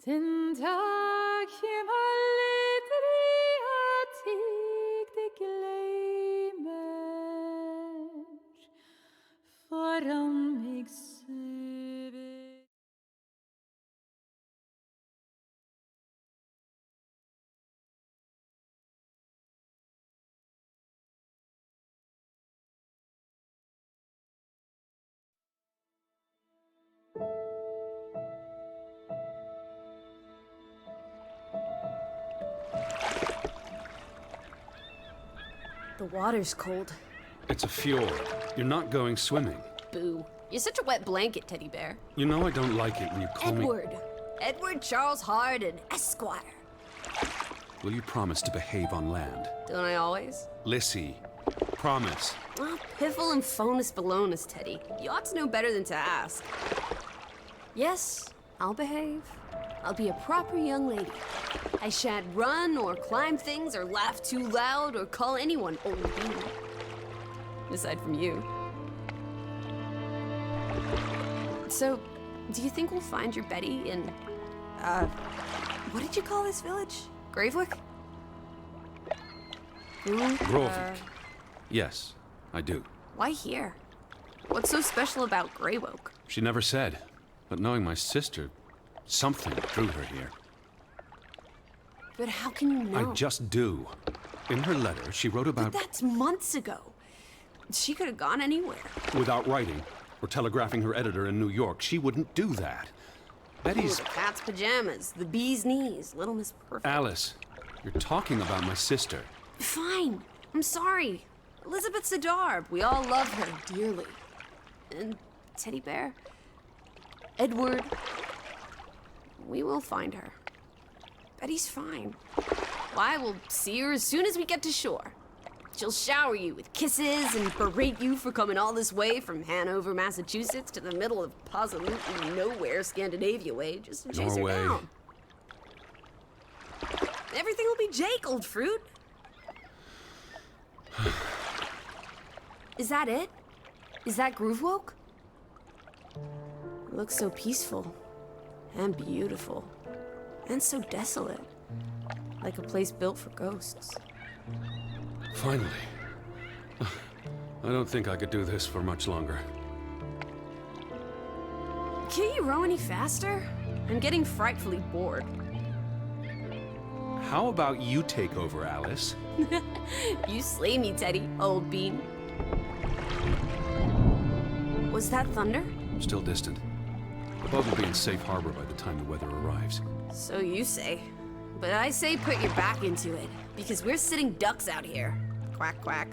Den dag kommer aldrig at jeg det glemmer, foran mig søver. The water's cold. It's a fjord. You're not going swimming. Boo. You're such a wet blanket, teddy bear. You know I don't like it when you call Edward. Edward Charles Harden, Esquire. Will you promise to behave on land? Don't I always? Lissie, promise. Well, piffle and phonus balonus, Teddy. You ought to know better than to ask. Yes, I'll behave. I'll be a proper young lady. I shan't run or climb things or laugh too loud or call anyone old bean. Aside from you. So, do you think we'll find your Betty in, what did you call this village? Gravewick? Grovik. Yes, I do. Why here? What's so special about Greywoke? She never said, but knowing my sister, something drew her here. But how can you know? I just do. In her letter, she wrote about... But that's months ago. She could have gone anywhere. Without writing, or telegraphing her editor in New York, she wouldn't do that. Betty's... Ooh, the cat's pajamas, the bee's knees, Little Miss Perfect. Alice, you're talking about my sister. Fine. I'm sorry. Elizabeth Sidarb. We all love her dearly. And Teddy Bear, Edward, we will find her. Betty's fine. Why, we'll see her as soon as we get to shore. She'll shower you with kisses and berate you for coming all this way from Hanover, Massachusetts to the middle of positively nowhere Scandinavia way just to chase Norway. her down. Everything will be Jake, old fruit. Is that it? Is that Groovewoke? It looks so peaceful and beautiful and so desolate, like a place built for ghosts. Finally. I don't think I could do this for much longer. Can't you row any faster? I'm getting frightfully bored. How about you take over, Alice? You slay me, Teddy, old bean. Was that thunder? Still distant. The boat will be in safe harbor by the time the weather arrives. So you say. But I say put your back into it, because we're sitting ducks out here. Quack, quack.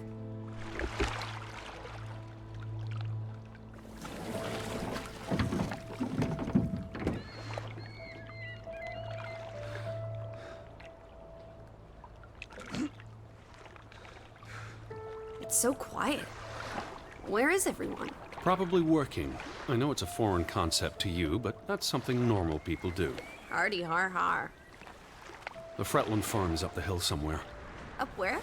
It's so quiet. Where is everyone? Probably working. I know it's a foreign concept to you, but that's something normal people do. Hardy har har. The Fretland farm is up the hill somewhere. Up where?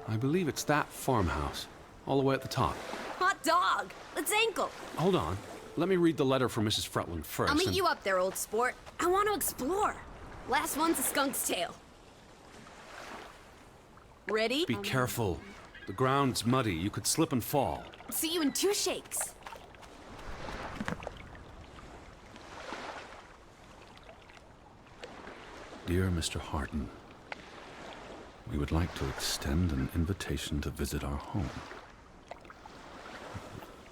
I believe it's that farmhouse, all the way at the top. Hot dog! Let's ankle! Hold on. Let me read the letter from Mrs. Fretland first. I'll meet you up there, old sport. I want to explore. Last one's a skunk's tail. Ready? Be careful. The ground's muddy. You could slip and fall. See you in 2 shakes. Dear Mr. Harden, we would like to extend an invitation to visit our home.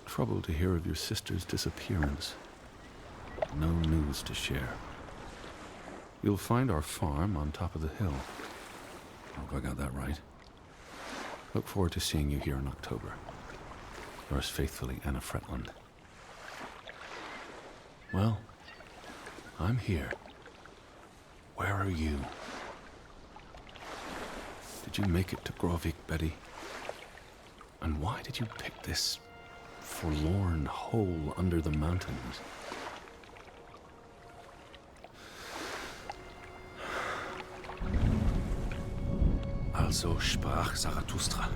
Troubled to hear of your sister's disappearance. No news to share. You'll find our farm on top of the hill. Hope I got that right. Look forward to seeing you here in October. Yours faithfully, Anna Fretland. Well, I'm here. Where are you? Did you make it to Grovik, Betty? And why did you pick this forlorn hole under the mountains? Also sprach Zarathustra.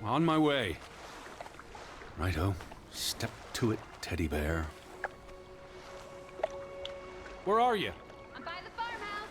On my way. Righto. Step to it, teddy bear. Where are you? I'm by the farmhouse.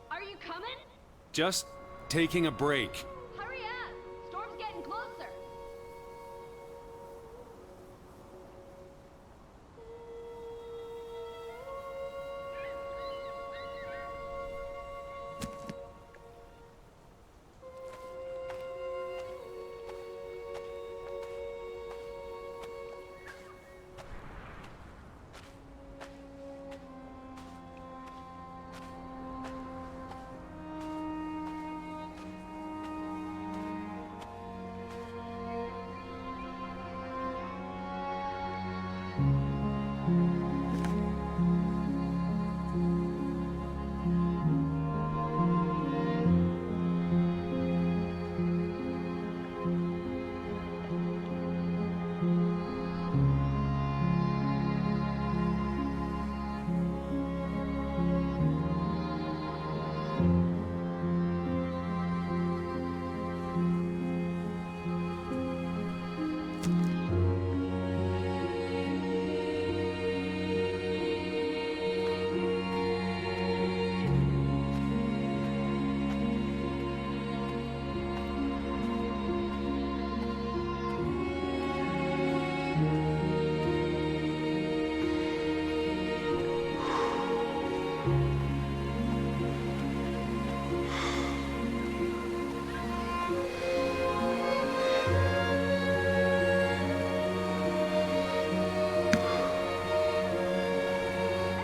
Are you coming? Just taking a break. Hurry up! Storm's getting closer.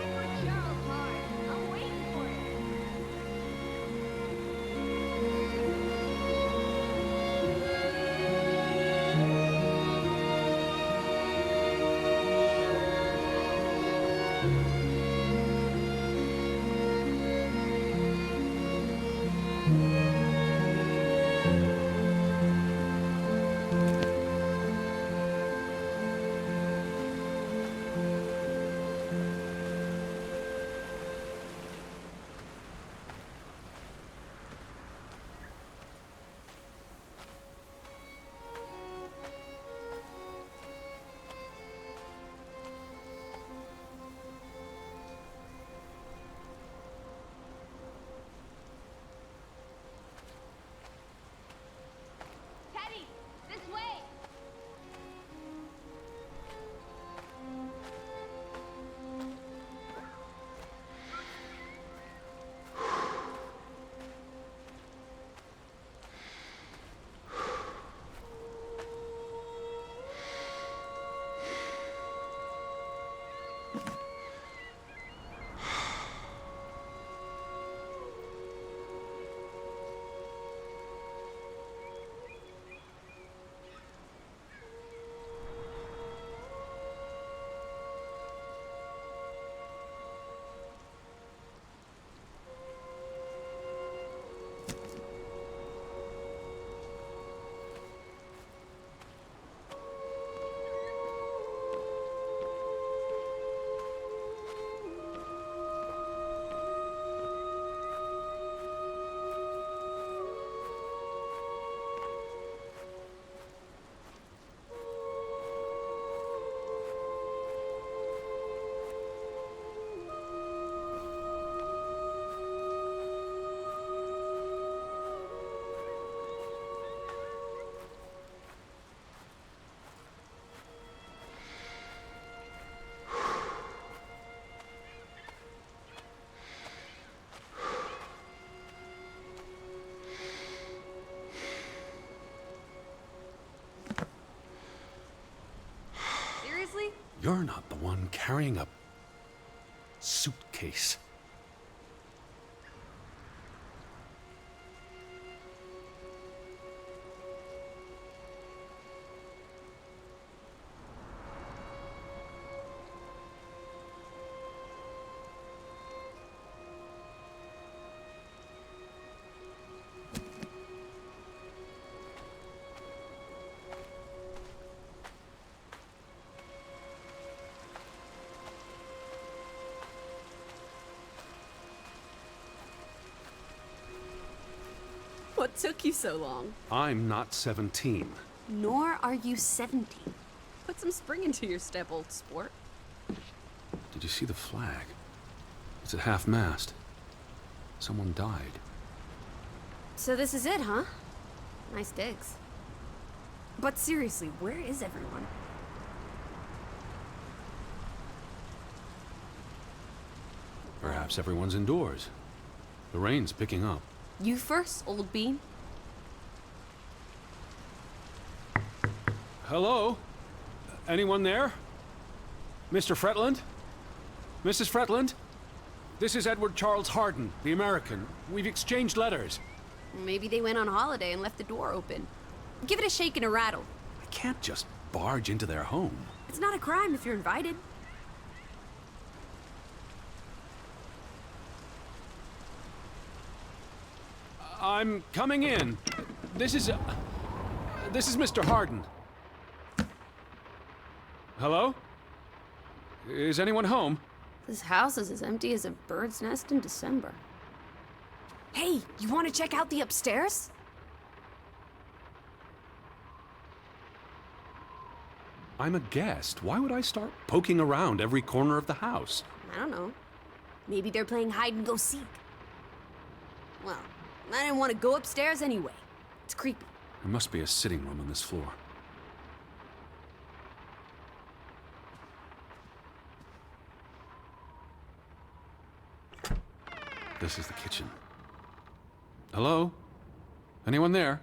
Edward Charles Harden. I'm waiting for you. Teddy, this way. Seriously? You're not the one carrying a suitcase. What took you so long? I'm not 17. Nor are you 17. Put some spring into your step, old sport. Did you see the flag? It's at half-mast. Someone died. So this is it, huh? Nice digs. But seriously, where is everyone? Perhaps everyone's indoors. The rain's picking up. You first, old bean. Hello? Anyone there? Mr. Fretland? Mrs. Fretland? This is Edward Charles Harden, the American. We've exchanged letters. Maybe they went on holiday and left the door open. Give it a shake and a rattle. I can't just barge into their home. It's not a crime if you're invited. I'm coming in. This is Mr. Harden. Hello? Is anyone home? This house is as empty as a bird's nest in December. Hey, you want to check out the upstairs? I'm a guest. Why would I start poking around every corner of the house? I don't know. Maybe they're playing hide and go seek. Well, I didn't want to go upstairs anyway. It's creepy. There must be a sitting room on this floor. This is the kitchen. Hello? Anyone there?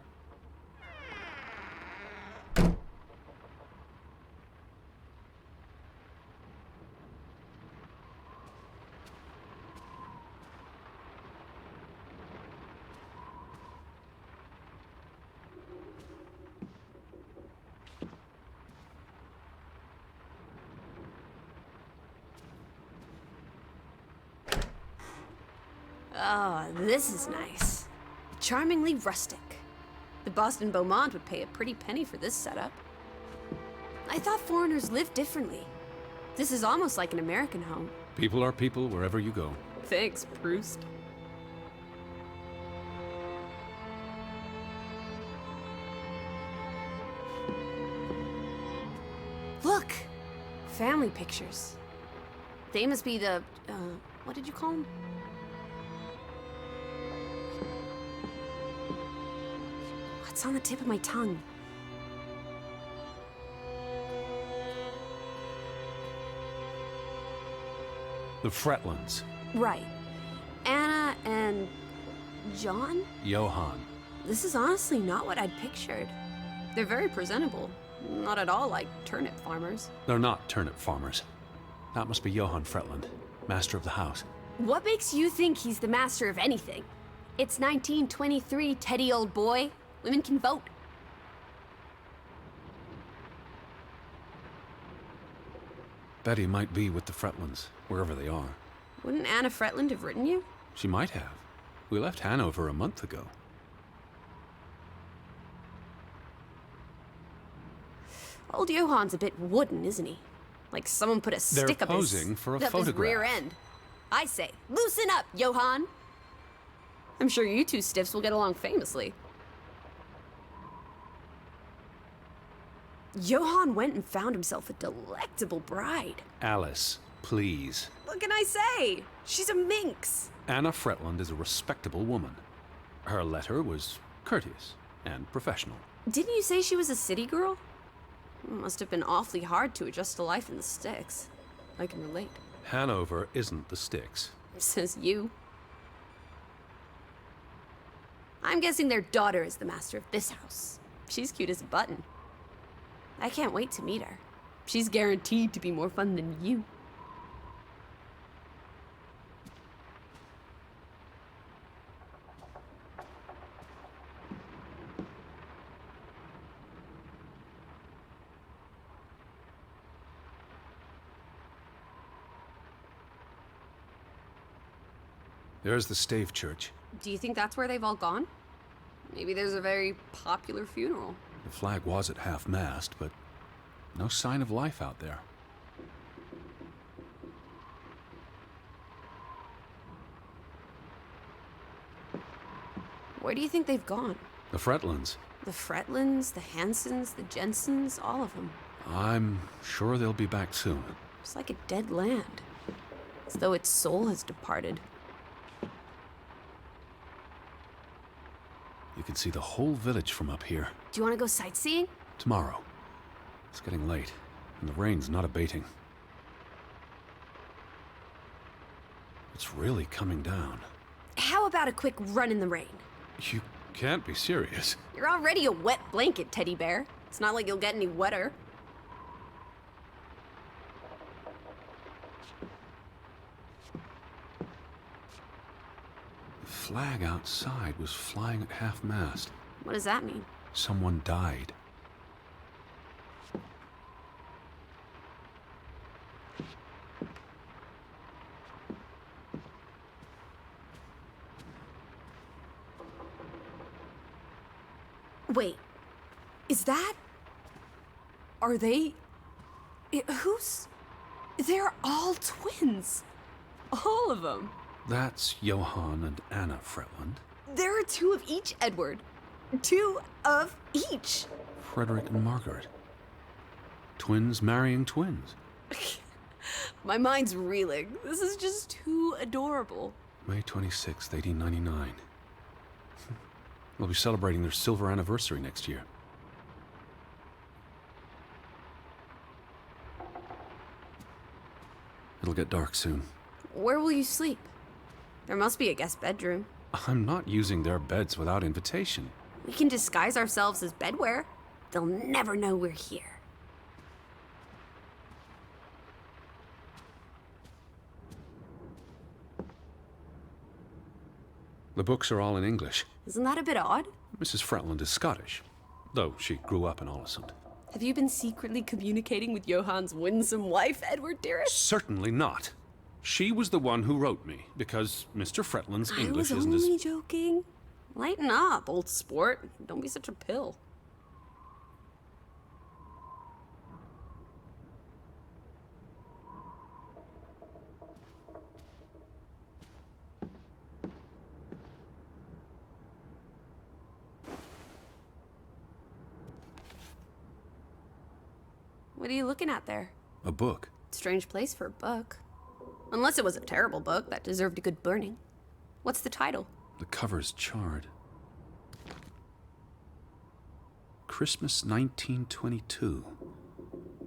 Oh, this is nice. Charmingly rustic. The Boston Beaumont would pay a pretty penny for this setup. I thought foreigners lived differently. This is almost like an American home. People are people wherever you go. Thanks, Proust. Look! Family pictures. They must be the, what did you call them? It's on the tip of my tongue. The Fretlands. Right. Anna and John? Johann. This is honestly not what I'd pictured. They're very presentable. Not at all like turnip farmers. They're not turnip farmers. That must be Johann Fretland, master of the house. What makes you think he's the master of anything? It's 1923, Teddy, old boy. Women can vote. Betty might be with the Fretlands, wherever they are. Wouldn't Anna Fretland have written you? She might have. We left Hanover a month ago. Old Johann's a bit wooden, isn't he? Like someone put a stick They're up his, posing for a up his photograph. rear end. I say, loosen up, Johann. I'm sure you two stiffs will get along famously. Johann went and found himself a delectable bride. Alice, please. What can I say? She's a minx. Anna Fretland is a respectable woman. Her letter was courteous and professional. Didn't you say she was a city girl? Must have been awfully hard to adjust to life in the sticks. I can relate. Hanover isn't the sticks. Says you. I'm guessing their daughter is the master of this house. She's cute as a button. I can't wait to meet her. She's guaranteed to be more fun than you. There's the Stave Church. Do you think that's where they've all gone? Maybe there's a very popular funeral. The flag was at half-mast, but no sign of life out there. Where do you think they've gone? The Fretlands. The Fretlands, the Hansons, the Jensens, all of them. I'm sure they'll be back soon. It's like a dead land. As though its soul has departed. You can see the whole village from up here. Do you want to go sightseeing? Tomorrow. It's getting late, and the rain's not abating. It's really coming down. How about a quick run in the rain? You can't be serious. You're already a wet blanket, teddy bear. It's not like you'll get any wetter. The flag outside was flying at half-mast. What does that mean? Someone died. Wait, is that... Are they... Who's... They're all twins. All of them. That's Johann and Anna Fretland. There are two of each, Edward. Two of each. Frederick and Margaret. Twins marrying twins. My mind's reeling. This is just too adorable. May 26th, 1899. They'll be celebrating their silver anniversary next year. It'll get dark soon. Where will you sleep? There must be a guest bedroom. I'm not using their beds without invitation. We can disguise ourselves as bedwear. They'll never know we're here. The books are all in English. Isn't that a bit odd? Mrs. Fretland is Scottish, though she grew up in Olesund. Have you been secretly communicating with Johann's winsome wife, Edward, dearest? Certainly not. She was the one who wrote me, because Mr. Fretland's English I was isn't only as... joking. Lighten up, old sport. Don't be such a pill. What are you looking at there? A book. Strange place for a book. Unless it was a terrible book that deserved a good burning. What's the title? The cover's charred. Christmas 1922.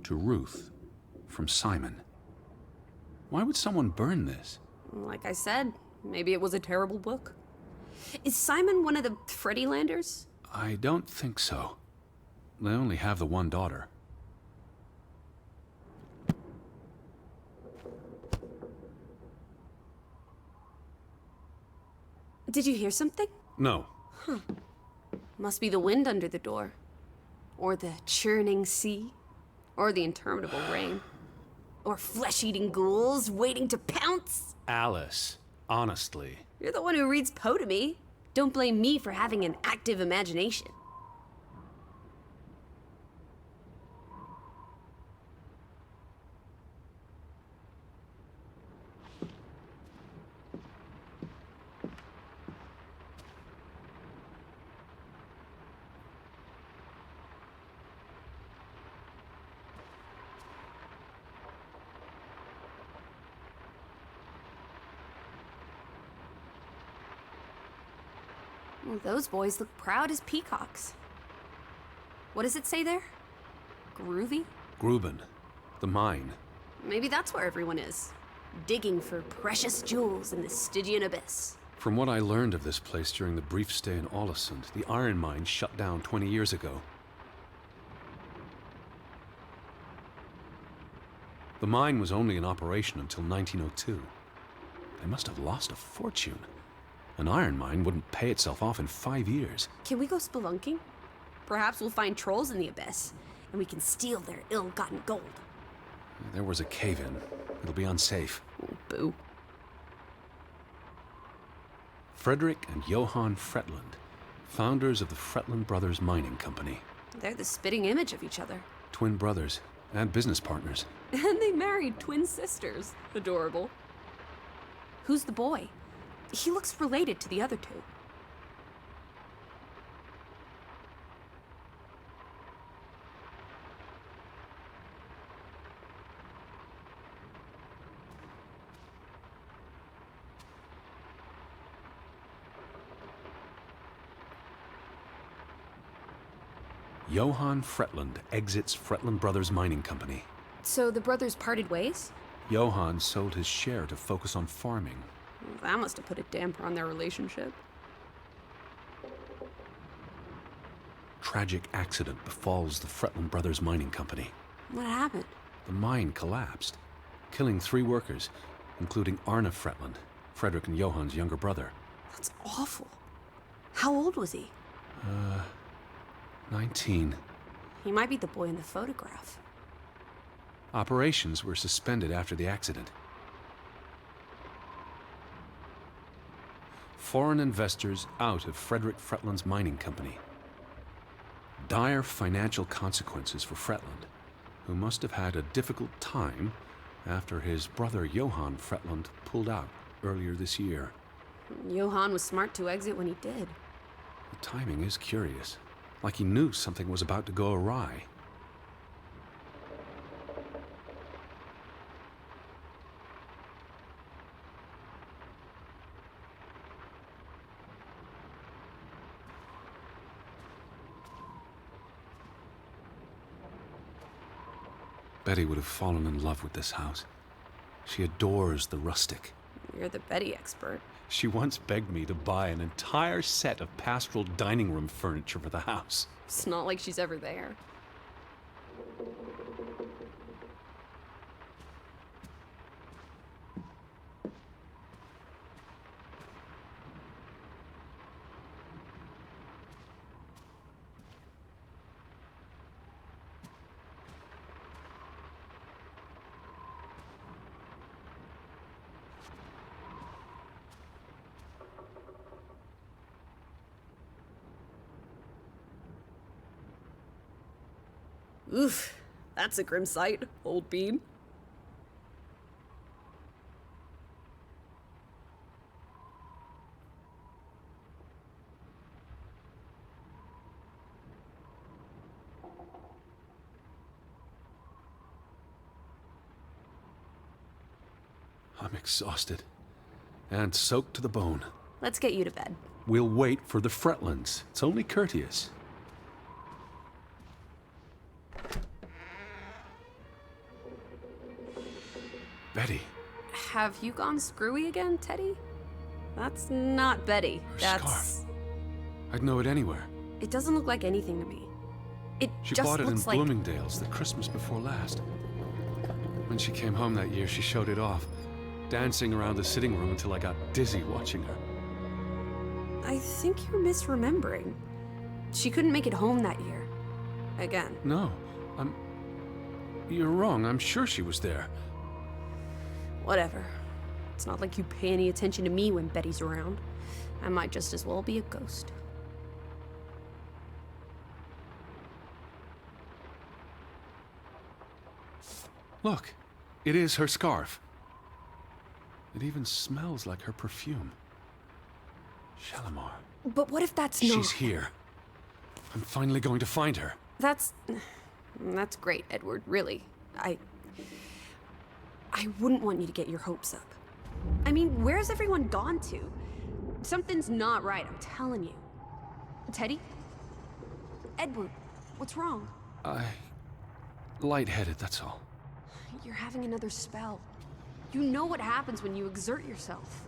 To Ruth. From Simon. Why would someone burn this? Like I said, maybe it was a terrible book. Is Simon one of the Freddylanders? I don't think so. They only have the one daughter. Did you hear something? No. Must be the wind under the door. Or the churning sea. Or the interminable rain. Or flesh-eating ghouls waiting to pounce. Alice, honestly. You're the one who reads Poe to me. Don't blame me for having an active imagination. Well, those boys look proud as peacocks. What does it say there? Groovy? Gruben. The mine. Maybe that's where everyone is. Digging for precious jewels in the Stygian abyss. From what I learned of this place during the brief stay in Olesund, the iron mine shut down 20 years ago. The mine was only in operation until 1902. They must have lost a fortune. An iron mine wouldn't pay itself off in 5 years. Can we go spelunking? Perhaps we'll find trolls in the abyss, and we can steal their ill-gotten gold. There was a cave-in. It'll be unsafe. Oh, boo. Frederick and Johann Fretland, founders of the Fretland Brothers Mining Company. They're the spitting image of each other. Twin brothers and business partners. And they married twin sisters. Adorable. Who's the boy? He looks related to the other two. Johann Fretland exits Fretland Brothers Mining Company. So the brothers parted ways? Johann sold his share to focus on farming. That must have put a damper on their relationship. Tragic accident befalls the Fretland Brothers Mining Company. What happened? The mine collapsed, killing 3 workers, including Arne Fretland, Frederick and Johann's younger brother. That's awful. How old was he? 19. He might be the boy in the photograph. Operations were suspended after the accident. Foreign investors out of Frederick Fretland's mining company. Dire financial consequences for Fretland, who must have had a difficult time after his brother Johann Fretland pulled out earlier this year. Johann was smart to exit when he did. The timing is curious, like he knew something was about to go awry. Betty would have fallen in love with this house. She adores the rustic. You're the Betty expert. She once begged me to buy an entire set of pastoral dining room furniture for the house. It's not like she's ever there. Oof, that's a grim sight, old bean. I'm exhausted and soaked to the bone. Let's get you to bed. We'll wait for the Fretlands. It's only courteous. Betty. Have you gone screwy again, Teddy? That's not Betty. Her That's... scarf. I'd know it anywhere. It doesn't look like anything to me. It She just bought it in looks like... Bloomingdale's the Christmas before last. When she came home that year, she showed it off, dancing around the sitting room until I got dizzy watching her. I think you're misremembering. She couldn't make it home that year. Again. No, You're wrong. I'm sure she was there. Whatever. It's not like you pay any attention to me when Betty's around. I might just as well be a ghost. Look, it is her scarf. It even smells like her perfume. Shalimar. But what if that's not... She's here. I'm finally going to find her. That's great, Edward, really. I wouldn't want you to get your hopes up. I mean, where's everyone gone to? Something's not right, I'm telling you. Teddy? Edward, what's wrong? Lightheaded, that's all. You're having another spell. You know what happens when you exert yourself.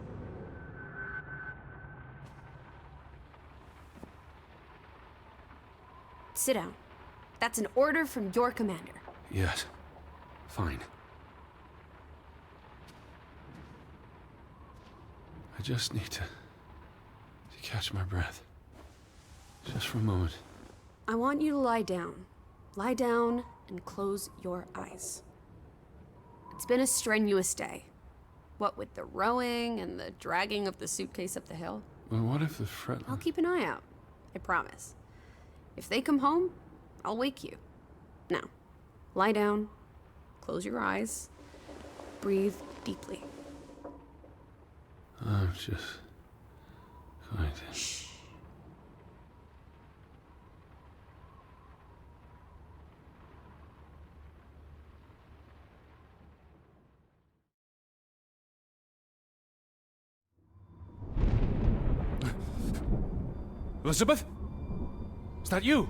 Sit down. That's an order from your commander. Yes. Fine. I just need to catch my breath. Just for a moment. I want you to lie down. Lie down and close your eyes. It's been a strenuous day. What with the rowing and the dragging of the suitcase up the hill. Well, what if the Fretland... I'll keep an eye out. I promise. If they come home, I'll wake you. Now, lie down, close your eyes, breathe deeply. I'm just going to... Shh. Elizabeth? Is that you?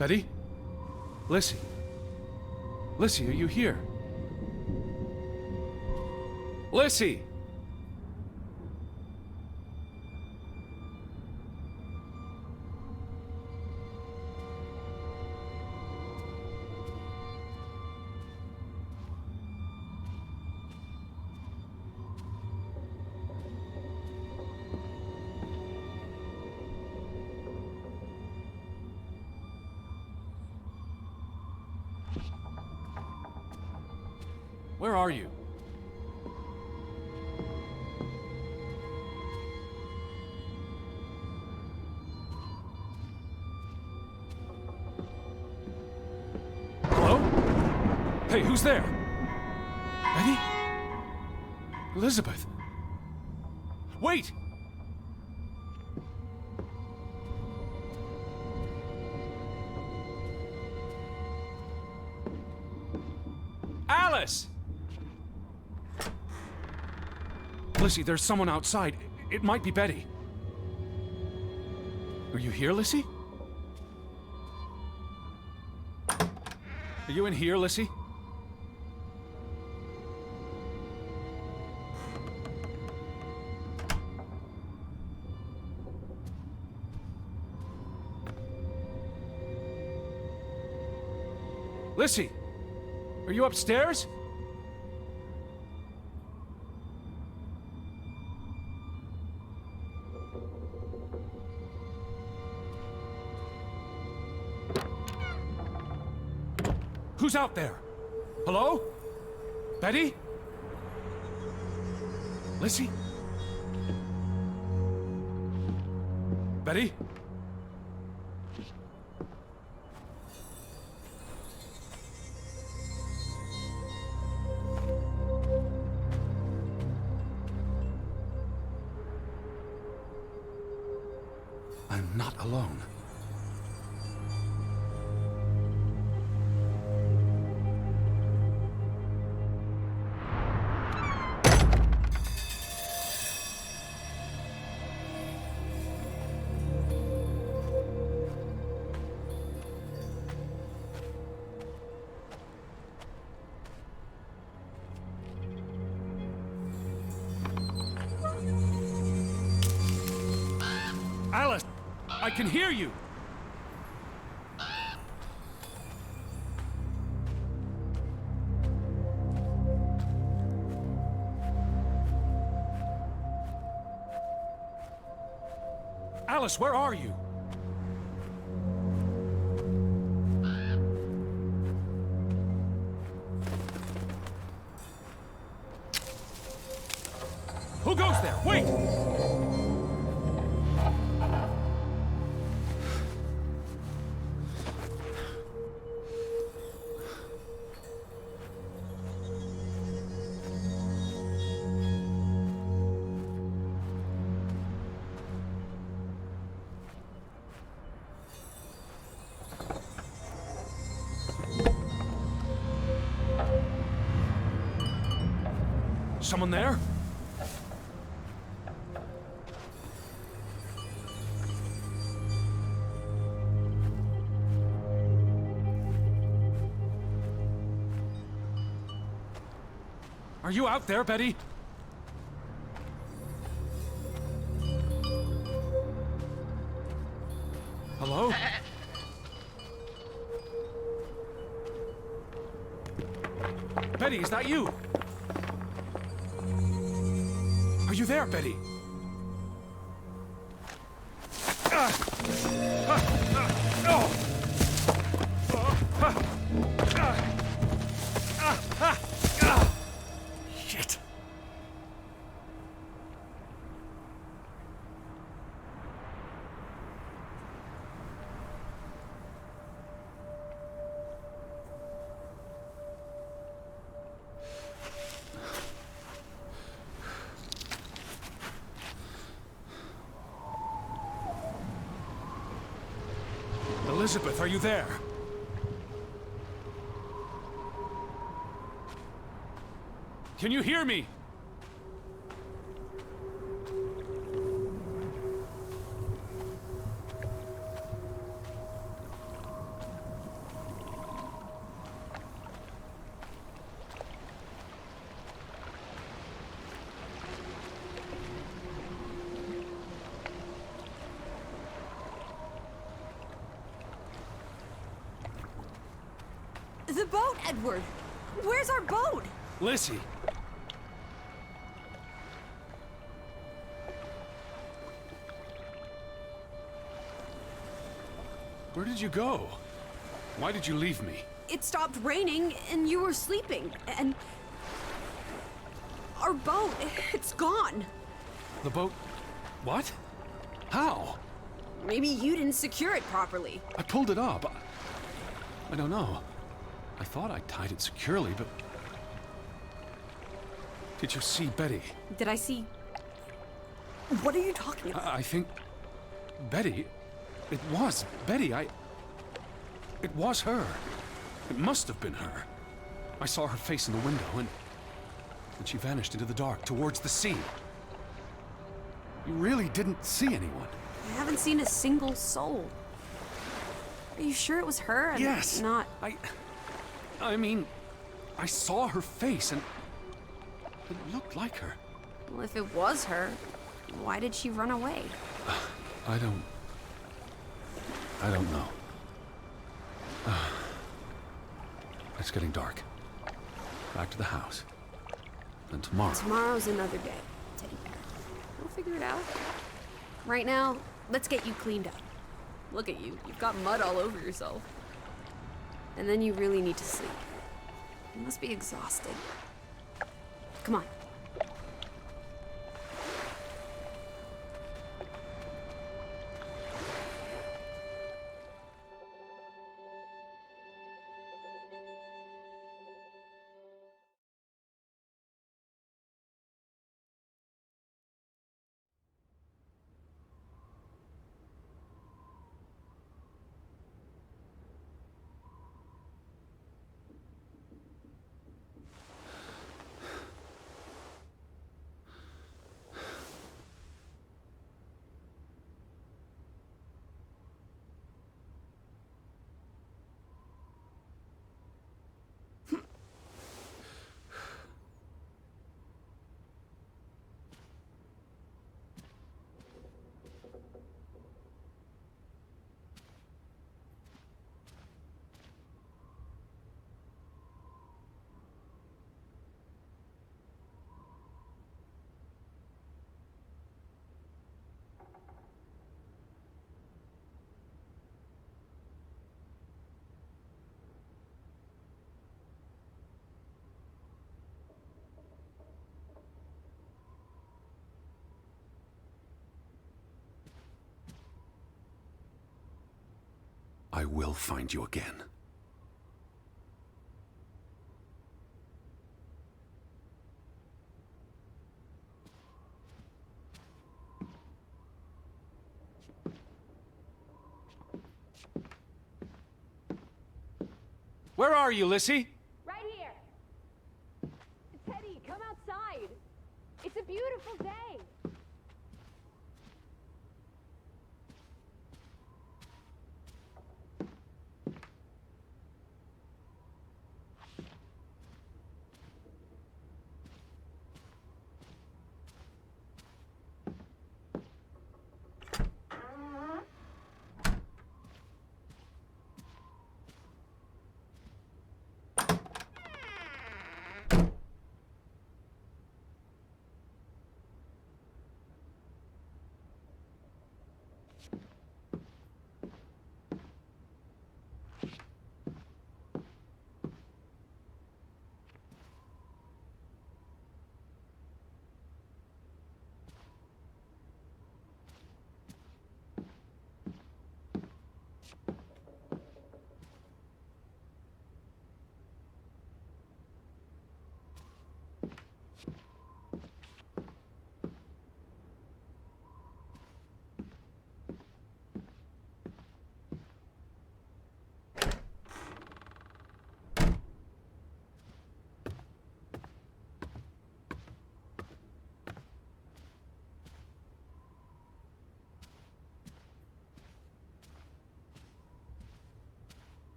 Betty? Lissie? Lissie, are you here? Lissie! Where are you? Hello? Hey, who's there? Betty? Elizabeth? Wait! Alice! Lissie, there's someone outside. It might be Betty. Are you here, Lissie? Are you in here, Lissie? Lissie, are you upstairs? Who's out there? Hello? Betty? Lissie? Betty? I'm not alone. Alice, I can hear you! Alice, where are you? Who goes there? Wait! Someone there? Are you out there, Betty? Hello? Betty, is that you? Are you there, Betty? Shit. Elizabeth, are you there? Can you hear me? boat, Edward! Where's our boat? Lissie! Where did you go? Why did you leave me? It stopped raining, and you were sleeping, and... our boat, it's gone. The boat... What? How? Maybe you didn't secure it properly. I pulled it up. I don't know. I thought I tied it securely, but... Did you see Betty? Did I see... What are you talking about? I think... Betty... It was Betty. It was her. It must have been her. I saw her face in the window, and she vanished into the dark, towards the sea. You really didn't see anyone? I haven't seen a single soul. Are you sure it was her and yes. not... I mean, I saw her face, and it looked like her. Well, if it was her, why did she run away? I don't know. It's getting dark. Back to the house. And tomorrow... Tomorrow's another day, Teddy Bear. We'll figure it out. Right now, let's get you cleaned up. Look at you. You've got mud all over yourself. And then you really need to sleep. You must be exhausted. Come on. I will find you again. Where are you, Lissie? Right here. Teddy, come outside. It's a beautiful day.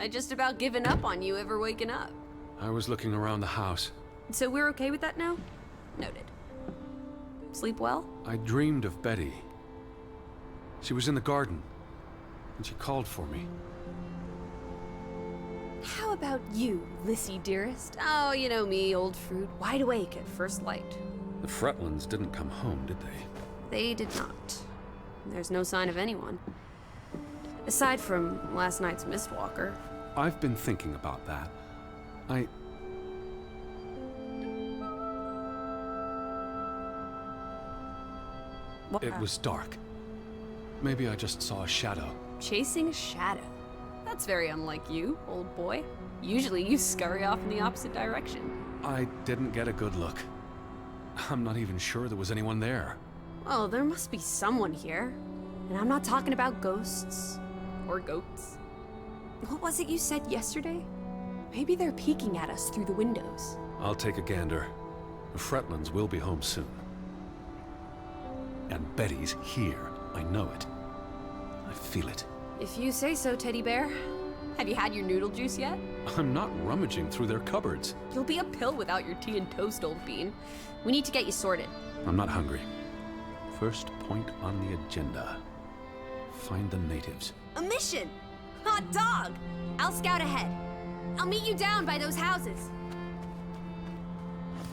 I just about given up on you ever waking up. I was looking around the house. So we're okay with that now? Noted. Sleep well? I dreamed of Betty. She was in the garden, and she called for me. How about you, Lissie dearest? Oh, you know me, old fruit, wide awake at first light. The Fretlands didn't come home, did they? They did not. There's no sign of anyone. Aside from last night's Mistwalker. I've been thinking about that. What? It was dark. Maybe I just saw a shadow. Chasing a shadow. That's very unlike you, old boy. Usually you scurry off in the opposite direction. I didn't get a good look. I'm not even sure there was anyone there. Well, there must be someone here. And I'm not talking about ghosts. Or goats. What was it you said yesterday? Maybe they're peeking at us through the windows. I'll take a gander. The Fretlands will be home soon. And Betty's here. I know it. I feel it. If you say so, teddy bear. Have you had your noodle juice yet? I'm not rummaging through their cupboards. You'll be a pill without your tea and toast, old bean. We need to get you sorted. I'm not hungry. First point on the agenda. Find the natives. A mission! Hot dog! I'll scout ahead. I'll meet you down by those houses.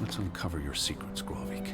Let's uncover your secrets, Grovik.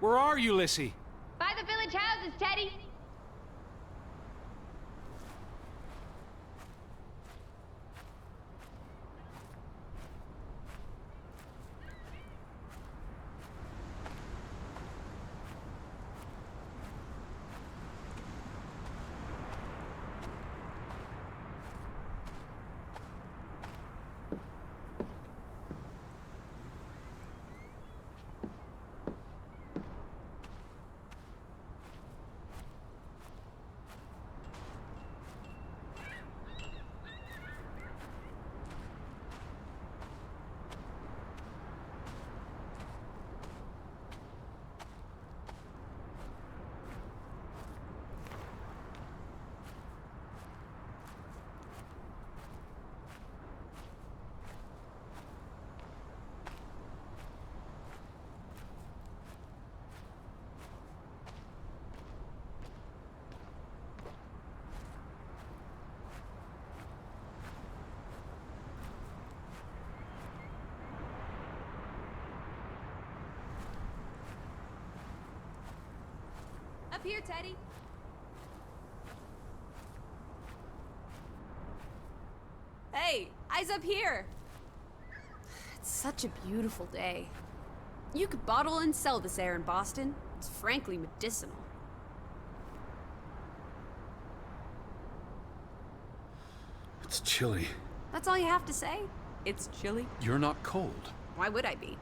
Where are you, Lissie? By the village houses, Teddy. Up here, Teddy. Hey, eyes up here. It's such a beautiful day. You could bottle and sell this air in Boston. It's frankly medicinal. It's chilly. That's all you have to say? It's chilly? You're not cold. Why would I be?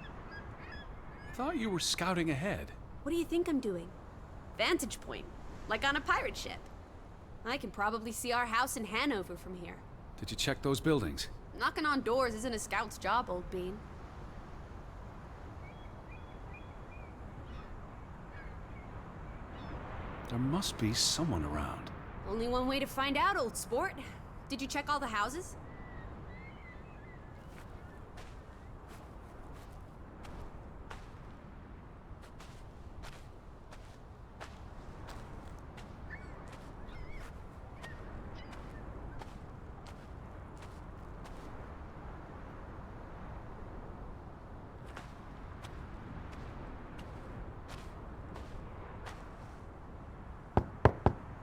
I thought you were scouting ahead. What do you think I'm doing? Vantage point, like on a pirate ship. I can probably see our house in Hanover from here. Did you check those buildings? Knocking on doors isn't a scout's job, old bean. There must be someone around. Only one way to find out, old sport. Did you check all the houses?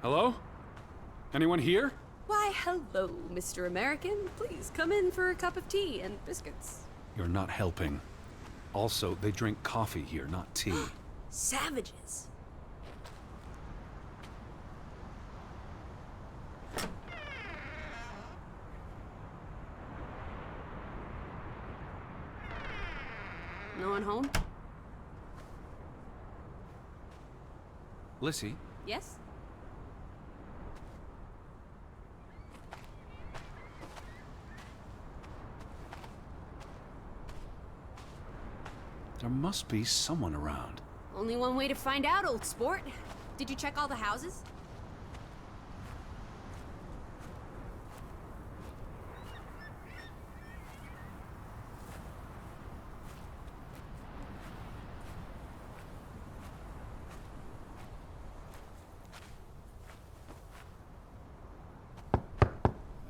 Hello? Anyone here? Why, hello, Mr. American. Please come in for a cup of tea and biscuits. You're not helping. Also, they drink coffee here, not tea. Savages. No one home? Lissie, Yes? there must be someone around. Only one way to find out, old sport. Did you check all the houses?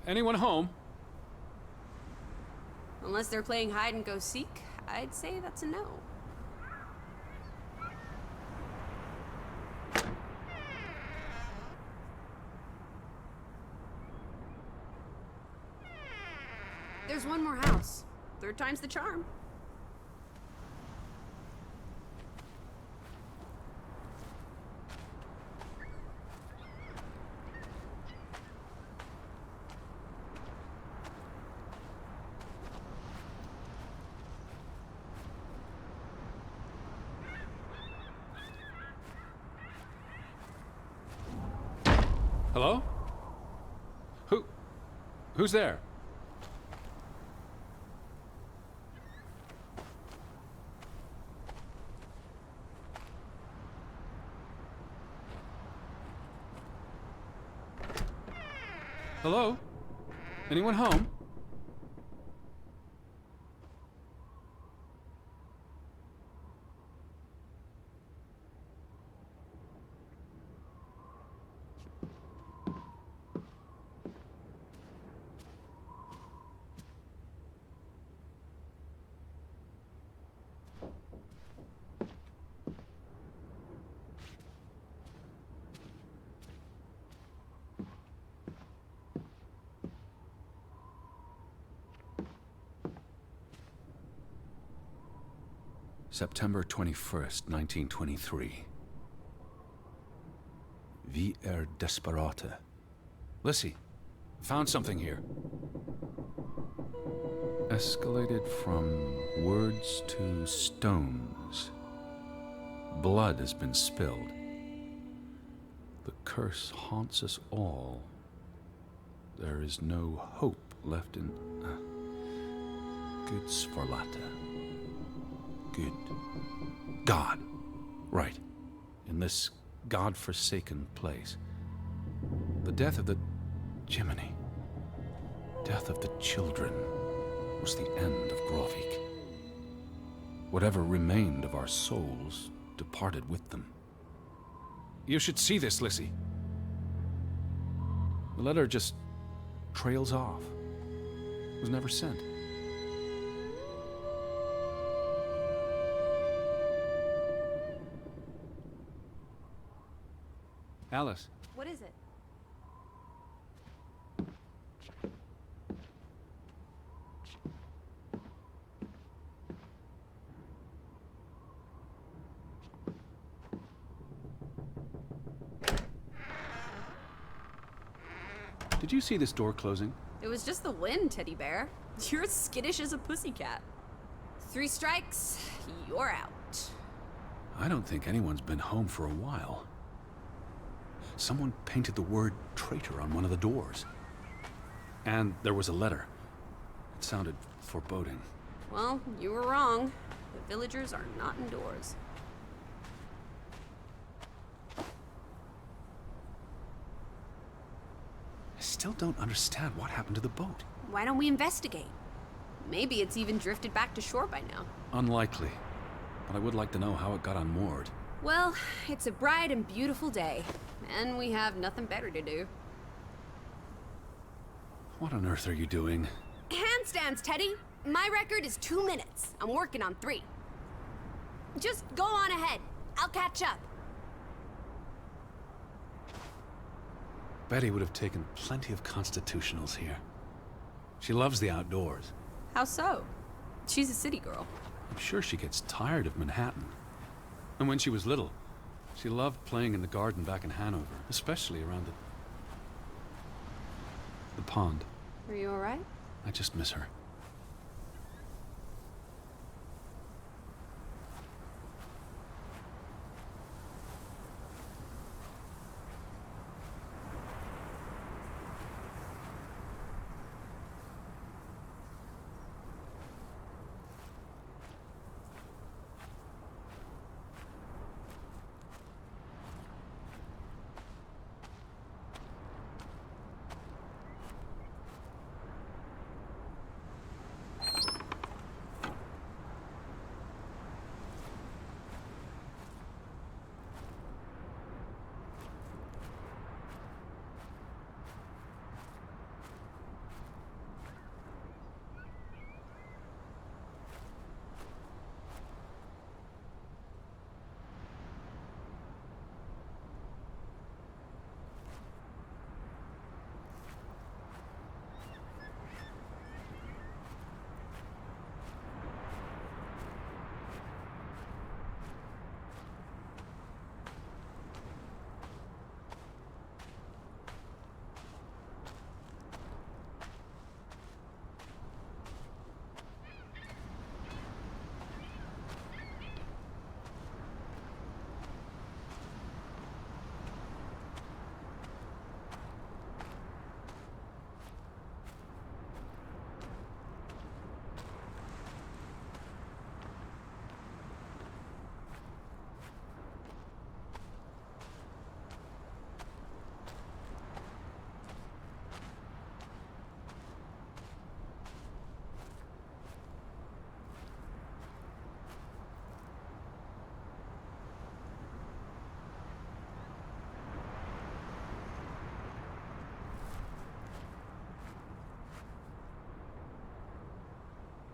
Anyone home? Unless they're playing hide and go seek, I'd say that's a no. There's one more house. Third time's the charm. Hello? Who's there? Hello? Anyone home? September 21st, 1923. Vi desperate. Lissie, found something here. Escalated from words to stones. Blood has been spilled. The curse haunts us all. There is no hope left in... Good Sforlata. Good. God. Right. In this God-forsaken place. The death of the... Jiminy. Death of the children was the end of Grovik. Whatever remained of our souls departed with them. You should see this, Lissie. The letter just trails off. Was never sent. Alice, What is it? did you see this door closing? It was just the wind, Teddy Bear. You're as skittish as a pussycat. 3 strikes, you're out. I don't think anyone's been home for a while. Someone painted the word traitor on one of the doors. And there was a letter. It sounded foreboding. Well, you were wrong. The villagers are not indoors. I still don't understand what happened to the boat. Why don't we investigate? Maybe it's even drifted back to shore by now. Unlikely. But I would like to know how it got unmoored. Well, it's a bright and beautiful day, and we have nothing better to do. What on earth are you doing? Handstands, Teddy! My record is 2 minutes. I'm working on 3. Just go on ahead. I'll catch up. Betty would have taken plenty of constitutionals here. She loves the outdoors. How so? She's a city girl. I'm sure she gets tired of Manhattan. And when she was little, she loved playing in the garden back in Hanover, especially around the pond. Are you alright? I just miss her.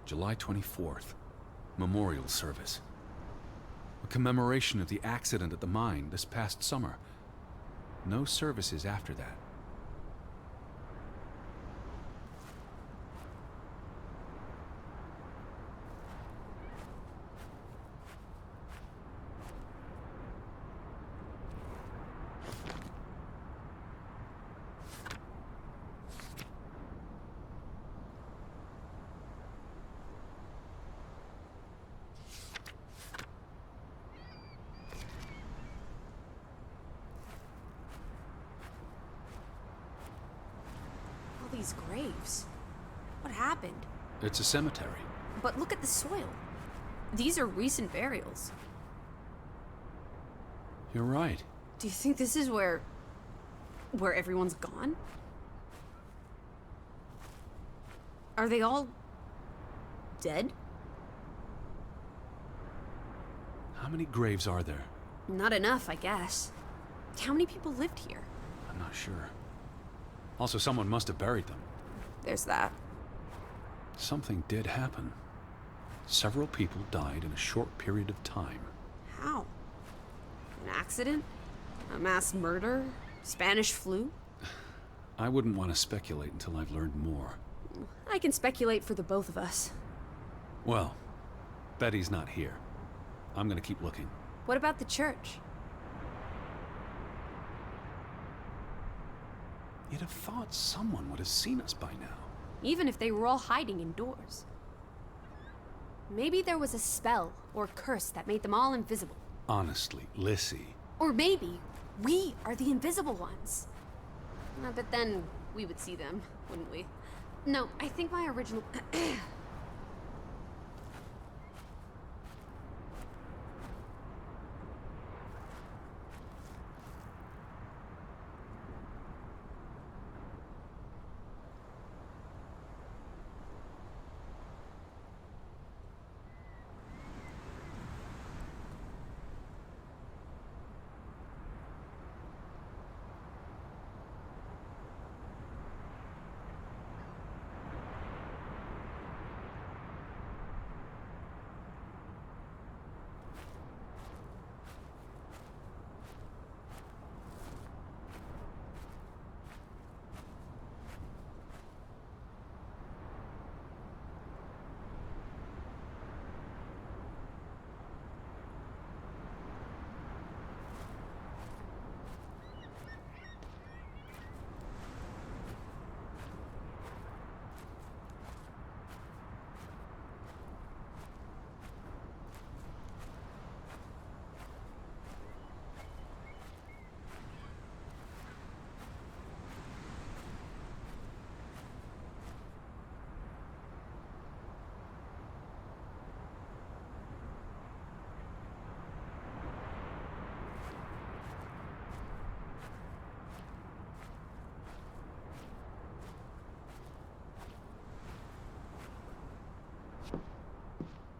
July 24th, memorial service. A commemoration of the accident at the mine this past summer. No services after that. these graves? What happened? It's a cemetery. But look at the soil. These are recent burials. You're right. Do you think this is where everyone's gone? Are they all dead? How many graves are there? Not enough, I guess. How many people lived here? I'm not sure. Also, someone must have buried them. There's that. Something did happen. Several people died in a short period of time. How? An accident? A mass murder? Spanish flu? I wouldn't want to speculate until I've learned more. I can speculate for the both of us. Well, Betty's not here. I'm gonna keep looking. What about the church? You'd have thought someone would have seen us by now. Even if they were all hiding indoors. Maybe there was a spell or curse that made them all invisible. Honestly, Lissie. Or maybe we are the invisible ones. But then we would see them, wouldn't we? No, I think my original...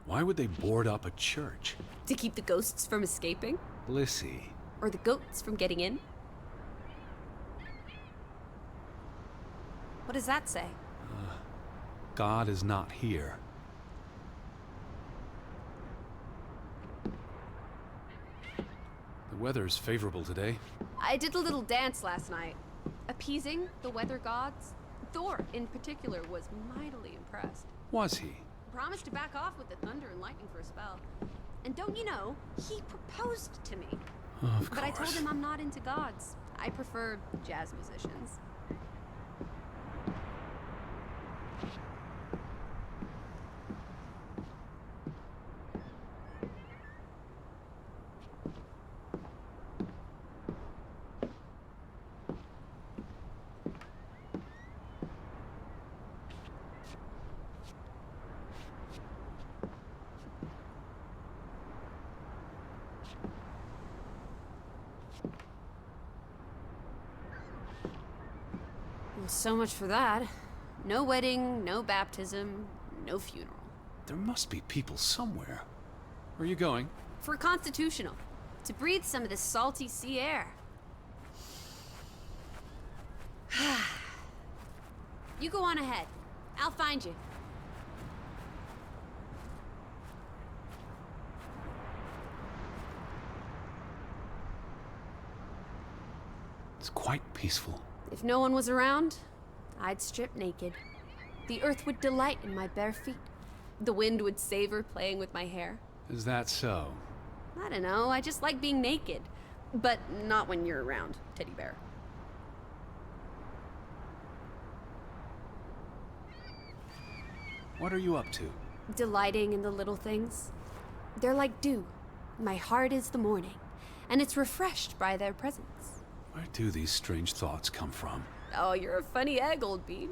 Why would they board up a church? To keep the ghosts from escaping? Lissie. Or the goats from getting in? What does that say? God is not here. The weather's favorable today. I did a little dance last night, appeasing the weather gods. Thor, in particular, was mightily impressed. Was he? Promised to back off with the thunder and lightning for a spell. And don't you know, he proposed to me. Of But I told course. him I'm not into gods. I prefer jazz musicians. So much for that. No wedding, no baptism, no funeral. There must be people somewhere. Where are you going? For a constitutional. To breathe some of this salty sea air. You go on ahead. I'll find you. It's quite peaceful. If no one was around, I'd strip naked. The earth would delight in my bare feet. The wind would savor playing with my hair. Is that so? I don't know, I just like being naked. But not when you're around, teddy bear. What are you up to? Delighting in the little things. They're like dew. My heart is the morning, and it's refreshed by their presence. Where do these strange thoughts come from? Oh, you're a funny egg, old bean.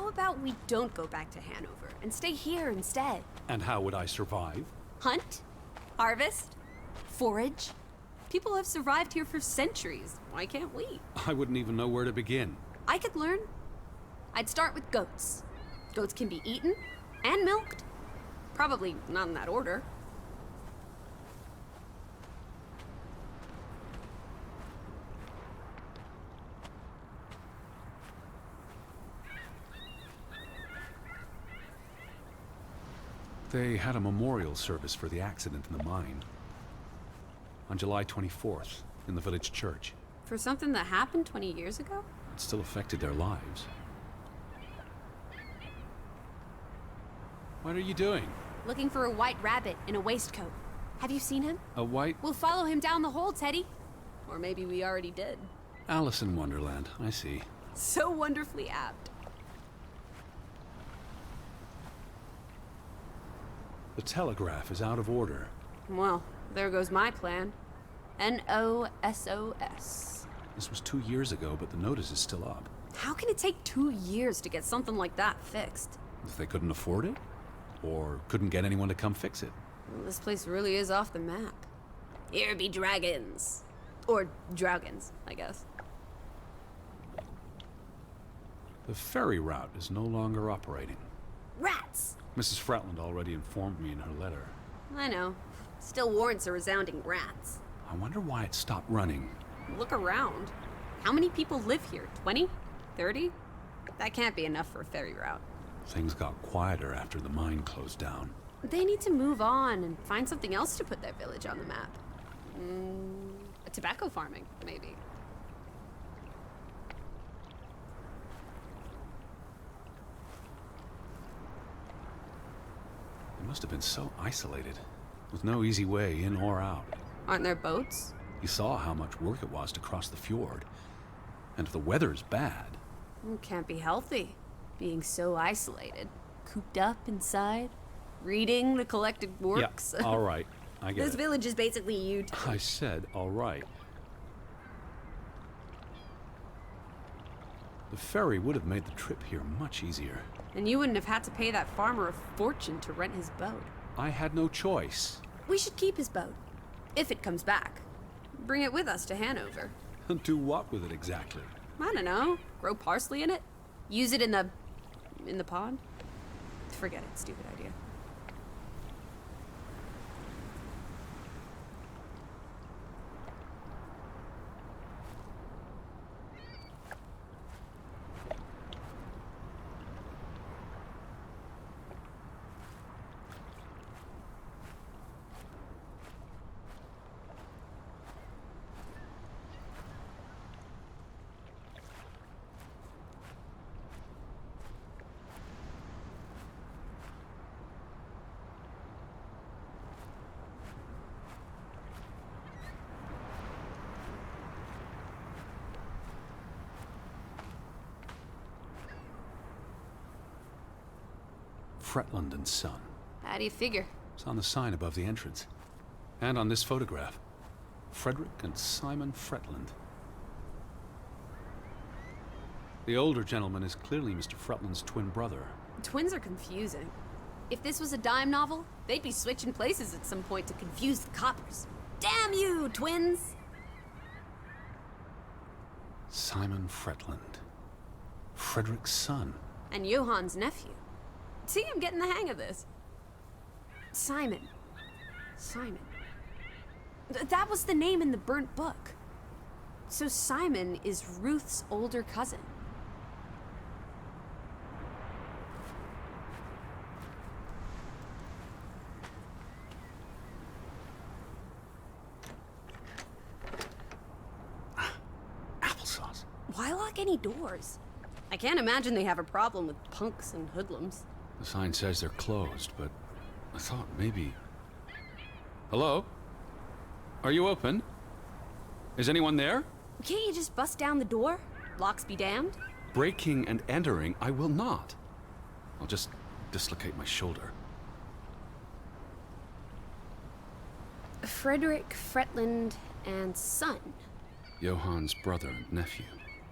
How about we don't go back to Hanover and stay here instead? And how would I survive? Hunt? Harvest? Forage? People have survived here for centuries. Why can't we? I wouldn't even know where to begin. I could learn. I'd start with goats. Goats can be eaten and milked. Probably not in that order. They had a memorial service for the accident in the mine. On July 24th, in the village church. For something that happened 20 years ago? It still affected their lives. What are you doing? Looking for a white rabbit in a waistcoat. Have you seen him? A white... We'll follow him down the hole, Teddy. Or maybe we already did. Alice in Wonderland, I see. So wonderfully apt. The telegraph is out of order. Well, there goes my plan. NOSOS. This was 2 years ago, but the notice is still up. How can it take 2 years to get something like that fixed? If they couldn't afford it? Or couldn't get anyone to come fix it? Well, this place really is off the map. Here be dragons. Or Draugans, I guess. The ferry route is no longer operating. Rats! Mrs. Fretland already informed me in her letter. I know. Still warrants a resounding rats. I wonder why it stopped running. Look around. How many people live here? 20? 30? That can't be enough for a ferry route. Things got quieter after the mine closed down. They need to move on and find something else to put their village on the map. Tobacco farming, maybe. They must have been so isolated, with no easy way in or out. Aren't there boats? You saw how much work it was to cross the fjord. And if the weather's bad... It can't be healthy, being so isolated. Cooped up inside, reading the collected works. Yeah, all right. I get This it. village is basically you. I said all right. The ferry would have made the trip here much easier. And you wouldn't have had to pay that farmer a fortune to rent his boat. I had no choice. We should keep his boat, if it comes back. Bring it with us to Hanover. Do what with it exactly? I don't know. Grow parsley in it? Use it in the pond? Forget it, stupid idea. Fretland and Son. How do you figure? It's on the sign above the entrance. And on this photograph. Frederick and Simon Fretland. The older gentleman is clearly Mr. Fretland's twin brother. Twins are confusing. If this was a dime novel, they'd be switching places at some point to confuse the coppers. Damn you, twins! Simon Fretland. Frederick's son. And Johann's nephew. See, I'm getting the hang of this. Simon. That was the name in the burnt book. So Simon is Ruth's older cousin. Applesauce. Why lock any doors? I can't imagine they have a problem with punks and hoodlums. The sign says they're closed, but I thought maybe... Hello? Are you open? Is anyone there? Can't you just bust down the door? Locks be damned. Breaking and entering, I will not. I'll just dislocate my shoulder. Frederick Fretland and Son. Johann's brother and nephew.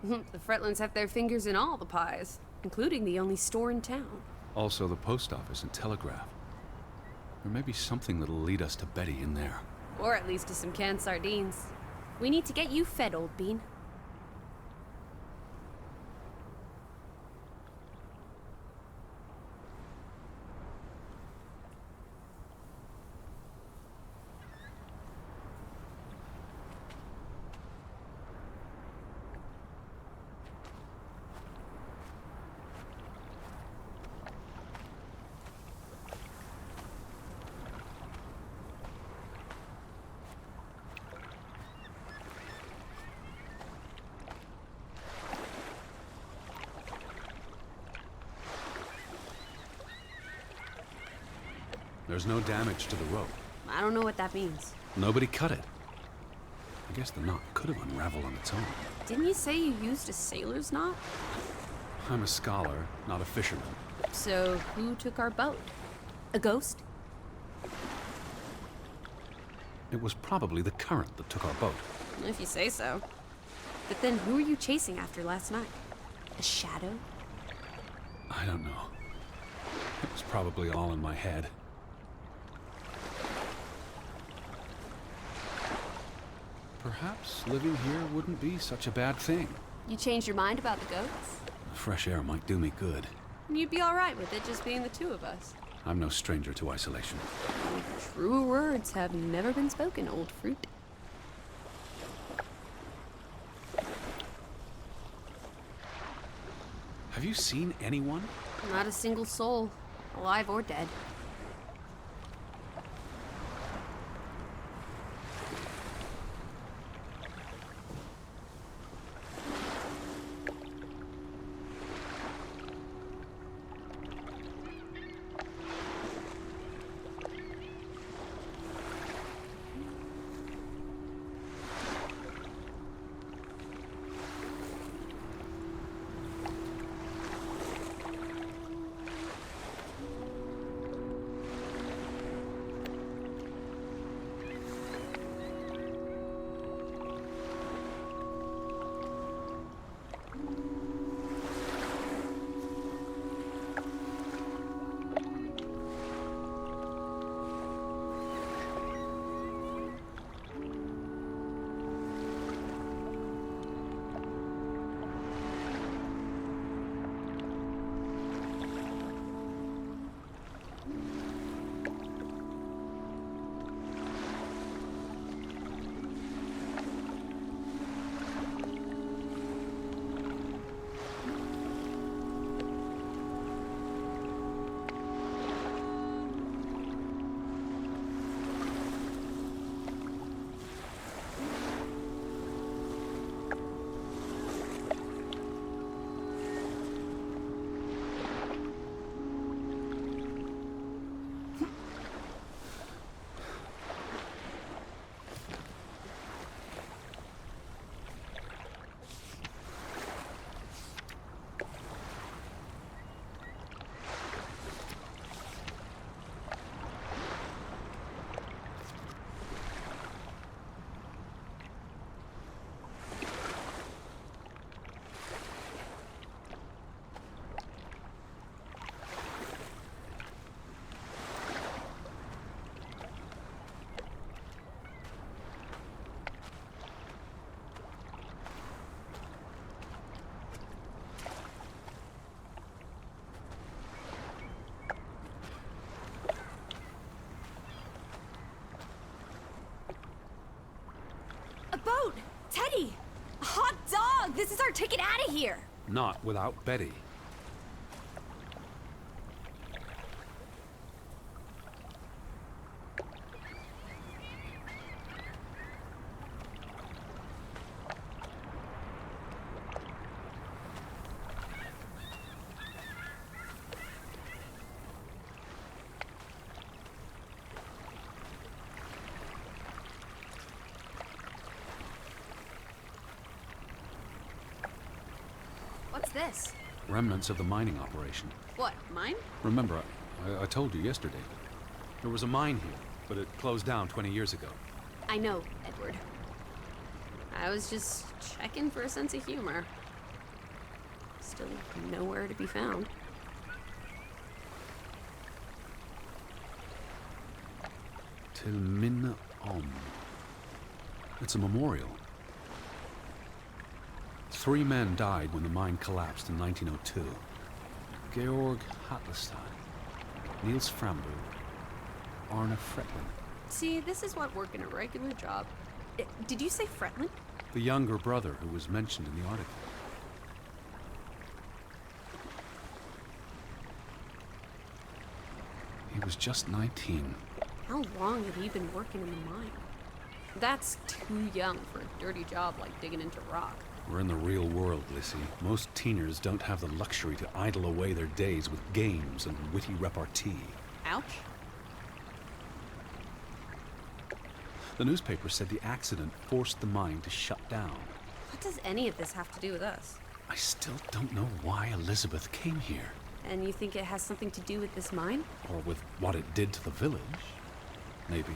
The Fretlands have their fingers in all the pies. including the only store in town. Also the post office and telegraph. There may be something that'll lead us to Betty in there. Or at least to some canned sardines. We need to get you fed, old bean. There's no damage to the rope. I don't know what that means. Nobody cut it. I guess the knot could have unraveled on its own. Didn't you say you used a sailor's knot? I'm a scholar, not a fisherman. So who took our boat? A ghost? It was probably the current that took our boat. If you say so. But then who were you chasing after last night? A shadow? I don't know. It was probably all in my head. Perhaps living here wouldn't be such a bad thing. You changed your mind about the goats? Fresh air might do me good. You'd be alright with it just being the two of us. I'm no stranger to isolation. Truer words have never been spoken, old fruit. Have you seen anyone? Not a single soul, alive or dead. A boat! Teddy! A hot dog! This is our ticket out of here! Not without Betty. What's this? Remnants of the mining operation. What, mine? Remember, I told you yesterday. There was a mine here, but it closed down 20 years ago. I know, Edward. I was just checking for a sense of humor. Still nowhere to be found. Till Min Om. It's a memorial. 3 men died when the mine collapsed in 1902. Georg Hatlestad, Niels Framberg, Arne Fretlin. See, this is what working a regular job. Did you say Fretlin? The younger brother who was mentioned in the article. He was just 19. How long had he been working in the mine? That's too young for a dirty job like digging into rock. We're in the real world, Lissie. Most teeners don't have the luxury to idle away their days with games and witty repartee. Ouch. The newspaper said the accident forced the mine to shut down. What does any of this have to do with us? I still don't know why Elizabeth came here. And you think it has something to do with this mine? Or with what it did to the village. Maybe.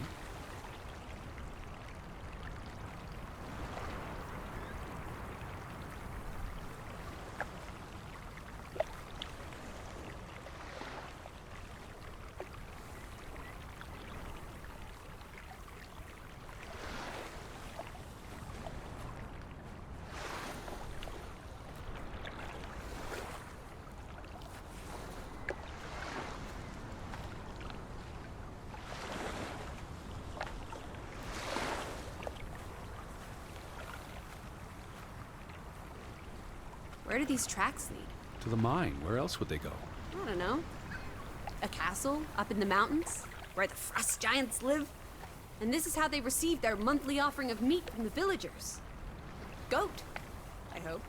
Where do these tracks lead? To the mine. Where else would they go? I don't know. A castle up in the mountains where the frost giants live? And this is how they receive their monthly offering of meat from the villagers. Goat, I hope.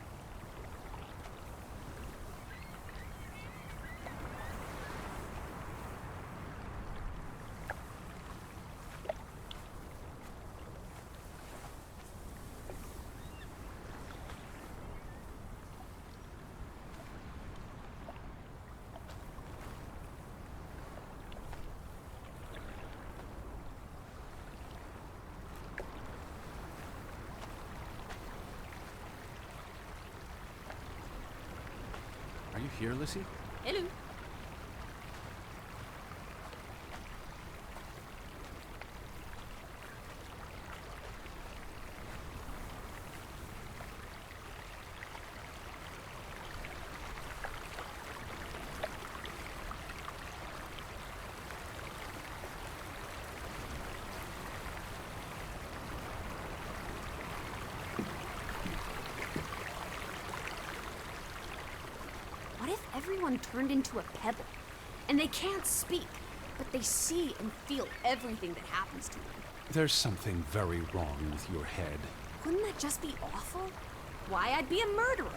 Are you here, Lissie? Hello. What if everyone turned into a pebble? And they can't speak, but they see and feel everything that happens to them. There's something very wrong with your head. Wouldn't that just be awful? Why, I'd be a murderer.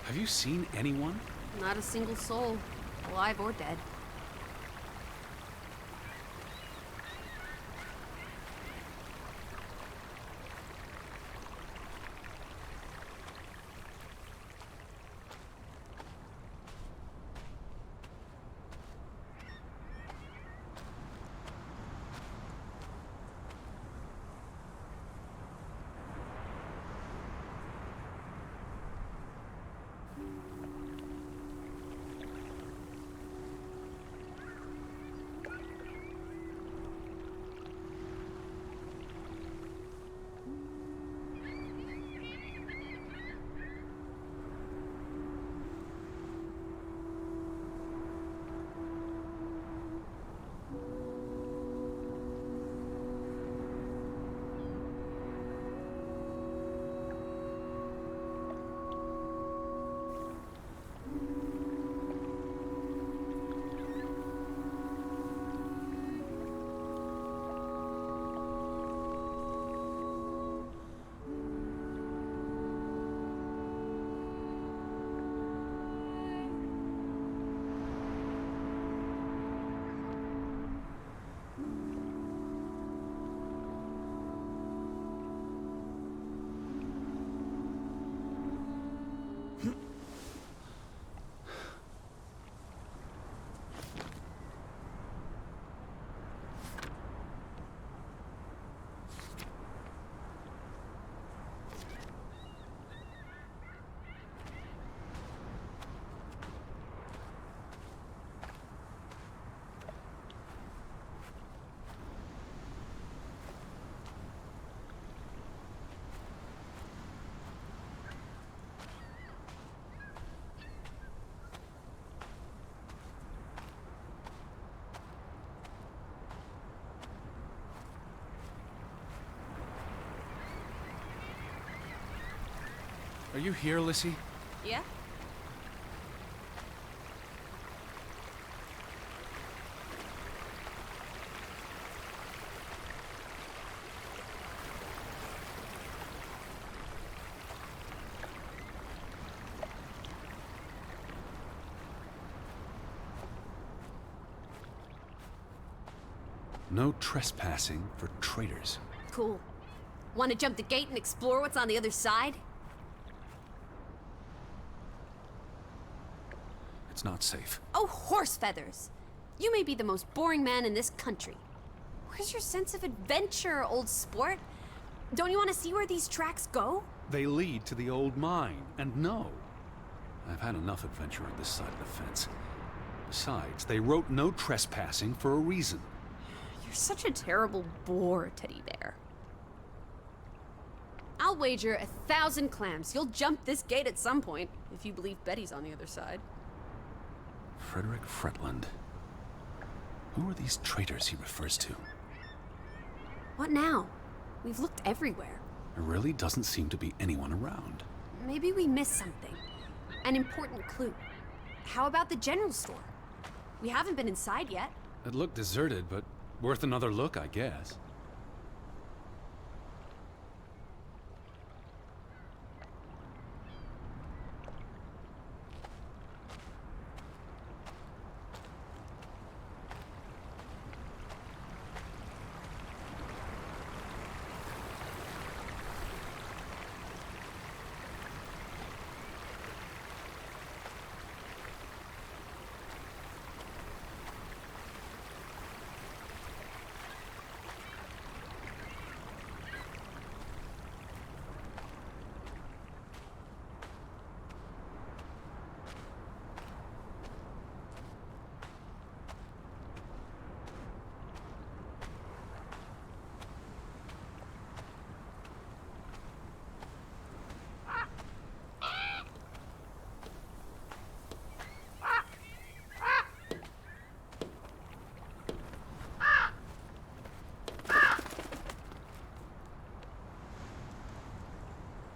Have you seen anyone? Not a single soul, alive or dead. Are you here, Lissie? Yeah? No trespassing for traitors. Cool. Want to jump the gate and explore what's on the other side? It's not safe. Oh, horse feathers! You may be the most boring man in this country. Where's your sense of adventure, old sport? Don't you want to see where these tracks go? They lead to the old mine, and no. I've had enough adventure on this side of the fence. Besides, they wrote no trespassing for a reason. You're such a terrible bore, Teddy Bear. I'll wager 1,000 clams you'll jump this gate at some point, if you believe Betty's on the other side. Frederick Fretland. Who are these traitors he refers to? What now? We've looked everywhere. There really doesn't seem to be anyone around. Maybe we missed something. An important clue. How about the general store? We haven't been inside yet. It looked deserted, but worth another look, I guess.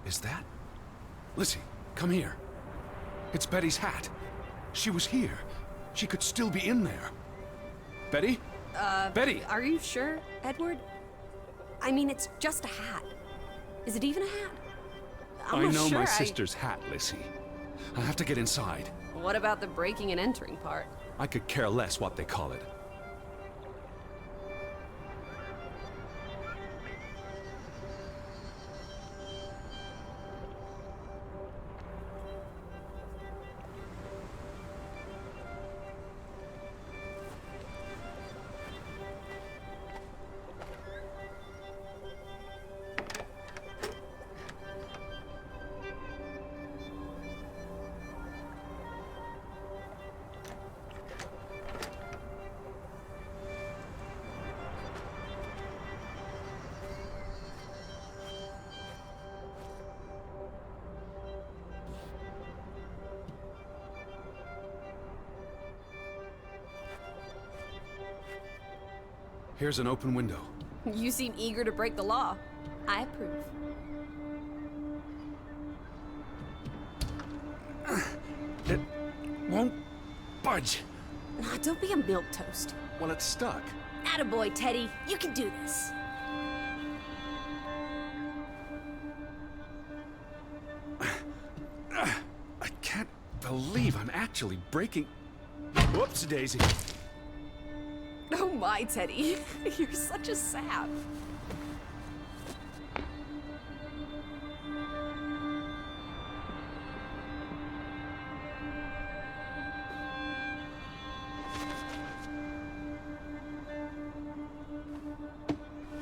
Is that? Lissie, come here. It's Betty's hat. She was here. She could still be in there. Betty? Betty! Are you sure, Edward? I mean, it's just a hat. Is it even a hat? I'm I not know sure my sister's hat, Lissie. I have to get inside. What about the breaking and entering part? I could care less what they call it. Here's an open window. You seem eager to break the law. I approve. It won't budge. Nah, don't be a milquetoast. Well, it's stuck. Attaboy, Teddy. You can do this. I can't believe I'm actually breaking... Whoops, Daisy. Oh my, Teddy. You're such a sap.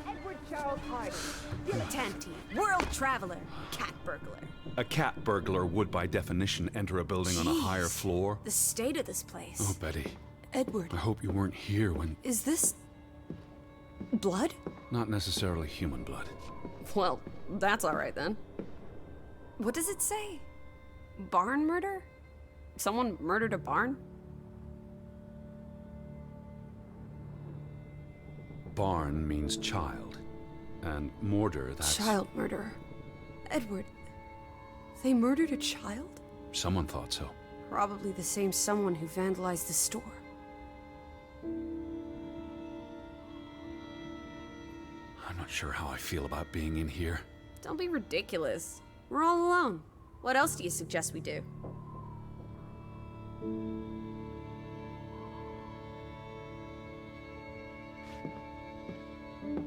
Edward Charles Harden, dilettante, world traveler, cat burglar. A cat burglar would, by definition, enter a building on a higher Jeez, floor. The state of this place. Oh, Betty. Edward, I hope you weren't here when... is this blood? Not necessarily human blood. Well, that's all right then. What does it say? Barn murder? Someone murdered a barn? Barn means child. And mortar, that's... Child murderer. Edward, They murdered a child? Someone thought so. Probably the same someone who vandalized the store. I'm not sure how I feel about being in here. Don't be ridiculous. We're all alone. What else do you suggest we do?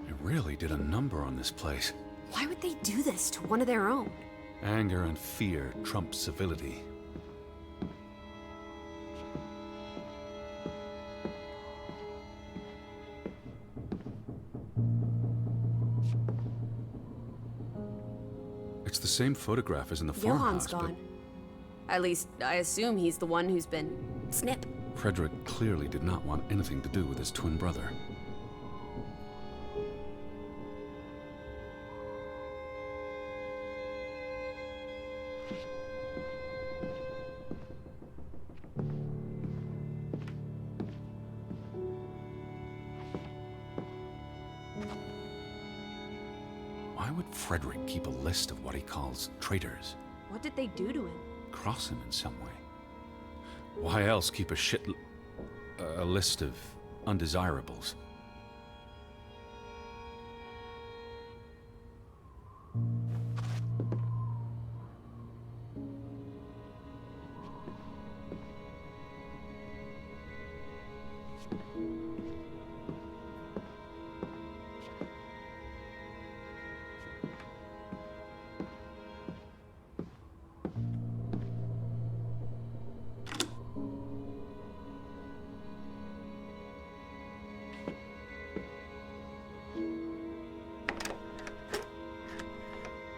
It really did a number on this place. Why would they do this to one of their own? Anger and fear trump civility. It's the same photograph as in the Johan's farmhouse, gone. At least, I assume he's the one who's been... snip. but Frederick clearly did not want anything to do with his twin brother. Why would Frederick keep a list of what he calls traitors? What did they do to him? Cross him in some way? Why else keep a list of undesirables?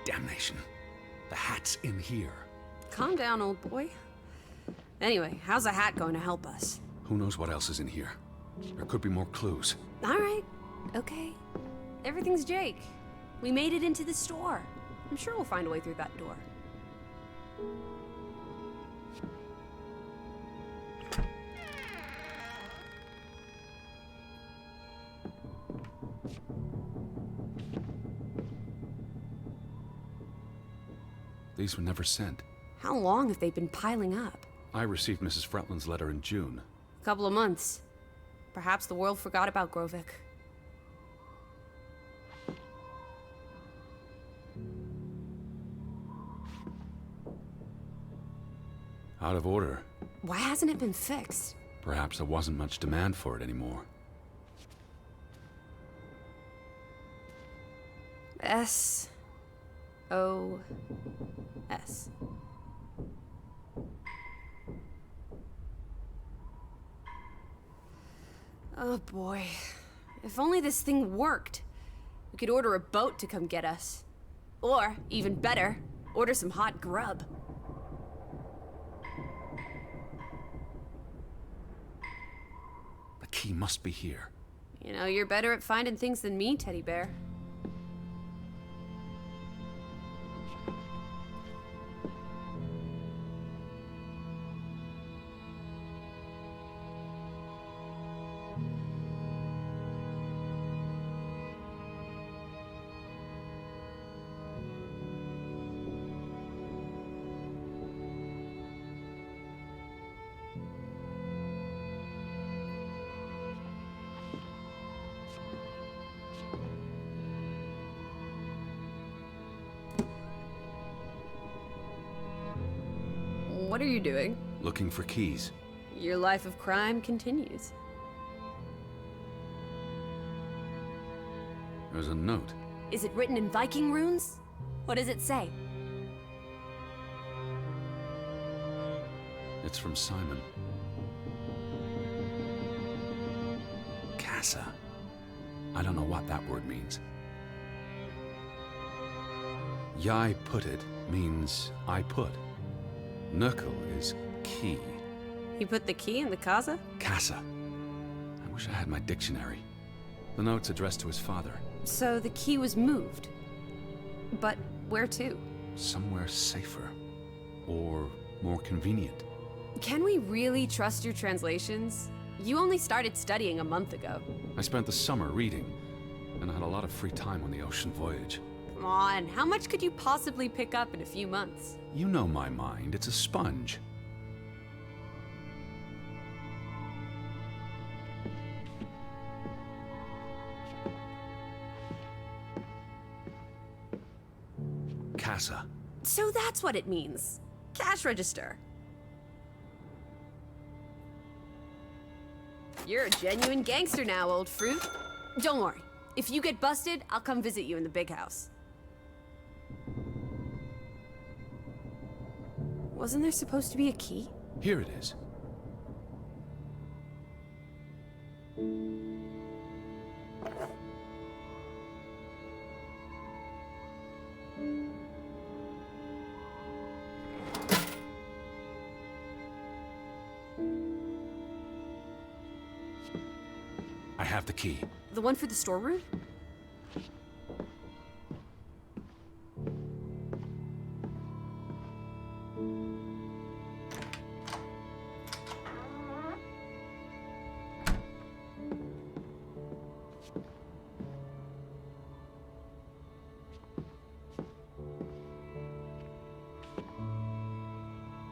Damnation. The hat's in here. Calm down, old boy. Anyway, how's a hat going to help us? Who knows what else is in here? There could be more clues. All right. Okay. Everything's Jake. We made it into the store. I'm sure we'll find a way through that door. These were never sent. How long have they been piling up? I received Mrs. Fretland's letter in June. A couple of months. Perhaps the world forgot about Grovik. Out of order. Why hasn't it been fixed? Perhaps there wasn't much demand for it anymore. S-O-S. Oh boy. If only this thing worked. We could order a boat to come get us. Or, even better, order some hot grub. The key must be here. You know, you're better at finding things than me, Teddy Bear. What are you doing? Looking for keys. Your life of crime continues. There's a note. Is it written in Viking runes? What does it say? It's from Simon. Casa. I don't know what that word means. Yai put it means I put. Nurkel is key. He put the key in the casa? Casa. I wish I had my dictionary. The note's addressed to his father. So the key was moved. But where to? Somewhere safer. Or more convenient. Can we really trust your translations? You only started studying a month ago. I spent the summer reading, and I had a lot of free time on the ocean voyage. Come on, how much could you possibly pick up in a few months? You know my mind. It's a sponge. Casa. So that's what it means. Cash register. You're a genuine gangster now, old fruit. Don't worry. If you get busted, I'll come visit you in the big house. Wasn't there supposed to be a key? Here it is. I have the key. The one for the storeroom?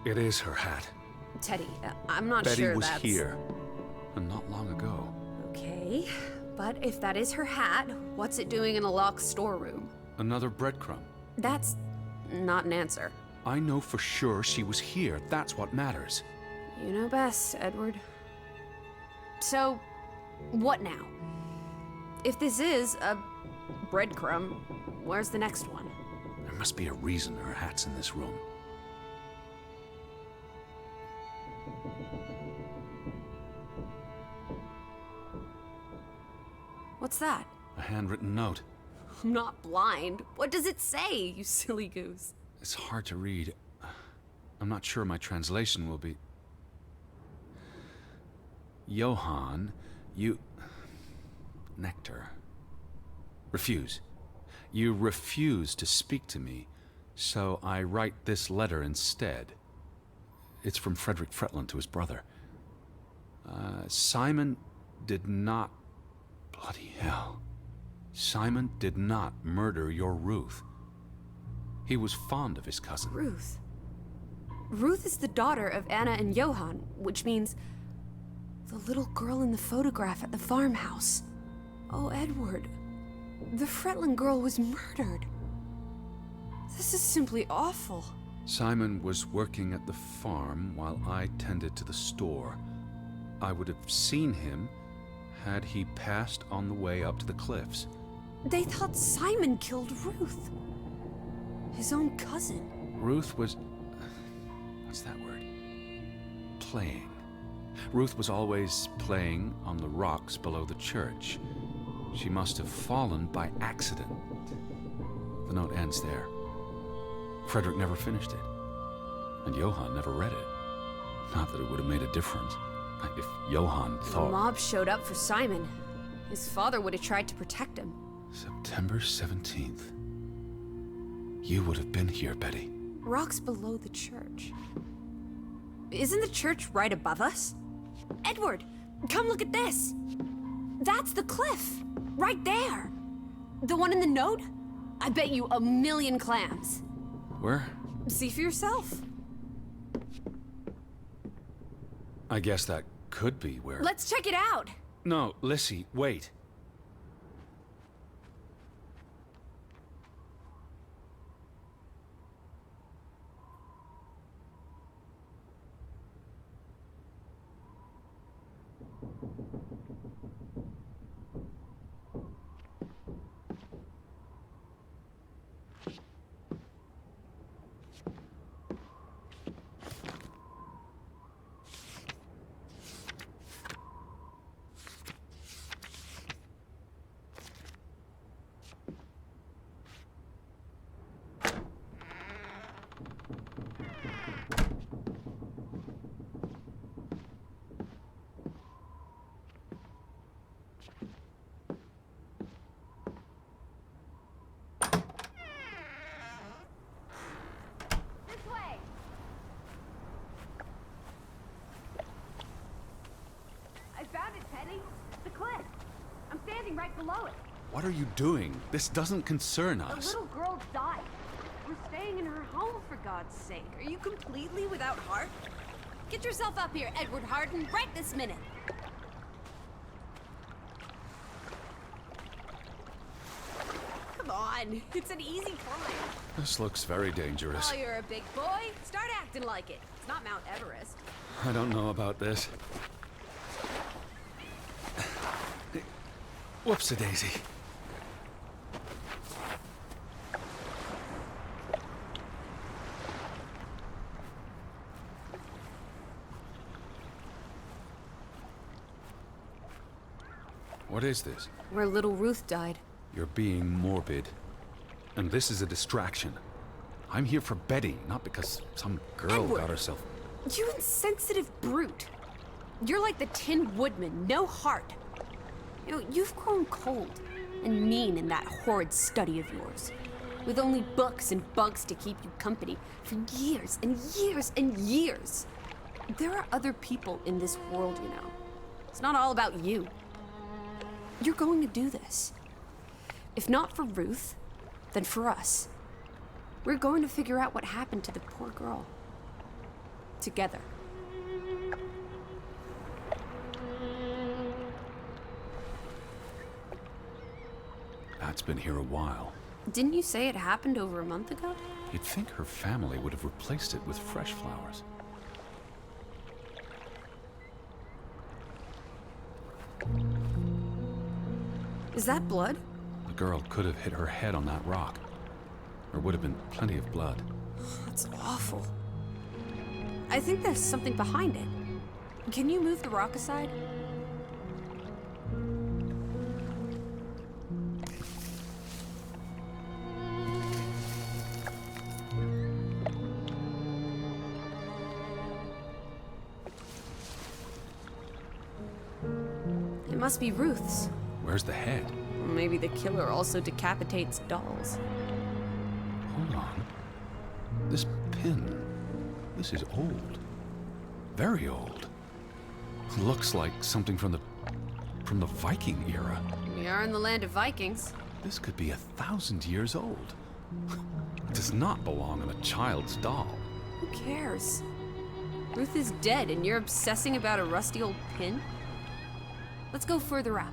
It is her hat. Teddy, I'm not Betty sure was that's... here, and not long ago. Okay, but if that is her hat, what's it doing in a locked storeroom? Another breadcrumb. That's not an answer. I know for sure she was here. That's what matters. You know best, Edward. So, what now? If this is a breadcrumb, where's the next one? There must be a reason her hat's in this room. What's that? A handwritten note. I'm not blind. What does it say, you silly goose? It's hard to read. I'm not sure my translation will be... Johann, you... Nectar. Refuse. You refuse to speak to me, so I write this letter instead. It's from Frederick Fretland to his brother. Simon did not... Bloody hell. Simon did not murder your Ruth. He was fond of his cousin. Ruth. Ruth is the daughter of Anna and Johann, which means the little girl in the photograph at the farmhouse. Oh, Edward. The Fretland girl was murdered. This is simply awful. Simon was working at the farm while I tended to the store. I would have seen him had he passed on the way up to the cliffs. They thought Simon killed Ruth. His own cousin. Ruth was... what's that word? Playing. Ruth was always playing on the rocks below the church. She must have fallen by accident. The note ends there. Frederick never finished it. And Johann never read it. Not that it would have made a difference. If Johann thought... The mob showed up for Simon. His father would have tried to protect him. September 17th. You would have been here, Betty. Rocks below the church. Isn't the church right above us? Edward, come look at this. That's the cliff. Right there. The one in the note? I bet you 1,000,000 clams. Where? See for yourself. I guess that could be where... Let's check it out. No, Lissie, wait. Right below it. What are you doing? This doesn't concern The us. little girl died. We're staying in her home, for God's sake. Are you completely without heart? Get yourself up here, Edward Harden, right this minute. Come on, it's an easy climb. This looks very dangerous. Oh, you're a big boy. Start acting like it. It's not Mount Everest. I don't know about this. Whoops-a-daisy. What is this? Where little Ruth died. You're being morbid. And this is a distraction. I'm here for Betty, not because some girl Edward. got herself... You insensitive brute. You're like the Tin Woodman, no heart. You know, you've grown cold and mean in that horrid study of yours, with only books and bugs to keep you company for years and years and years. There are other people in this world, you know. It's not all about you. You're going to do this. If not for Ruth, then for us. We're going to figure out what happened to the poor girl. Together. That's been here a while. Didn't you say it happened over a month ago? You'd think her family would have replaced it with fresh flowers. Is that blood? The girl could have hit her head on that rock. There would have been plenty of blood. That's awful. I think there's something behind it. Can you move the rock aside? It must be Ruth's. Where's the head? Maybe the killer also decapitates dolls. Hold on. This pin. This is old. Very old. Looks like something from the Viking era. We are in the land of Vikings. This could be 1,000 years old. It does not belong in a child's doll. Who cares? Ruth is dead and you're obsessing about a rusty old pin? Let's go further up.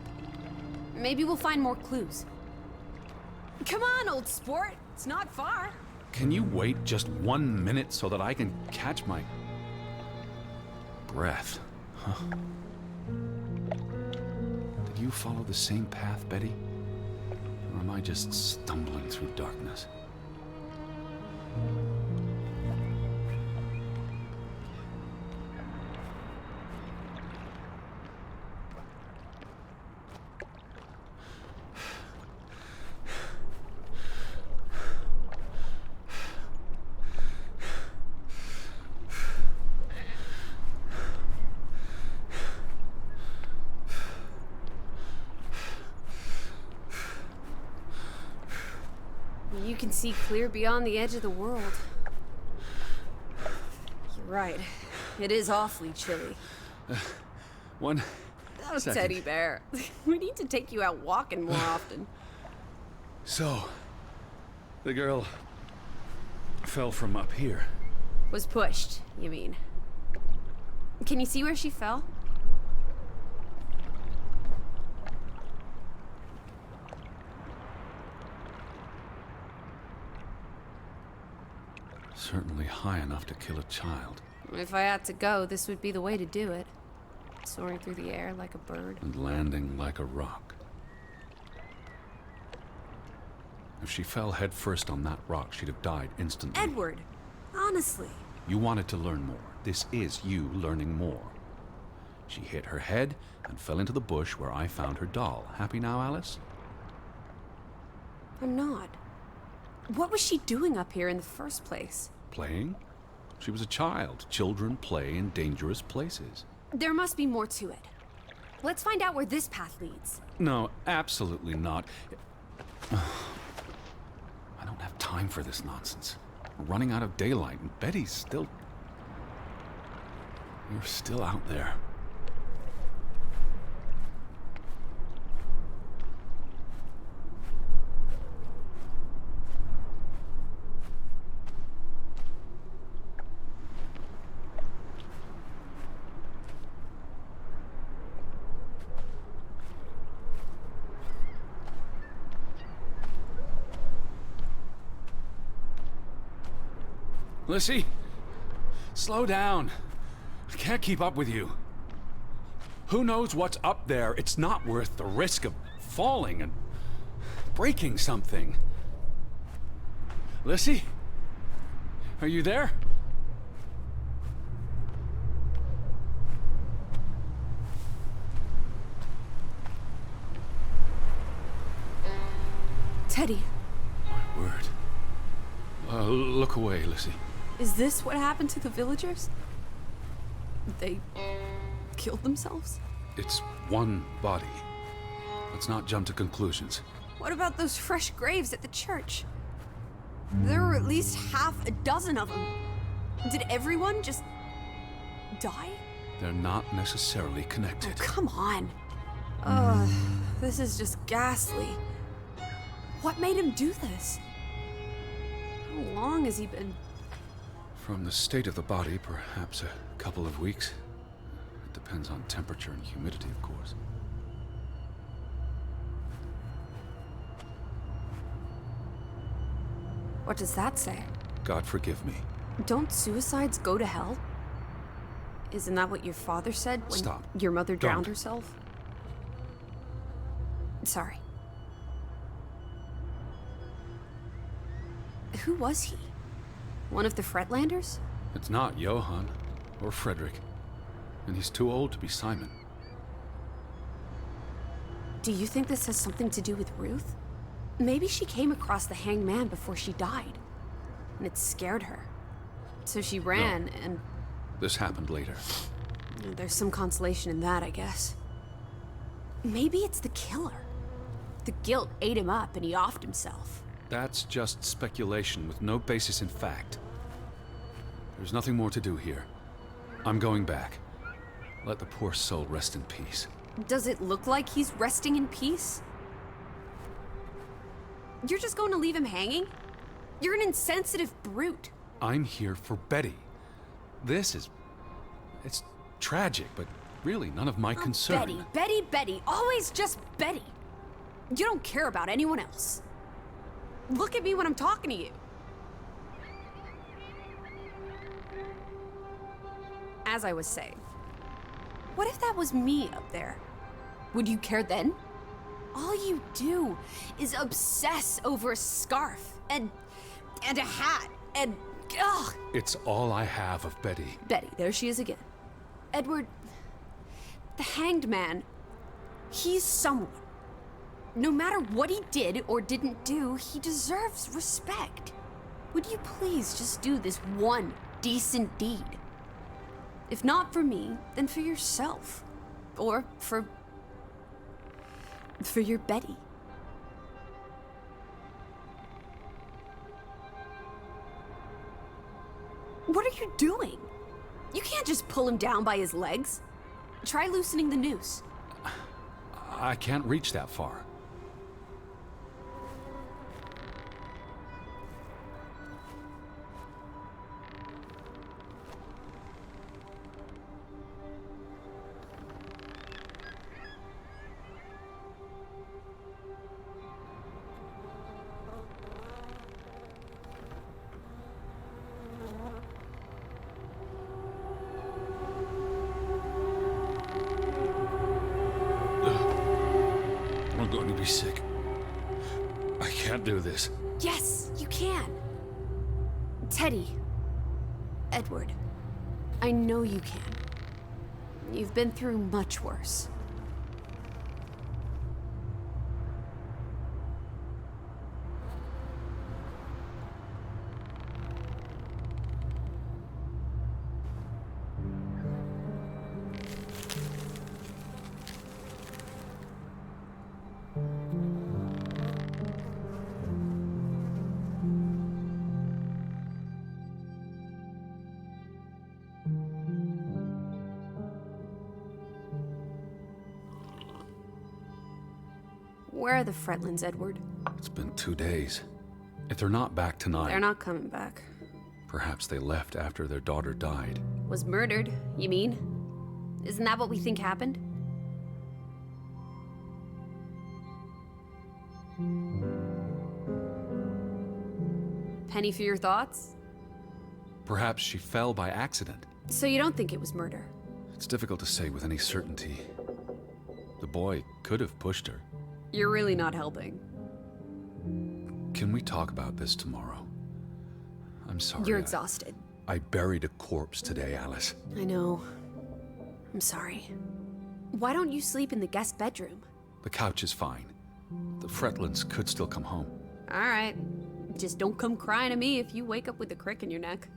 Maybe we'll find more clues. Come on, old sport. It's not far. Can you wait just 1 minute so that I can catch my breath? Huh. Did you follow the same path, Betty? Or am I just stumbling through darkness? You can see clear beyond the edge of the world. You're right. It is awfully chilly. One Oh, second. teddy bear. We need to take you out walking more often. So, the girl fell from up here. Was pushed, you mean? Can you see where she fell? Certainly high enough to kill a child. If I had to go, this would be the way to do it. Soaring through the air like a bird. And landing like a rock. If she fell headfirst on that rock, she'd have died instantly. Edward! Honestly. You wanted to learn more. This is you learning more. She hit her head and fell into the bush where I found her doll. Happy now, Alice? I'm not. What was she doing up here in the first place? Playing? She was a child. Children play in dangerous places. There must be more to it. Let's find out where this path leads. No, absolutely not. I don't have time for this nonsense. We're running out of daylight, and Betty's still... You're still out there. Lissie? Slow down. I can't keep up with you. Who knows what's up there? It's not worth the risk of falling and breaking something. Lissie? Are you there? Teddy, My word. Look away, Lissie. is this what happened to the villagers? They killed themselves? It's one body. Let's not jump to conclusions. What about those fresh graves at the church? There were at least half a dozen of them. Did everyone just die? They're not necessarily Oh, connected. come on. Ugh, this is just ghastly. What made him do this? How long has he been... From the state of the body, perhaps a couple of weeks. It depends on temperature and humidity, of course. What does that say? God forgive me. Don't suicides go to hell? Isn't that what your father said when Stop. your mother drowned Don't. herself? Sorry. Who was he? One of the Fretlanders? It's not Johann or Frederick. And he's too old to be Simon. Do you think this has something to do with Ruth? Maybe she came across the hanged man before she died, and it scared her. So she ran, and This happened later. there's some consolation in that, I guess. Maybe it's the killer. The guilt ate him up, and he offed himself. That's just speculation with no basis in fact. There's nothing more to do here. I'm going back. Let the poor soul rest in peace. Does it look like he's resting in peace? You're just going to leave him hanging? You're an insensitive brute. I'm here for Betty. It's tragic, but really none of my concern. Betty, Betty, Betty. Always just Betty. You don't care about anyone else. Look at me when I'm talking to you. As I was saying, what if that was me up there? Would you care then? All you do is obsess over a scarf and a hat and ugh. It's all I have of Betty. Betty, there she is again. Edward, the hanged man, he's someone. No matter what he did or didn't do, he deserves respect. Would you please just do this one decent deed? If not for me, then for yourself. Or for your Betty. What are you doing? You can't just pull him down by his legs. Try loosening the noose. I can't reach that far. I'm going to be sick. I can't do this. Yes, you can. Teddy. Edward. I know you can. You've been through much worse. Where are the Fretlands, Edward? It's been 2 days. If they're not back tonight, They're not coming back. perhaps they left after their daughter died. Was murdered, you mean? Isn't that what we think happened? Penny for your thoughts? Perhaps she fell by accident. So you don't think it was murder? It's difficult to say with any certainty. The boy could have pushed her. You're really not helping. Can we talk about this tomorrow? I'm sorry. You're exhausted. I buried a corpse today, Alice. I know. I'm sorry. Why don't you sleep in the guest bedroom? The couch is fine. The Fretlands could still come home. All right. Just don't come crying to me if you wake up with a crick in your neck.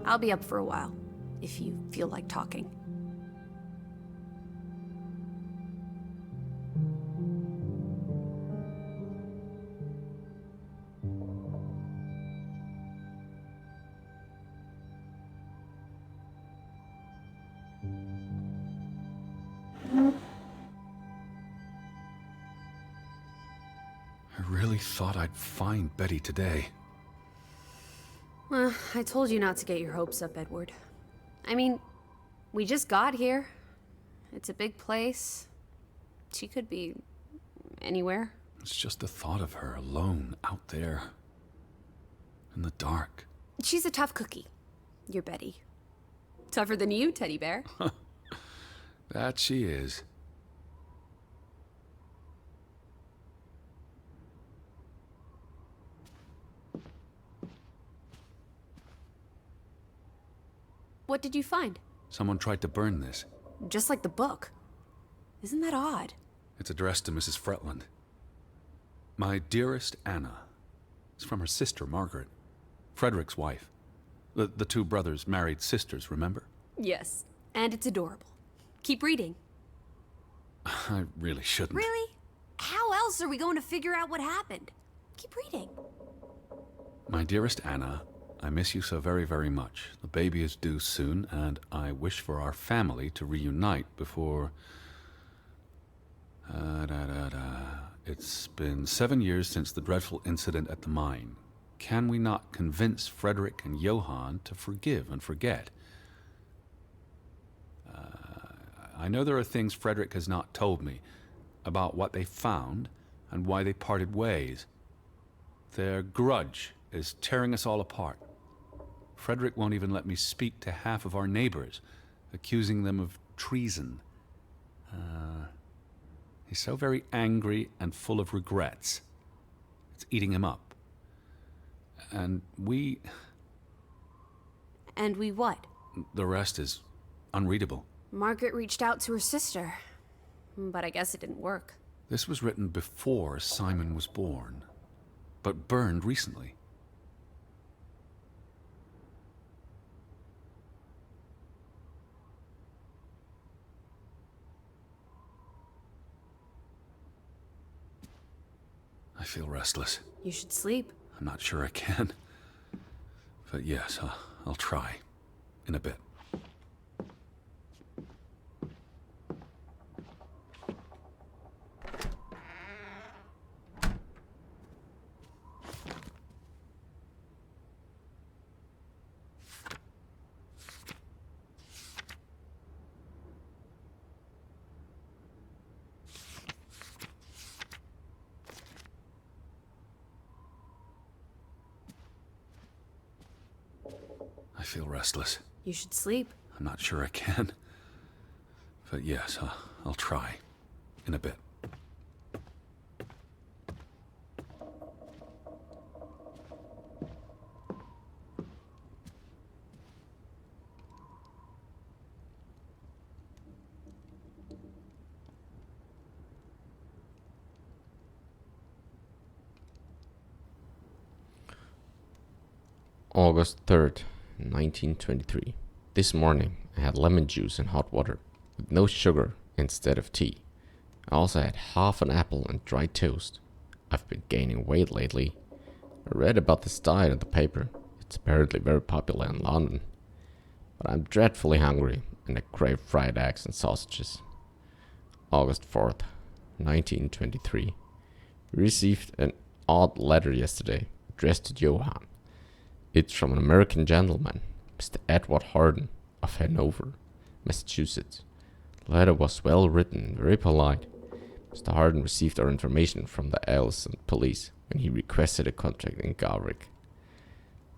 I'll be up for a while, if you feel like talking. I really thought I'd find Betty today. Well, I told you not to get your hopes up, Edward. I mean, we just got here. It's a big place. She could be anywhere. It's just the thought of her alone out there. In the dark. She's a tough cookie. You're Betty. Tougher than you, teddy bear. That she is. What did you find? Someone tried to burn this. Just like the book. Isn't that odd? It's addressed to Mrs. Fretland. My dearest Anna. It's from her sister, Margaret. Frederick's wife. The two brothers married sisters, remember? Yes, and it's adorable. Keep reading. I really shouldn't. Really? How else are we going to figure out what happened? Keep reading. My dearest Anna, I miss you so very, very much. The baby is due soon, and I wish for our family to reunite before... It's been 7 years since the dreadful incident at the mine. Can we not convince Frederick and Johann to forgive and forget? I know there are things Frederick has not told me about what they found and why they parted ways. Their grudge is tearing us all apart. Frederick won't even let me speak to half of our neighbors, accusing them of treason. He's so very angry and full of regrets. It's eating him up. And we... And we what? The rest is unreadable. Margaret reached out to her sister, but I guess it didn't work. This was written before Simon was born, but burned recently. I feel restless. You should sleep. I'm not sure I can. But yes, I'll try. In a bit. I feel restless. You should sleep. I'm not sure I can. But yes, I'll try. In a bit. August 3rd, 1923. This morning I had lemon juice and hot water, with no sugar instead of tea. I also had half an apple and dry toast. I've been gaining weight lately. I read about this diet in the paper. It's apparently very popular in London. But I'm dreadfully hungry and I crave fried eggs and sausages. August 4th, 1923. We received an odd letter yesterday addressed to Johann. It's from an American gentleman, Mr. Edward Harden of Hanover, Massachusetts. The letter was well written and very polite. Mr. Harden received our information from the Ellison police when he requested a contract in Garwick.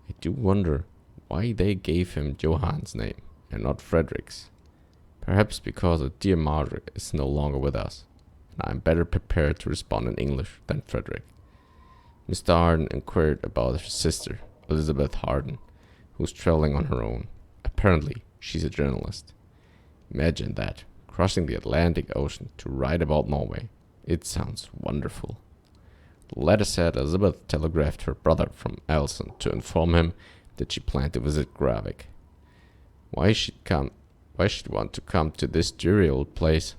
I do wonder why they gave him Johann's name and not Frederick's. Perhaps because the dear Margaret is no longer with us, and I am better prepared to respond in English than Frederick. Mr. Harden inquired about his sister, Elizabeth Harden, who's traveling on her own. Apparently, she's a journalist. Imagine that, crossing the Atlantic Ocean to write about Norway. It sounds wonderful. The letter said Elizabeth telegraphed her brother from Aalesund to inform him that she planned to visit Gravik. Why she'd want to come to this dreary old place,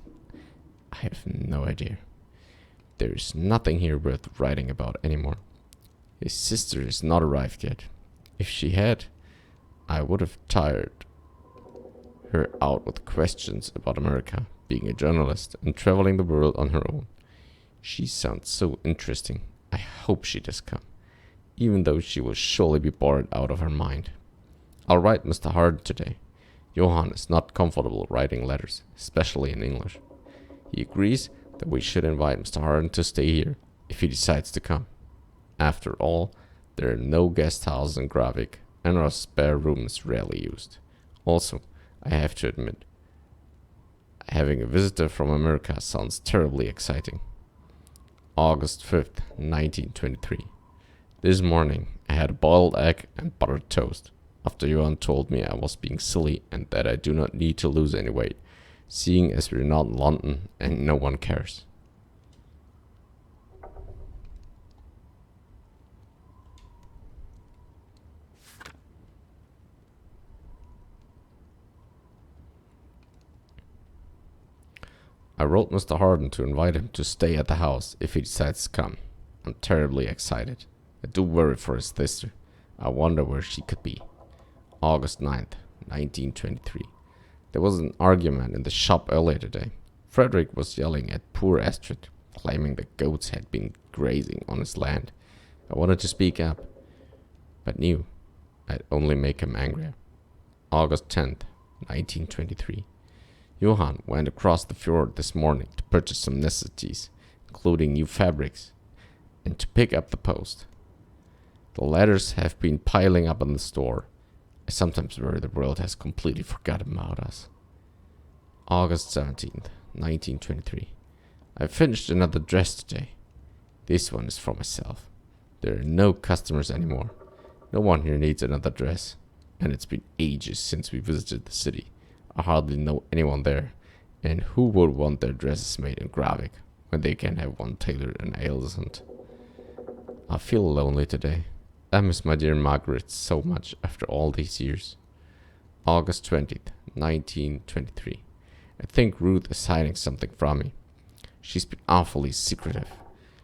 I have no idea. There is nothing here worth writing about anymore. His sister has not arrived yet. If she had, I would have tired her out with questions about America, being a journalist, and traveling the world on her own. She sounds so interesting. I hope she does come, even though she will surely be bored out of her mind. I'll write Mr. Harden today. Johann is not comfortable writing letters, especially in English. He agrees that we should invite Mr. Harden to stay here, if he decides to come. After all, there are no guest houses in Gravik, and our spare room is rarely used. Also, I have to admit, having a visitor from America sounds terribly exciting. August 5th, 1923. This morning, I had a boiled egg and buttered toast, after Johan told me I was being silly and that I do not need to lose any weight, seeing as we're not in London and no one cares. I wrote Mr. Harden to invite him to stay at the house if he decides to come. I'm terribly excited. I do worry for his sister. I wonder where she could be. August 9th, 1923. There was an argument in the shop earlier today. Frederick was yelling at poor Astrid, claiming the goats had been grazing on his land. I wanted to speak up, but knew I'd only make him angrier. August 10th, 1923. Johan went across the fjord this morning to purchase some necessities, including new fabrics, and to pick up the post. The letters have been piling up in the store. I sometimes worry the world has completely forgotten about us. August 17th, 1923. I finished another dress today. This one is for myself. There are no customers anymore. No one here needs another dress, and it's been ages since we visited the city. I hardly know anyone there, and who would want their dresses made in Gravik when they can have one tailored in Aalesund? I feel lonely today. I miss my dear Margaret so much after all these years. August 20th, 1923. I think Ruth is hiding something from me. She's been awfully secretive.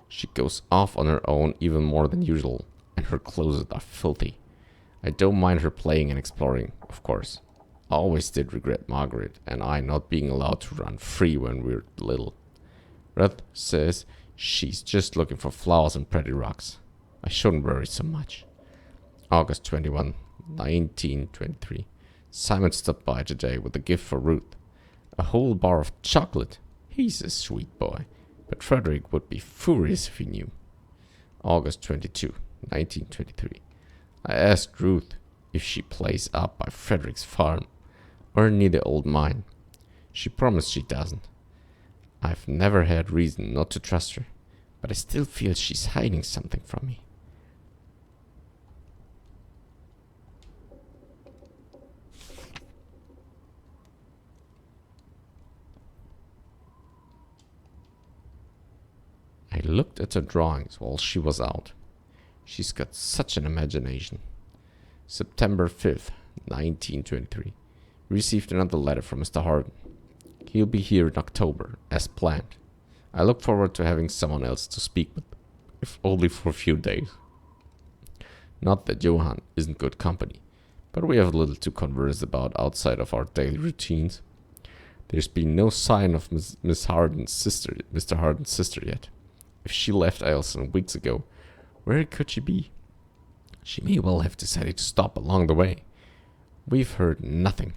She goes off on her own even more than usual, and her clothes are filthy. I don't mind her playing and exploring, of course. I always did regret Margaret and I not being allowed to run free when we were little. Ruth says she's just looking for flowers and pretty rocks. I shouldn't worry so much. August 21, 1923. Simon stopped by today with a gift for Ruth. A whole bar of chocolate. He's a sweet boy, but Frederick would be furious if he knew. August 22, 1923. I asked Ruth if she plays up by Frederick's farm or near the old mine. She promised she doesn't. I've never had reason not to trust her, but I still feel she's hiding something from me. I looked at her drawings while she was out. She's got such an imagination. September 5th, 1923. Received another letter from Mr. Harden. He'll be here in October, as planned. I look forward to having someone else to speak with, if only for a few days. Not that Johan isn't good company, but we have little to converse about outside of our daily routines. There's been no sign of Mr. Harden's sister yet. If she left Aalesund weeks ago, where could she be? She may well have decided to stop along the way. We've heard nothing,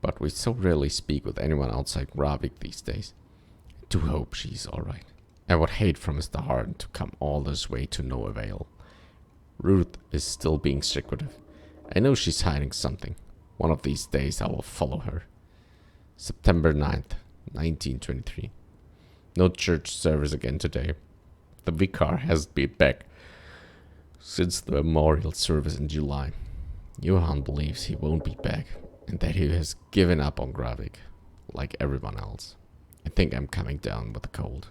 but we so rarely speak with anyone outside Gravik these days. I do hope she's alright. I would hate for Mr. Harden to come all this way to no avail. Ruth is still being secretive. I know she's hiding something. One of these days I will follow her. September 9th, 1923. No church service again today. The vicar hasn't been back since the memorial service in July. Johan believes he won't be back and that he has given up on Gravik, like everyone else. I think I'm coming down with a cold.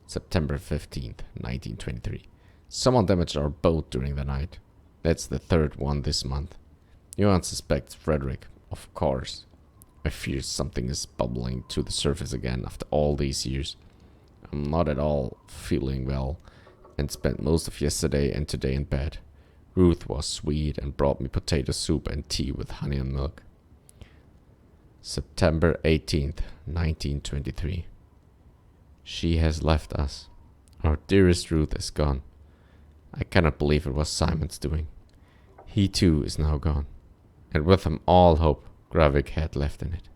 September 15th, 1923. Someone damaged our boat during the night. That's the third one this month. Johan suspects Frederick, of course. I fear something is bubbling to the surface again after all these years. I'm not at all feeling well and spent most of yesterday and today in bed. Ruth was sweet and brought me potato soup and tea with honey and milk. September 18th, 1923. She has left us. Our dearest Ruth is gone. I cannot believe it was Simon's doing. He too is now gone, and with him all hope Gravik had left in it.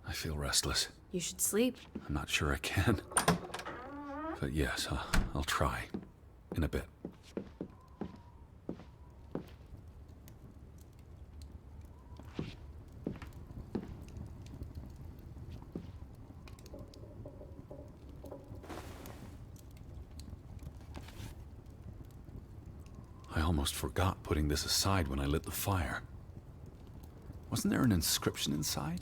I feel restless. You should sleep. I'm not sure I can. But yes, I'll try. In a bit. I almost forgot putting this aside when I lit the fire. Wasn't there an inscription inside?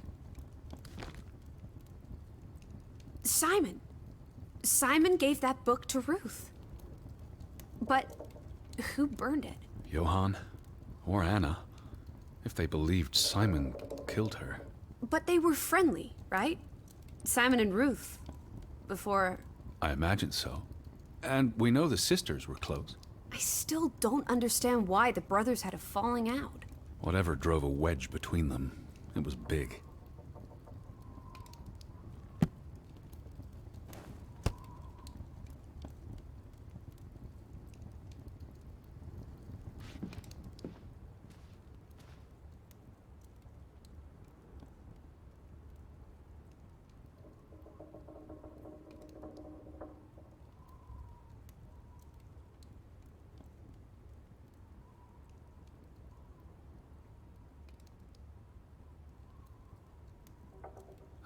Simon. Simon gave that book to Ruth. But who burned it? Johann? Or Anna? If they believed Simon killed her. But they were friendly, right? Simon and Ruth. Before... I imagine so. And we know the sisters were close. I still don't understand why the brothers had a falling out. Whatever drove a wedge between them, it was big.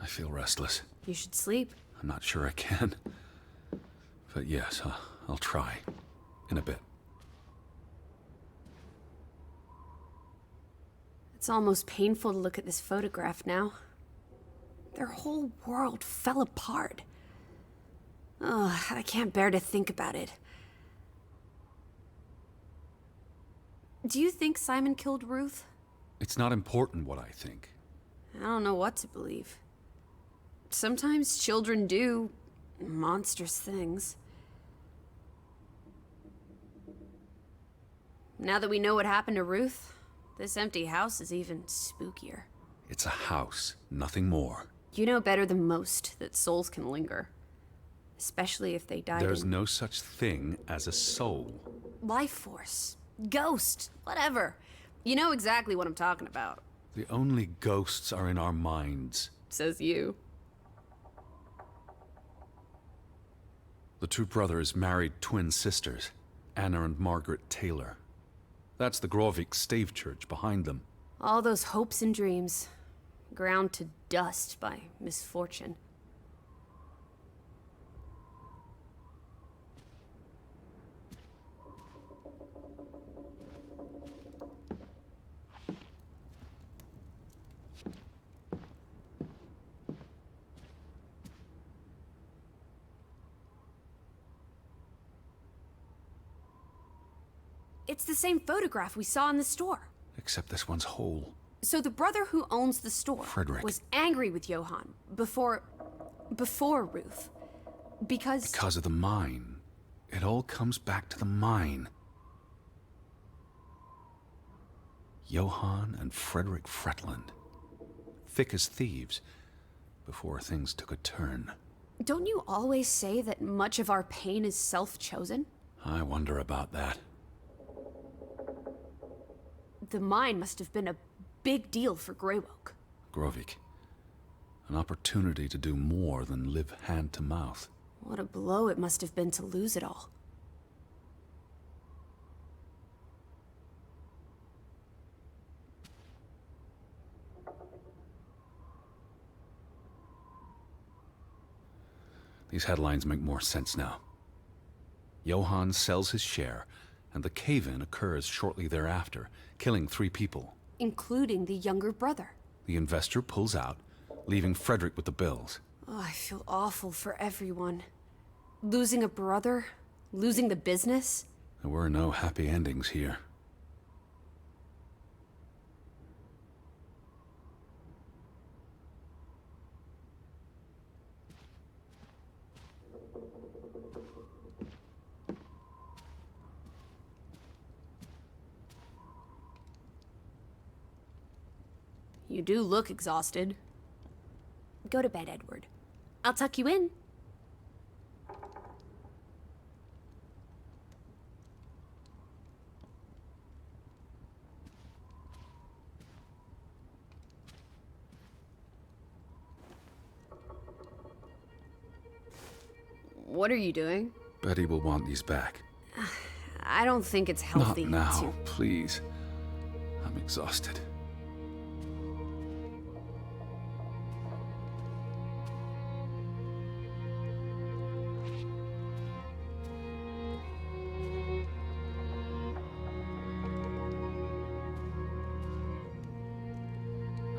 I feel restless. You should sleep. I'm not sure I can. But yes, I'll try. In a bit. It's almost painful to look at this photograph now. Their whole world fell apart. Ugh, I can't bear to think about it. Do you think Simon killed Ruth? It's not important what I think. I don't know what to believe. Sometimes children do monstrous things. Now that we know what happened to Ruth, this empty house is even spookier. It's a house, nothing more. You know better than most that souls can linger. Especially if they died There's in... no such thing as a soul. Life force. Ghost. Whatever. You know exactly what I'm talking about. The only ghosts are in our minds. Says you. The two brothers married twin sisters, Anna and Margaret Taylor. That's the Grovik stave church behind them. All those hopes and dreams, ground to dust by misfortune. It's the same photograph we saw in the store. Except this one's whole. So the brother who owns the store Frederick. was angry with Johann before Ruth. Because of the mine. It all comes back to the mine. Johann and Frederick Fretland. Thick as thieves, before things took a turn. Don't you always say that much of our pain is self-chosen? I wonder about that. The mine must have been a big deal for Greywoke. Grovik. An opportunity to do more than live hand to mouth. What a blow it must have been to lose it all. These headlines make more sense now. Johann sells his share, and the cave-in occurs shortly thereafter, killing 3 people. Including the younger brother. The investor pulls out, leaving Frederick with the bills. Oh, I feel awful for everyone. Losing a brother, losing the business. There were no happy endings here. You do look exhausted. Go to bed, Edward. I'll tuck you in. What are you doing? Betty will want these back. I don't think it's healthy Not now, please. I'm exhausted.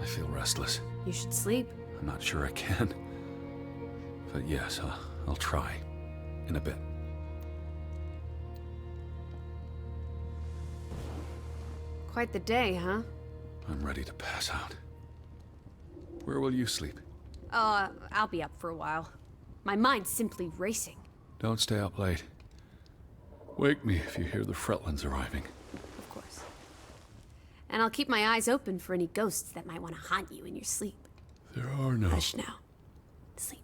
I feel restless. You should sleep. I'm not sure I can. But yes, I'll try. In a bit. Quite the day, huh? I'm ready to pass out. Where will you sleep? I'll be up for a while. My mind's simply racing. Don't stay up late. Wake me if you hear the Fretlins arriving. Of course. And I'll keep my eyes open for any ghosts that might want to haunt you in your sleep. There are no... Hush now. Sleep.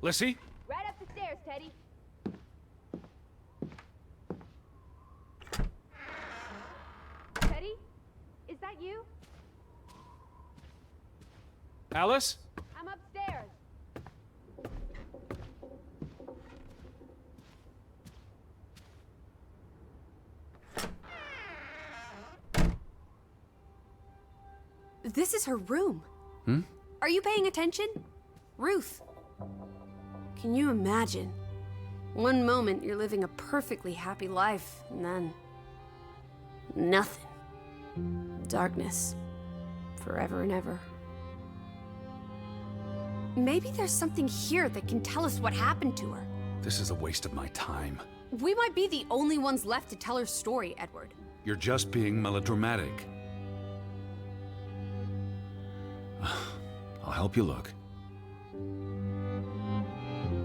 Lissie? Right up the stairs, Teddy. Teddy? Is that you? Alice? I'm upstairs. This is her room. Are you paying attention? Ruth. Can you imagine? One moment you're living a perfectly happy life, and then... nothing. Darkness. Forever and ever. Maybe there's something here that can tell us what happened to her. This is a waste of my time. We might be the only ones left to tell her story, Edward. You're just being melodramatic. I'll help you look.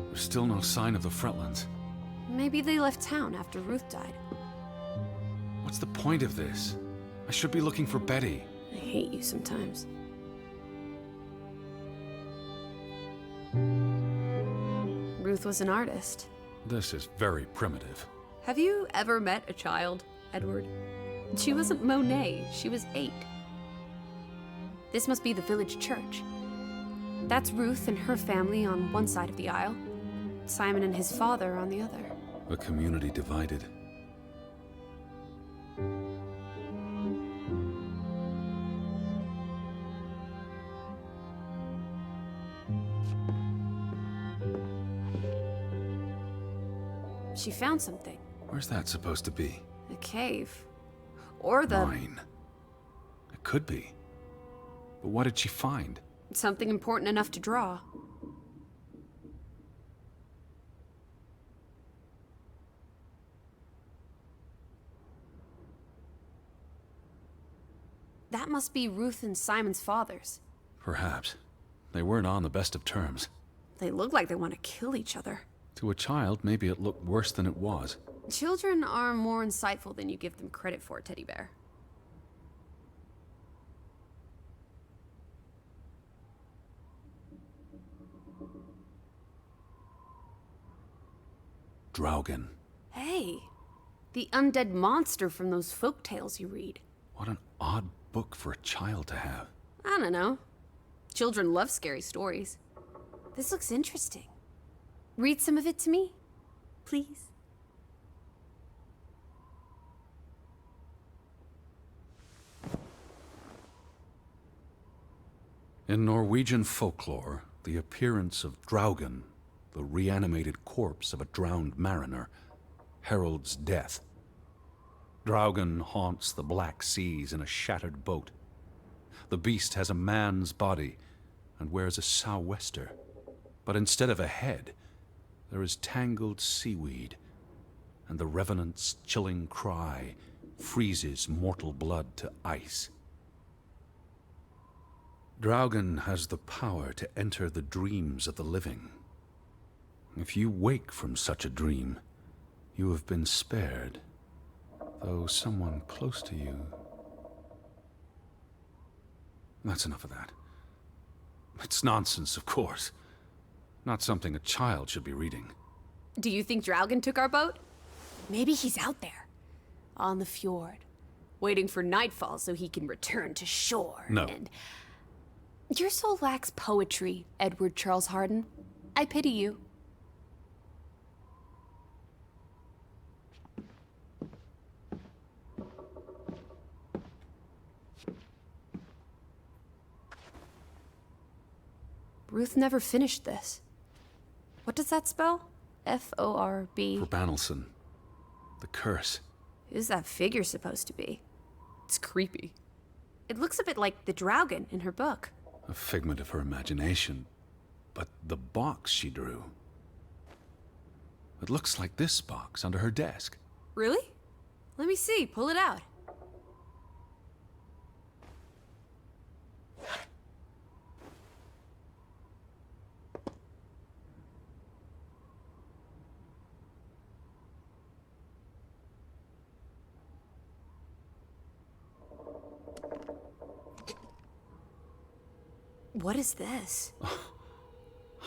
There's still no sign of the Fretlins. Maybe they left town after Ruth died. What's the point of this? I should be looking for Betty. I hate you sometimes. Ruth was an artist. This is very primitive. Have you ever met a child, Edward? She wasn't Monet, she was 8. This must be the village church. That's Ruth and her family on one side of the aisle, Simon and his father on the other. A community divided. She found something. Where's that supposed to be? A cave. Or the... Mine. It could be. But what did she find? something important enough to draw. That must be Ruth and Simon's fathers. Perhaps. They weren't on the best of terms. They look like they want to kill each other. To a child, maybe it looked worse than it was. Children are more insightful than you give them credit for, Teddy Bear. Draugen. Hey, the undead monster from those folk tales you read. What an odd book for a child to have. I don't know. Children love scary stories. This looks interesting. Read some of it to me, please. In Norwegian folklore, the appearance of Draugen, the reanimated corpse of a drowned mariner, heralds death. Draugen haunts the Black Seas in a shattered boat. The beast has a man's body and wears a sou'wester, but instead of a head, there is tangled seaweed, and the revenant's chilling cry freezes mortal blood to ice. Draugen has the power to enter the dreams of the living. If you wake from such a dream, you have been spared, though someone close to you... That's enough of that. It's nonsense, of course. Not something a child should be reading. Do you think Draugen took our boat? Maybe he's out there, on the fjord, waiting for nightfall so he can return to shore. No. And your soul lacks poetry, Edward Charles Harden. I pity you. Ruth never finished this. What does that spell? F-O-R-B. For Banelson. The curse. Who's that figure supposed to be? It's creepy. It looks a bit like the Draugen in her book. A figment of her imagination. But the box she drew... It looks like this box under her desk. Really? Let me see. Pull it out. What is this?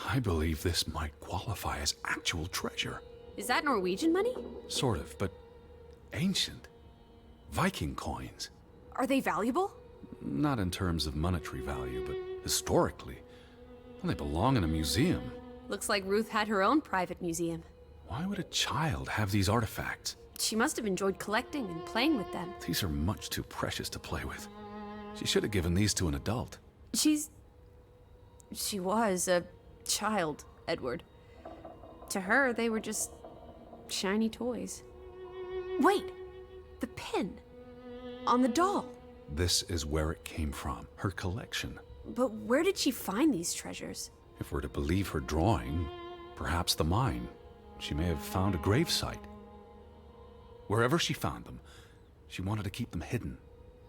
I believe this might qualify as actual treasure. Is that Norwegian money? Sort of, but ancient. Viking coins. Are they valuable? Not in terms of monetary value, but historically. Well, they belong in a museum. Looks like Ruth had her own private museum. Why would a child have these artifacts? She must have enjoyed collecting and playing with them. These are much too precious to play with. She should have given these to an adult. She was a child, Edward. To her, they were just shiny toys. Wait! The pin! On the doll! This is where it came from, her collection. But where did she find these treasures? If we're to believe her drawing, perhaps the mine. She may have found a gravesite. Wherever she found them, she wanted to keep them hidden.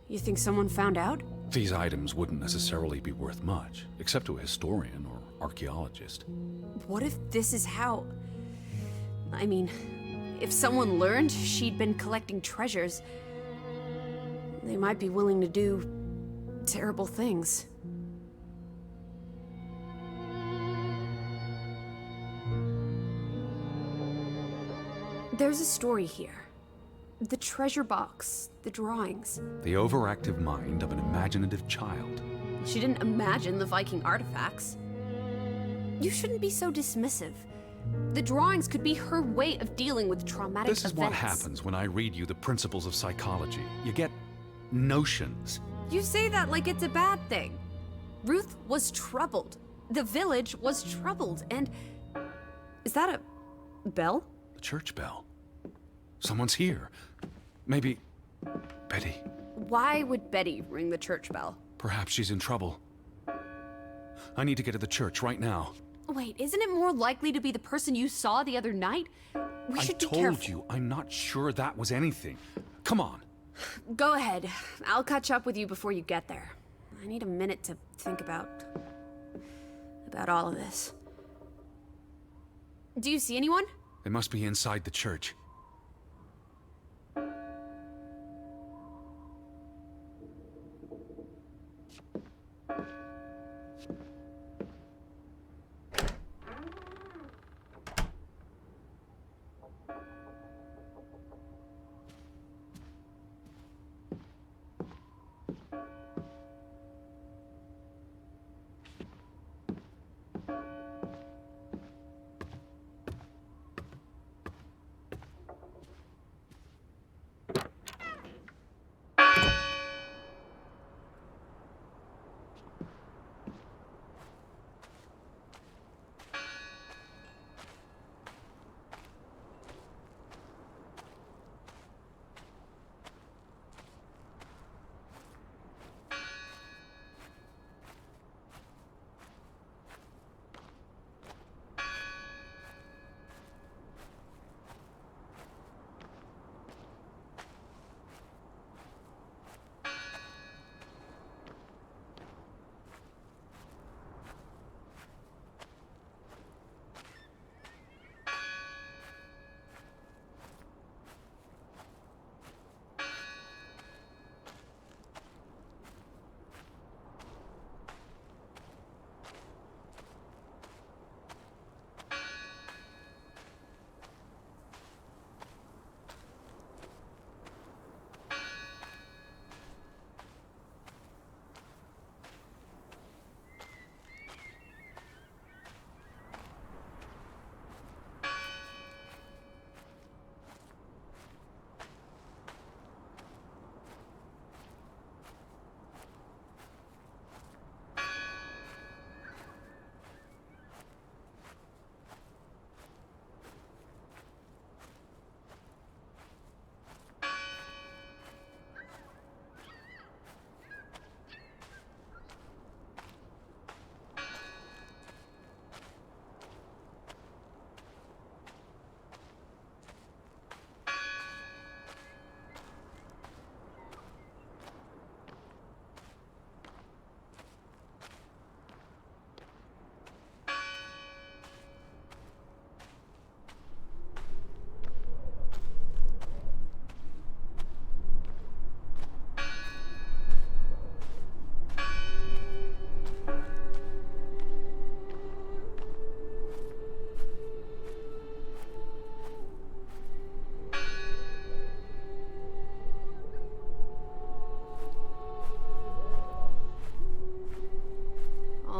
You think someone found out? These items wouldn't necessarily be worth much, except to a historian or archaeologist. What if this is how... I mean, if someone learned she'd been collecting treasures, they might be willing to do terrible things. There's a story here. The treasure box, the drawings. The overactive mind of an imaginative child. She didn't imagine the Viking artifacts. You shouldn't be so dismissive. The drawings could be her way of dealing with traumatic events. This is what happens when I read you the principles of psychology. You get notions. You say that like it's a bad thing. Ruth was troubled. The village was troubled, and... Is that a bell? The church bell. Someone's here. Maybe... Betty. Why would Betty ring the church bell? Perhaps she's in trouble. I need to get to the church right now. Wait, isn't it more likely to be the person you saw the other night? We should be careful. I told you, I'm not sure that was anything. Come on. Go ahead. I'll catch up with you before you get there. I need a minute to think about all of this. Do you see anyone? They must be inside the church.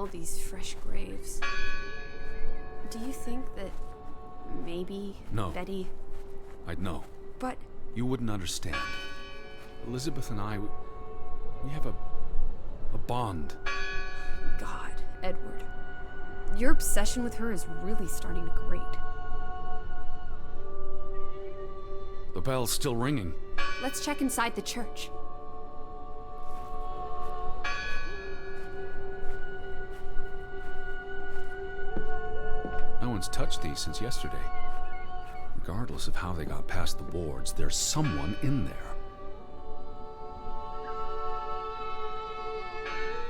All these fresh graves. Do you think that maybe No. Betty... I'd know. But You wouldn't understand. Elizabeth and I, we have a bond. God, Edward. Your obsession with her is really starting to grate. The bell's still ringing. Let's check inside the church. No one's touched these since yesterday. Regardless of how they got past the boards, there's someone in there.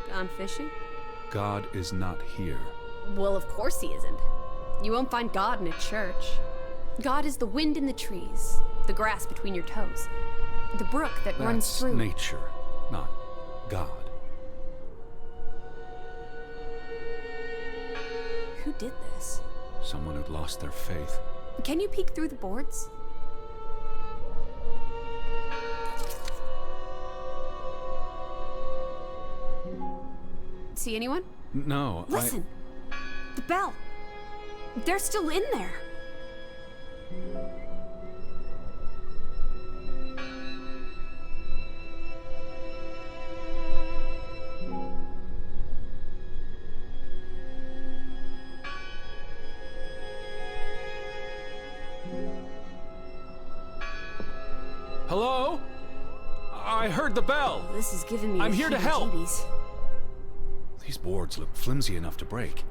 Gone fishing? God is not here. Well, of course he isn't. You won't find God in a church. God is the wind in the trees, the grass between your toes, the brook that runs That's through. nature, not God. Who did this? Someone who'd lost their faith. Can you peek through the boards? See anyone? No, Listen! The bell! They're still in there! Hello? I heard the bell. This is giving me I'm the here to help. heebie-jeebies. These boards look flimsy enough to break.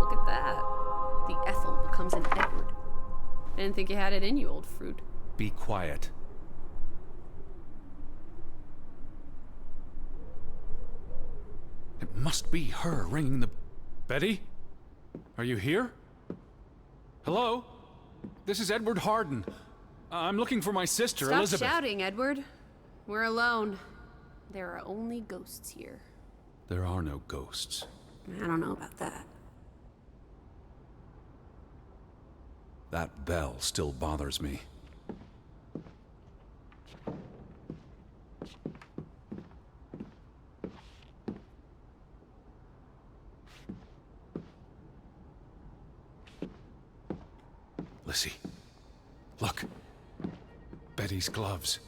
Look at that. The Ethel becomes an Edward. I didn't think you had it in you, old fruit. Be quiet. It must be her ringing the... Betty? Are you here? Hello? This is Edward Harden. I'm looking for my sister, Stop Elizabeth. shouting, Edward. We're alone. There are only ghosts here. There are no ghosts. I don't know about that. That bell still bothers me. Lissie, look. Betty's gloves.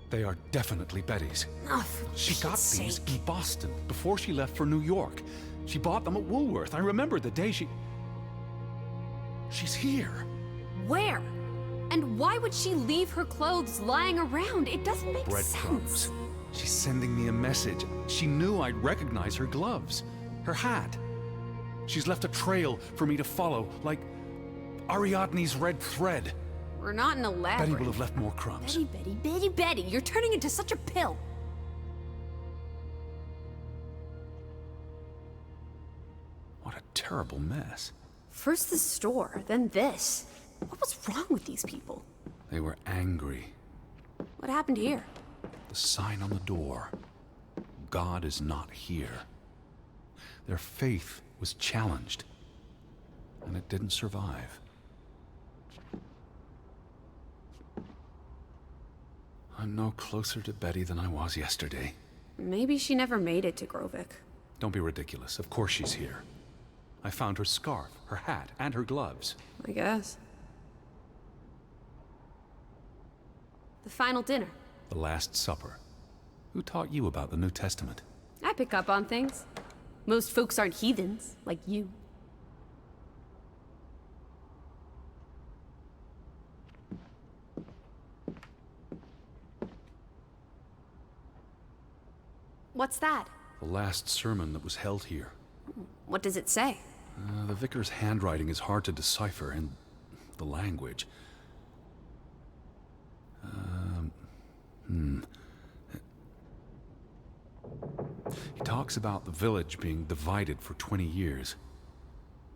They are definitely Betty's. Oh, for She got Pete's these sake. in Boston before she left for New York. She bought them at Woolworth. I remember the day she... She's here. Where? And why would she leave her clothes lying around? It doesn't make Breadcrumbs. sense. She's sending me a message. She knew I'd recognize her gloves, her hat. She's left a trail for me to follow, like Ariadne's red thread. We're not in a Betty labyrinth. will have left more crumbs. Betty, you're turning into such a pill. What a terrible mess. First the store, then this. What was wrong with these people? They were angry. What happened here? The sign on the door. God is not here. Their faith was challenged, and it didn't survive. I'm no closer to Betty than I was yesterday. Maybe she never made it to Grovik. Don't be ridiculous. Of course she's here. I found her scarf, her hat, and her gloves. I guess. The final dinner. The Last Supper. Who taught you about the New Testament? I pick up on things. Most folks aren't heathens, like you. What's that? The last sermon that was held here. What does it say? The vicar's handwriting is hard to decipher, and the language. He talks about the village being divided for 20 years.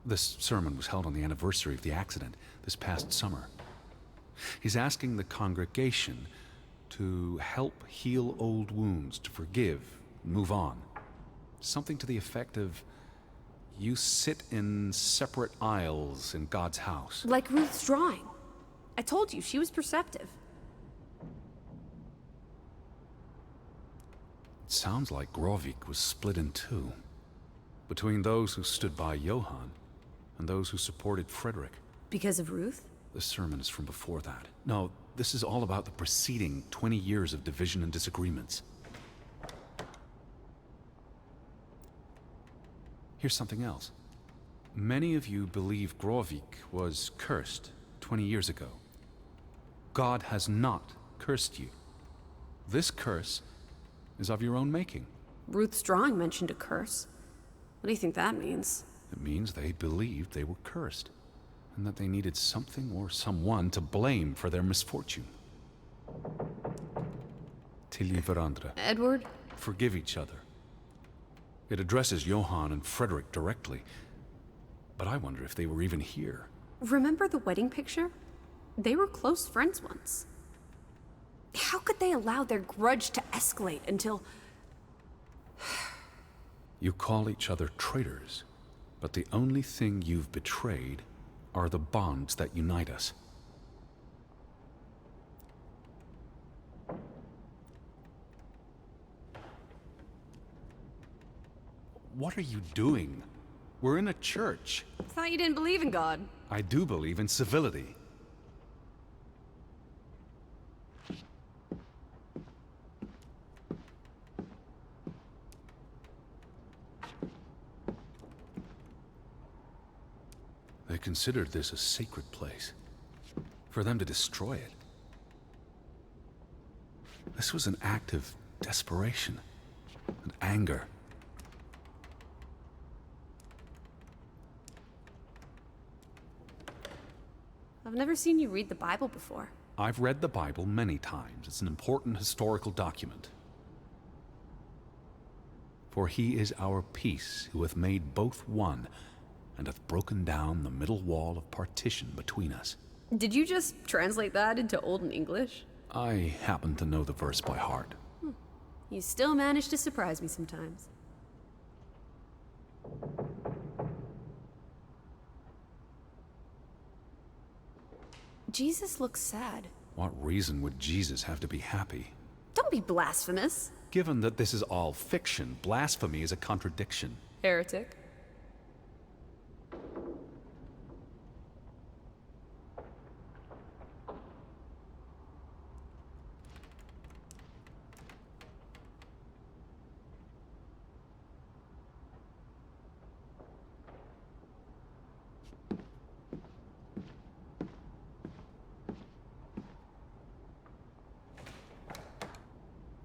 This sermon was held on the anniversary of the accident this past summer. He's asking the congregation To help heal old wounds, to forgive, move on. Something to the effect of, you sit in separate aisles in God's house. Like Ruth's drawing. I told you, she was perceptive. It sounds like Grovik was split in two. Between those who stood by Johann and those who supported Frederick. Because of Ruth? The sermon is from before that. No, this is all about the preceding 20 years of division and disagreements. Here's something else. Many of you believe Grovik was cursed 20 years ago. God has not cursed you. This curse is of your own making. Ruth's drawing mentioned a curse. What do you think that means? It means they believed they were cursed, and that they needed something or someone to blame for their misfortune. Tilly Verandre. Edward? Forgive each other. It addresses Johann and Frederick directly, but I wonder if they were even here. Remember the wedding picture? They were close friends once. How could they allow their grudge to escalate until... You call each other traitors, but the only thing you've betrayed are the bonds that unite us. What are you doing? We're in a church. I thought you didn't believe in God. I do believe in civility. They considered this a sacred place. For them to destroy it. This was an act of desperation and anger. I've never seen you read the Bible before. I've read the Bible many times. It's an important historical document. For he is our peace, who hath made both one, and hath broken down the middle wall of partition between us. Did you just translate that into Old English? I happen to know the verse by heart. You still manage to surprise me sometimes. Jesus looks sad. What reason would Jesus have to be happy? Don't be blasphemous. Given that this is all fiction, blasphemy is a contradiction. Heretic.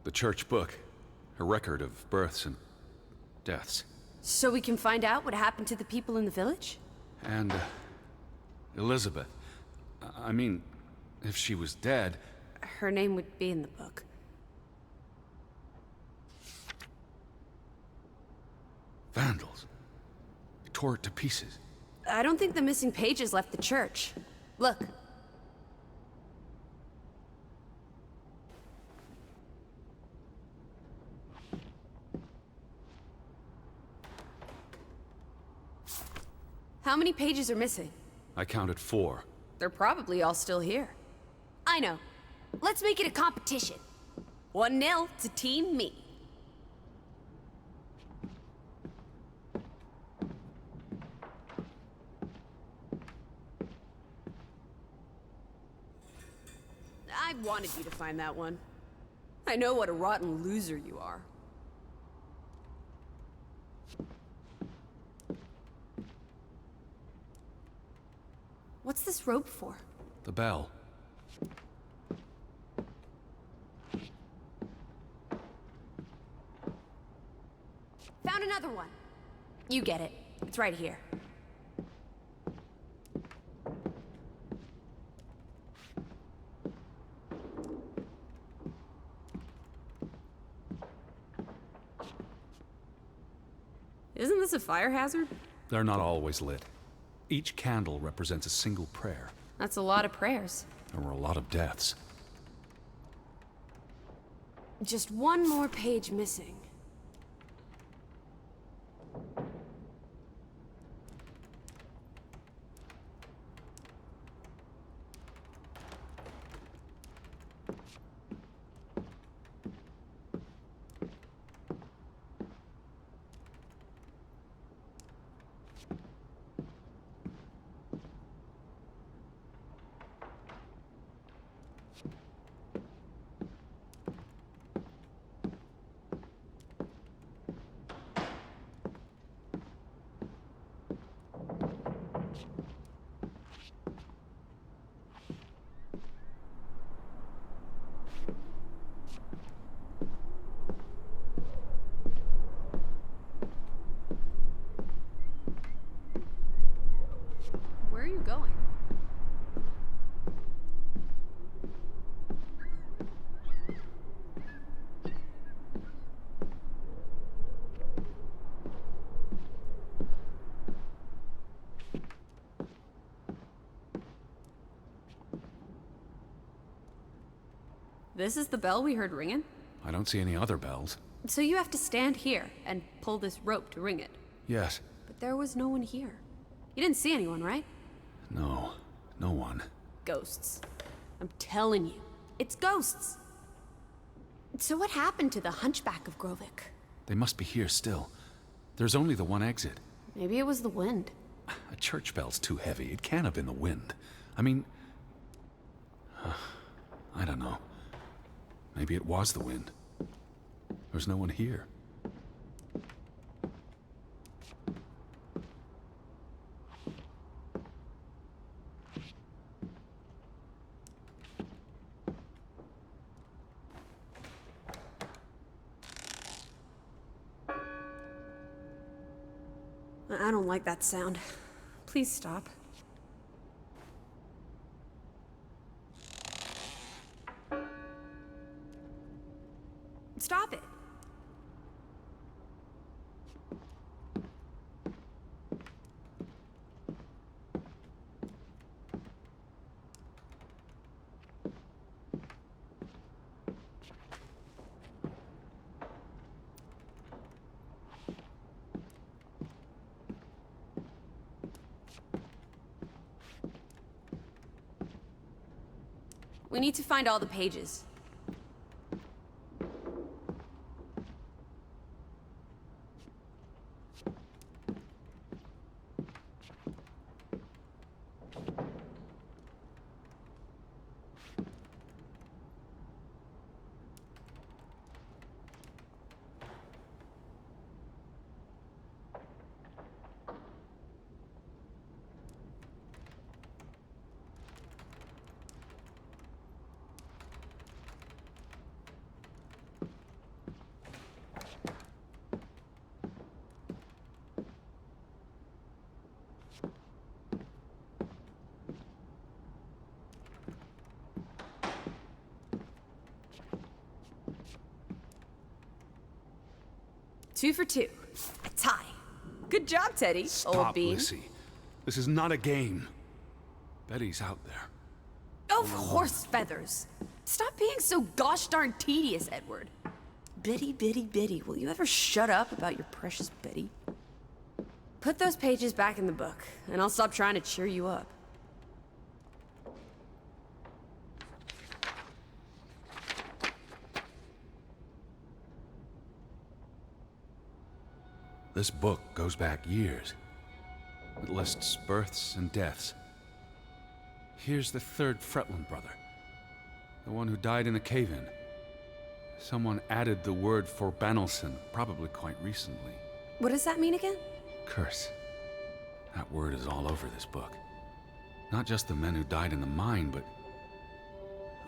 The church book, a record of births and deaths. So we can find out what happened to the people in the village? And Elizabeth. I mean, if she was dead... Her name would be in the book. Vandals. They tore it to pieces. I don't think the missing pages left the church. Look. How many pages are missing? I counted 4. They're probably all still here. I know. Let's make it a competition. 1-0 to Team Me. I wanted you to find that one. I know what a rotten loser you are. What's this rope for? The bell. Found another one. You get it. It's right here. Isn't this a fire hazard? They're not always lit. Each candle represents a single prayer. That's a lot of prayers. There were a lot of deaths. Just one more page missing. Where are you going? This is the bell we heard ringing? I don't see any other bells. So you have to stand here and pull this rope to ring it. Yes. But there was no one here. You didn't see anyone, right? No. No one. Ghosts. I'm telling you, it's ghosts. So what happened to the Hunchback of Grovik? They must be here still. There's only the one exit. Maybe it was the wind. A church bell's too heavy. It can't have been the wind. I mean... I don't know. Maybe it was the wind. There's no one here. I don't like that sound. Please stop. Stop it. We need to find all the pages. Two for two. A tie. Good job, Teddy, old Stop, bean. Lissie. This is not a game. Betty's out there. Of horse feathers. Stop being so gosh darn tedious, Edward. Biddy, biddy, biddy. Will you ever shut up about your precious Betty? Put those pages back in the book, and I'll stop trying to cheer you up. This book goes back years. It lists births and deaths. Here's the third Fretland brother. The one who died in a cave-in. Someone added the word for Banelson, probably quite recently. What does that mean again? Curse. That word is all over this book. Not just the men who died in the mine, but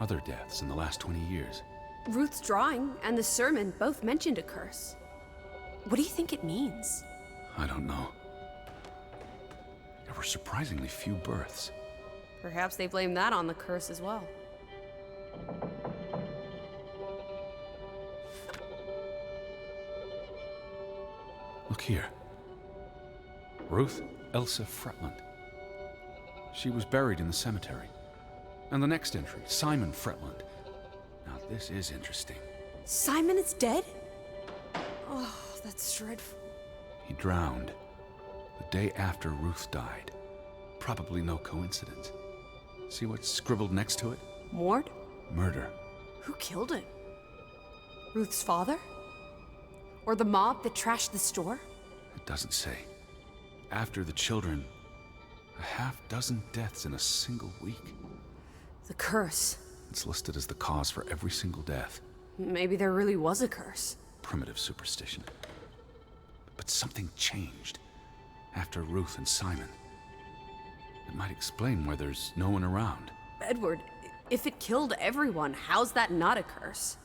other deaths in the last 20 years. Ruth's drawing and the sermon both mentioned a curse. What do you think it means? I don't know. There were surprisingly few births. Perhaps they blame that on the curse as well. Look here. Ruth Elsa Fretland. She was buried in the cemetery. And the next entry, Simon Fretland. Now this is interesting. Simon is dead? Oh, that's dreadful. He drowned the day after Ruth died. Probably no coincidence. See what's scribbled next to it? Mord? Murder. Who killed him? Ruth's father? Or the mob that trashed the store? It doesn't say. After the children, a half-dozen deaths in a single week. The curse. It's listed as the cause for every single death. Maybe there really was a curse. Primitive superstition. But something changed after Ruth and Simon. It might explain why there's no one around. Edward, if it killed everyone, how's that not a curse?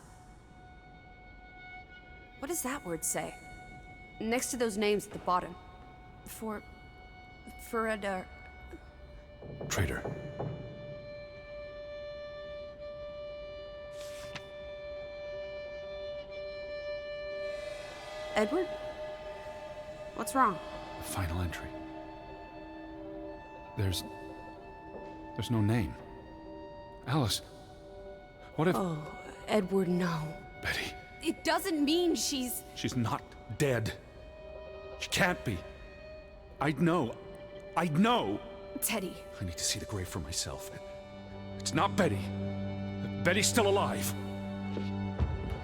What does that word say? Next to those names at the bottom. Traitor. Edward? What's wrong? The final entry. There's no name. Alice, what if... Oh, Edward, no. Betty, It doesn't mean she's... she's not dead. She can't be. I'd know. Teddy. I need to see the grave for myself. It's not Betty. Betty's still alive.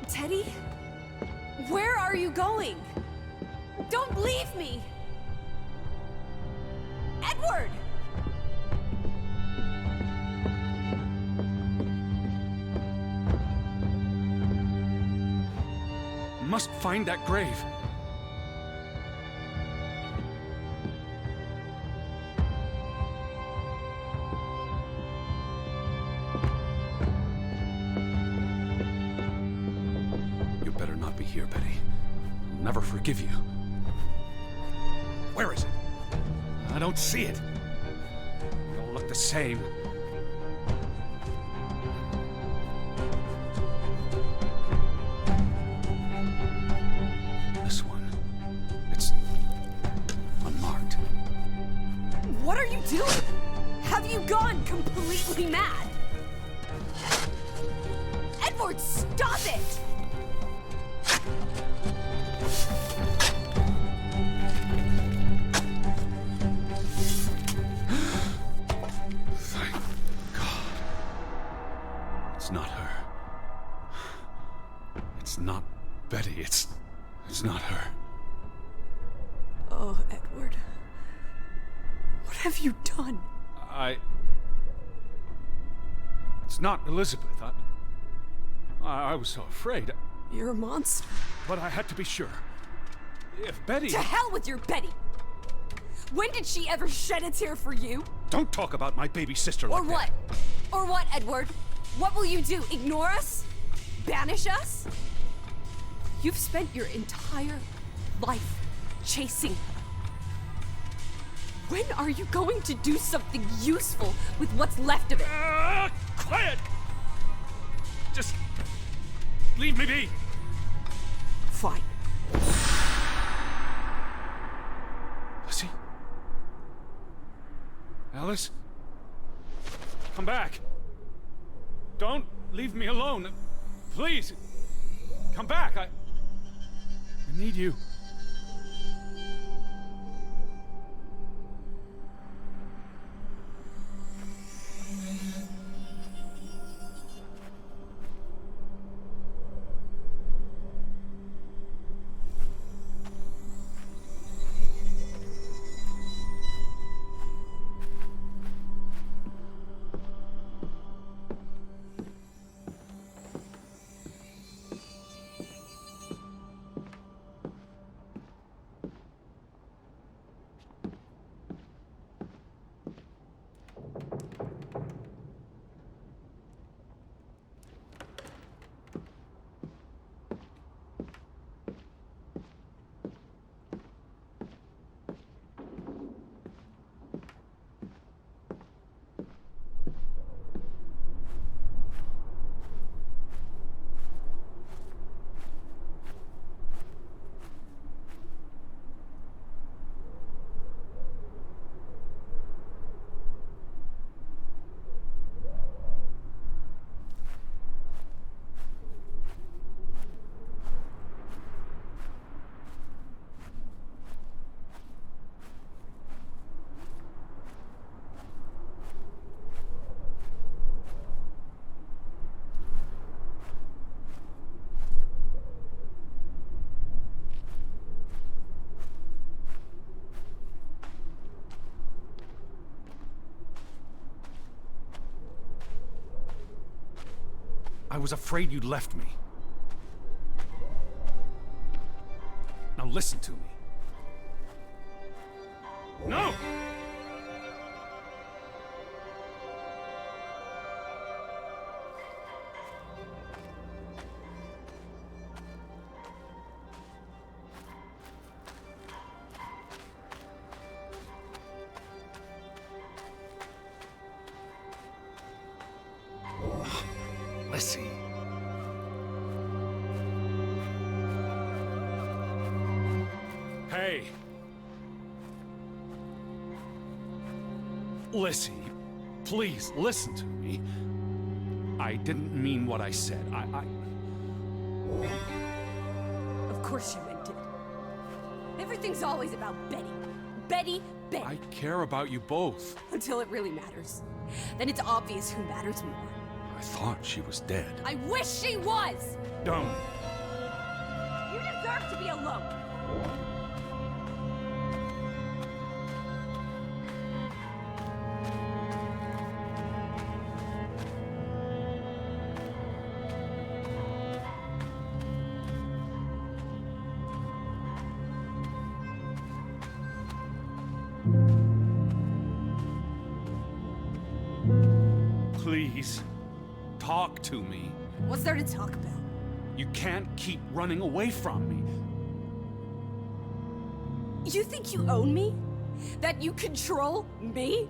Teddy? Where are you going? Don't leave me! Edward! Must find that grave. You better not be here, Betty. I'll never forgive you. Where is it? I don't see it. They all look the same. This one. It's unmarked. What are you doing? Have you gone completely mad? Edward, stop it! Thank God. It's not her. It's not Betty. It's not her. Oh, Edward. What have you done? It's not Elizabeth. I was so afraid. You're a monster. But I had to be sure. If Betty... To hell with your Betty! When did she ever shed a tear for you? Don't talk about my baby sister like Or what? Or what, Edward? What will you do? Ignore us? Banish us? You've spent your entire life chasing her. When are you going to do something useful with what's left of it? Quiet! Just... leave me be! Fine. Lissie? Alice? Come back! Don't leave me alone! Please! Come back! I need you. I was afraid you'd left me. Now listen to me. No! Lissie. Hey. Lissie, please listen to me. I didn't mean what I said. Of course you meant it. Everything's always about Betty. Betty, Betty. I care about you both. Until it really matters. Then it's obvious who matters more. I thought she was dead. I wish she was! Don't. You deserve to be alone! Please, talk to me. What's there to talk about? You can't keep running away from me. You think you own me? That you control me?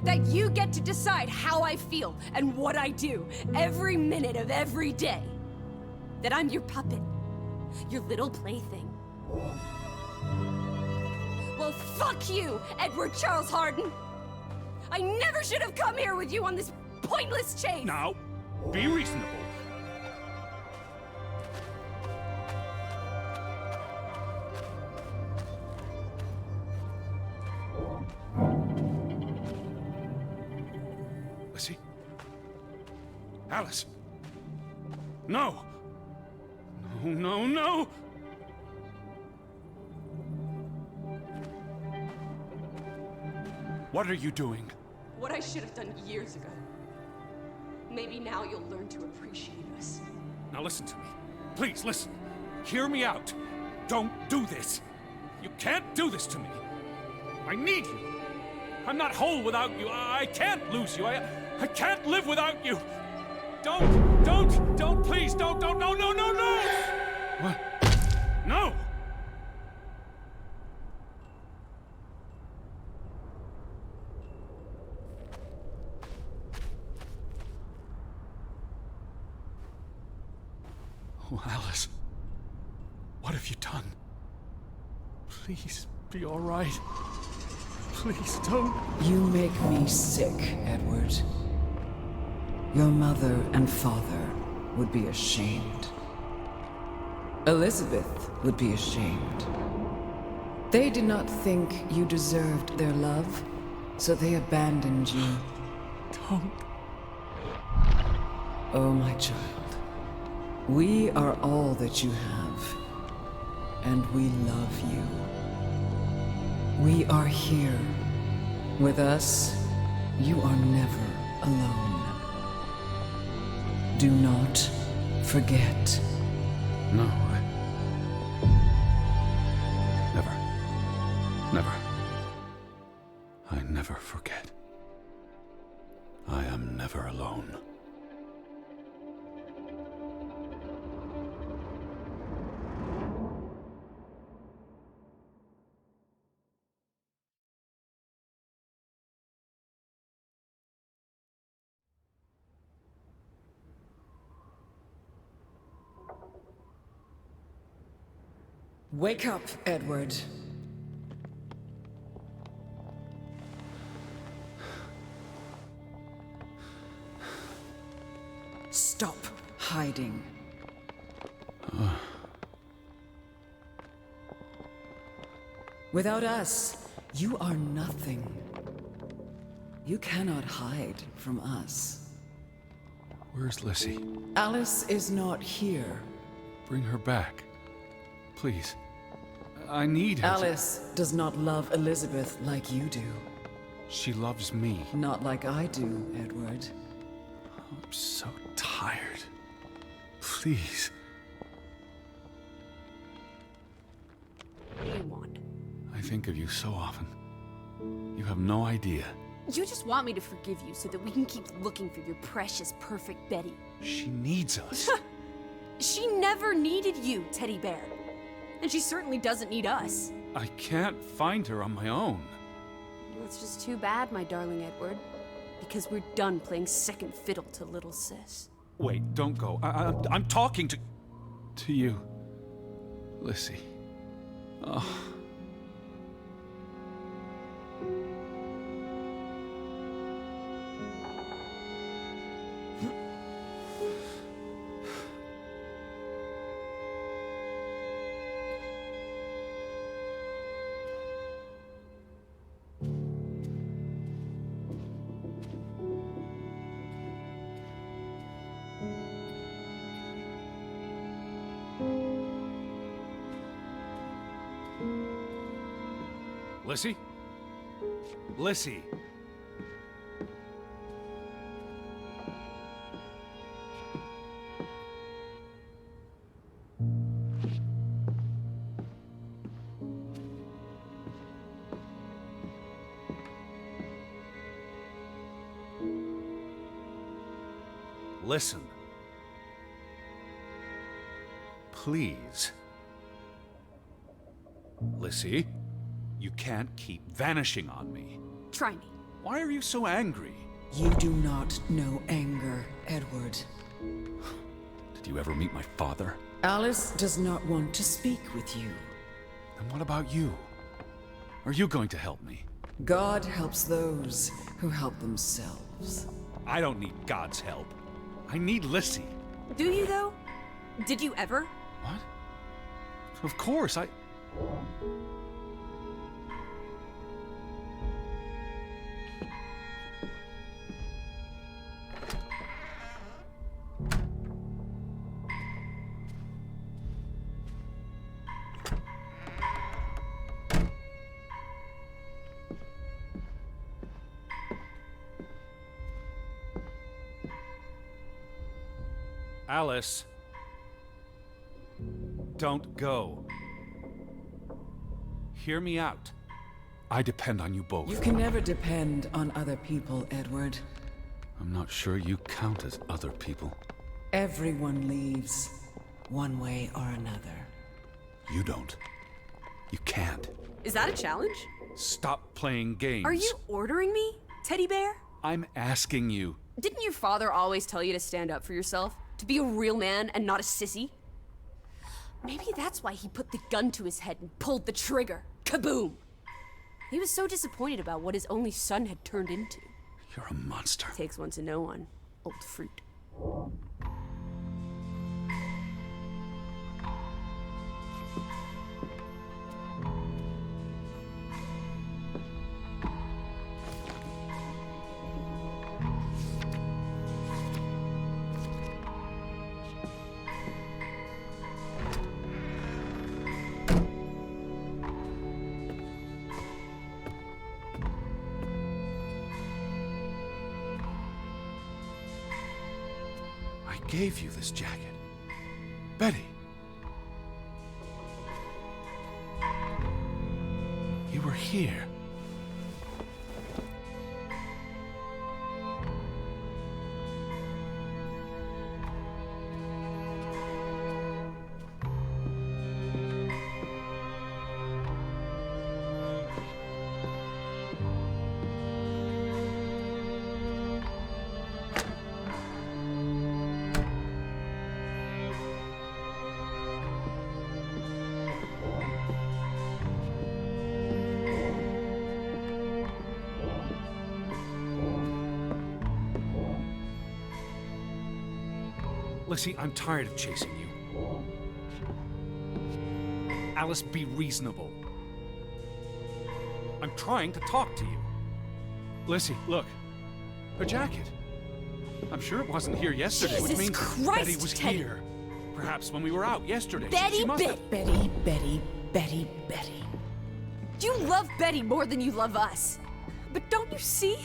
That you get to decide how I feel and what I do every minute of every day? That I'm your puppet, your little plaything? Well, fuck you, Edward Charles Harden! I never should have come here with you on this pointless chase! Now, be reasonable. Lissie? Alice? No! No, no, no! What are you doing? What I should have done years ago. Maybe now you'll learn to appreciate us. Now listen to me. Please, listen. Hear me out. Don't do this. You can't do this to me. I need you. I'm not whole without you. I can't lose you. I can't live without you. Don't, please, don't, no, no, no, no! What? No! Oh, Alice. What have you done? Please, be all right. Please, don't. You make me sick, Edward. Your mother and father would be ashamed. Elizabeth would be ashamed. They did not think you deserved their love, so they abandoned you. Don't. Oh, my child. We are all that you have, and we love you. We are here. With us, you are never alone. Do not forget. No, Never. I never forget. I am never alone. Wake up, Edward. Stop hiding. Without us, you are nothing. You cannot hide from us. Where's Lissie? Alice is not here. Bring her back. Please. I need her. Alice does not love Elizabeth like you do. She loves me. Not like I do, Edward. I'm so tired. please. What do you want? I think of you so often. You have no idea. You just want me to forgive you so that we can keep looking for your precious, perfect Betty. She needs us. She never needed you, Teddy Bear. And she certainly doesn't need us. I can't find her on my own. Well, it's just too bad, my darling Edward. Because we're done playing second fiddle to little sis. Wait, don't go. I'm talking to you, Lissie. Oh. Lissie? Lissie! Listen. Please. Lissie? You can't keep vanishing on me. Try me. Why are you so angry? You do not know anger, Edward. Did you ever meet my father? Alice does not want to speak with you. Then what about you? Are you going to help me? God helps those who help themselves. I don't need God's help. I need Lissie. Do you, though? Did you ever? What? Of course, Alice, don't go. Hear me out. I depend on you both. You can never depend on other people, Edward. I'm not sure you count as other people. Everyone leaves, one way or another. You don't. You can't. Is that a challenge? Stop playing games. Are you ordering me, Teddy Bear? I'm asking you. Didn't your father always tell you to stand up for yourself? To be a real man and not a sissy? Maybe that's why he put the gun to his head and pulled the trigger. Kaboom! He was so disappointed about what his only son had turned into. You're a monster. Takes one to know one. Old fruit. I gave you this jacket. Betty. You were here. Lissie, I'm tired of chasing you. Alice, be reasonable. I'm trying to talk to you. Lissie, look. Her jacket. I'm sure it wasn't here yesterday, which Jesus means Christ, Betty was Teddy. here. Perhaps when we were out yesterday. Betty She must Bit. have... Betty, Betty, Betty, Betty. You love Betty more than you love us. But don't you see?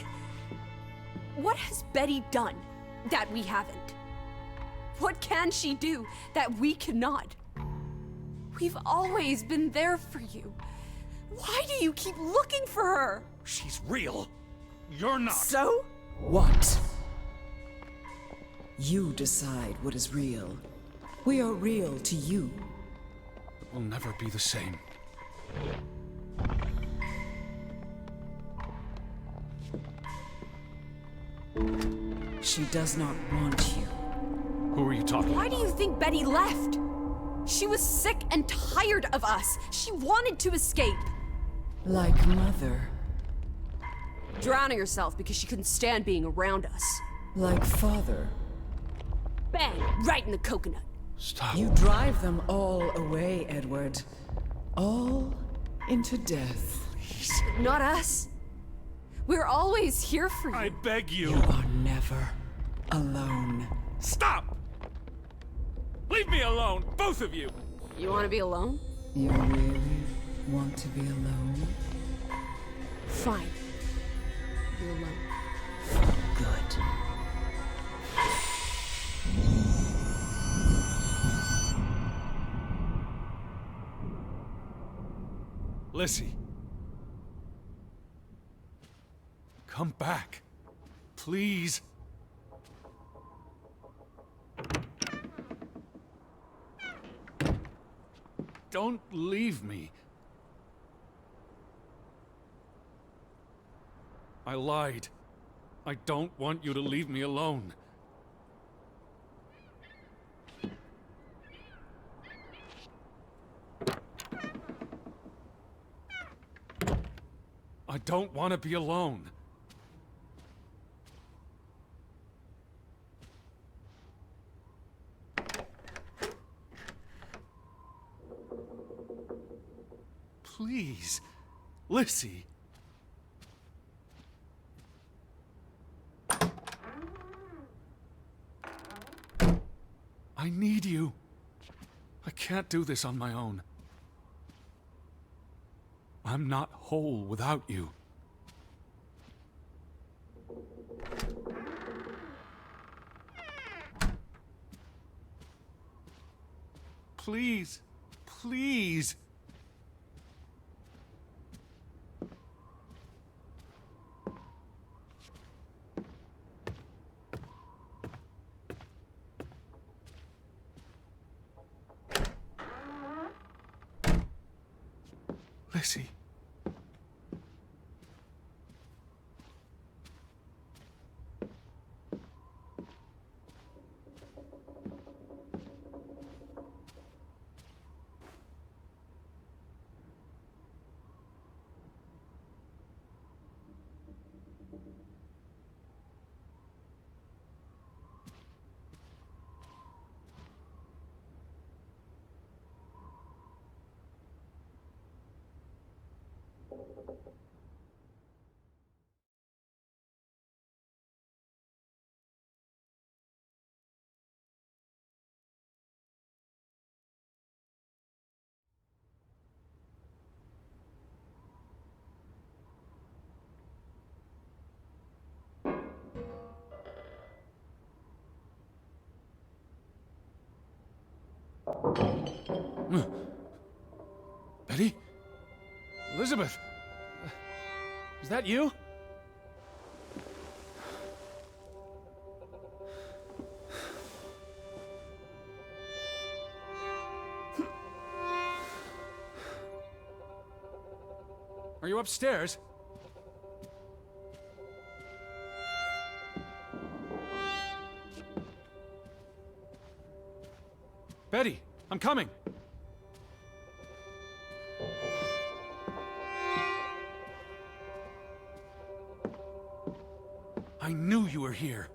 What has Betty done that we haven't? What can she do that we cannot? We've always been there for you. Why do you keep looking for her? She's real. You're not. So? What? You decide what is real. We are real to you. It will never be the same. She does not want you. Who are you talking Why about? do you think Betty left? She was sick and tired of us. She wanted to escape. Like Mother. Drowning herself because she couldn't stand being around us. Like Father. Bang! Right in the coconut. Stop. You drive them all away, Edward. All into death. Not us. We're always here for you. I beg you. You are never alone. Stop! Leave me alone, both of you! You want to be alone? You really want to be alone? Fine. Be alone. Good. Lissie. Come back. Please. Don't leave me. I lied. I don't want you to leave me alone. I don't want to be alone. Please, Lissie. I need you. I can't do this on my own. I'm not whole without you. Please, please. Lissie. Betty? Elizabeth? Is that you? Are you upstairs? Betty, I'm coming. I knew you were here.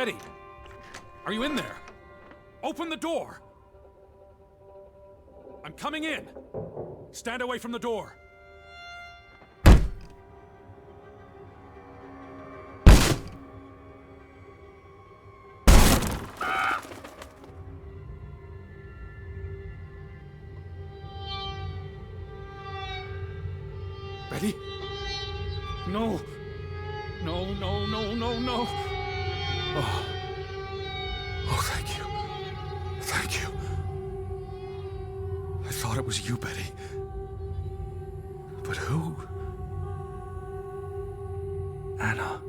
Betty! Are you in there? Open the door! I'm coming in! Stand away from the door! Betty? No! No, no, no, no, no! Oh. Oh, thank you. Thank you. I thought it was you, Betty. But who? Anna.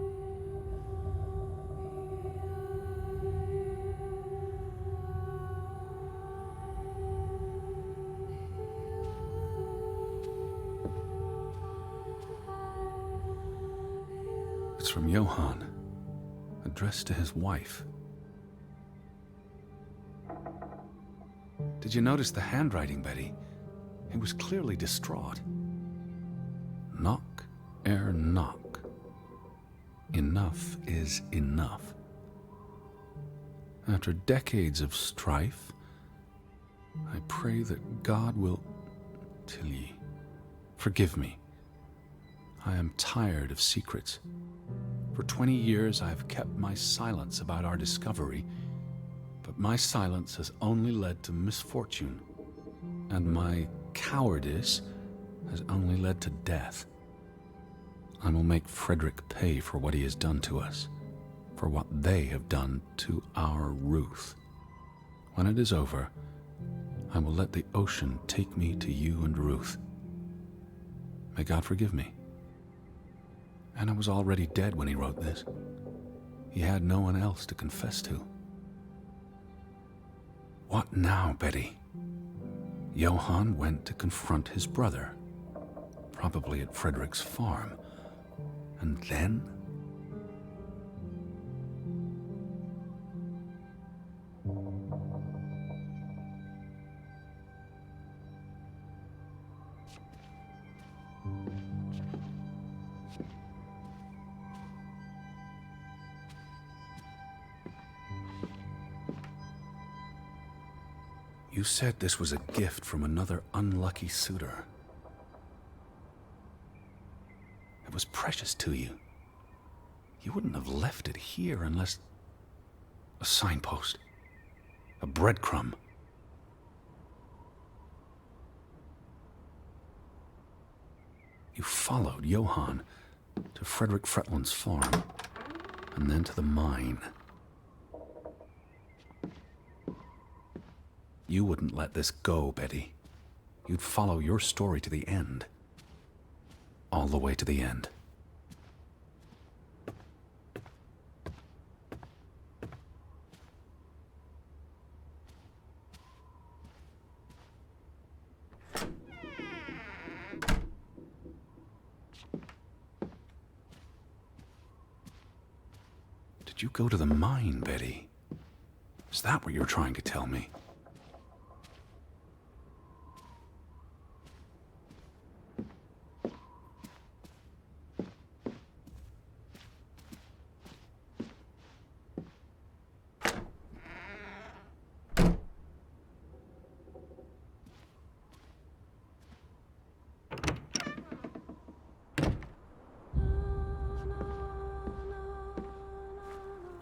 It's from Johann, addressed to his wife. Did you notice the handwriting, Betty? He was clearly distraught. Knock ere knock. Enough is enough. After decades of strife, I pray that God will... Tilly, forgive me. I am tired of secrets. For 20 years I've kept my silence about our discovery, but my silence has only led to misfortune, and my cowardice has only led to death. I will make Frederick pay for what he has done to us, for what they have done to our Ruth. When it is over, I will let the ocean take me to you and Ruth. May God forgive me. Anna was already dead when he wrote this. He had no one else to confess to. What now, Betty? Johann went to confront his brother, probably at Frederick's farm. And then? You said this was a gift from another unlucky suitor. It was precious to you. You wouldn't have left it here unless... a signpost. A breadcrumb. You followed Johann to Frederick Fretland's farm, and then to the mine. You wouldn't let this go, Betty. You'd follow your story to the end. All the way to the end. Did you go to the mine, Betty? Is that what you're trying to tell me?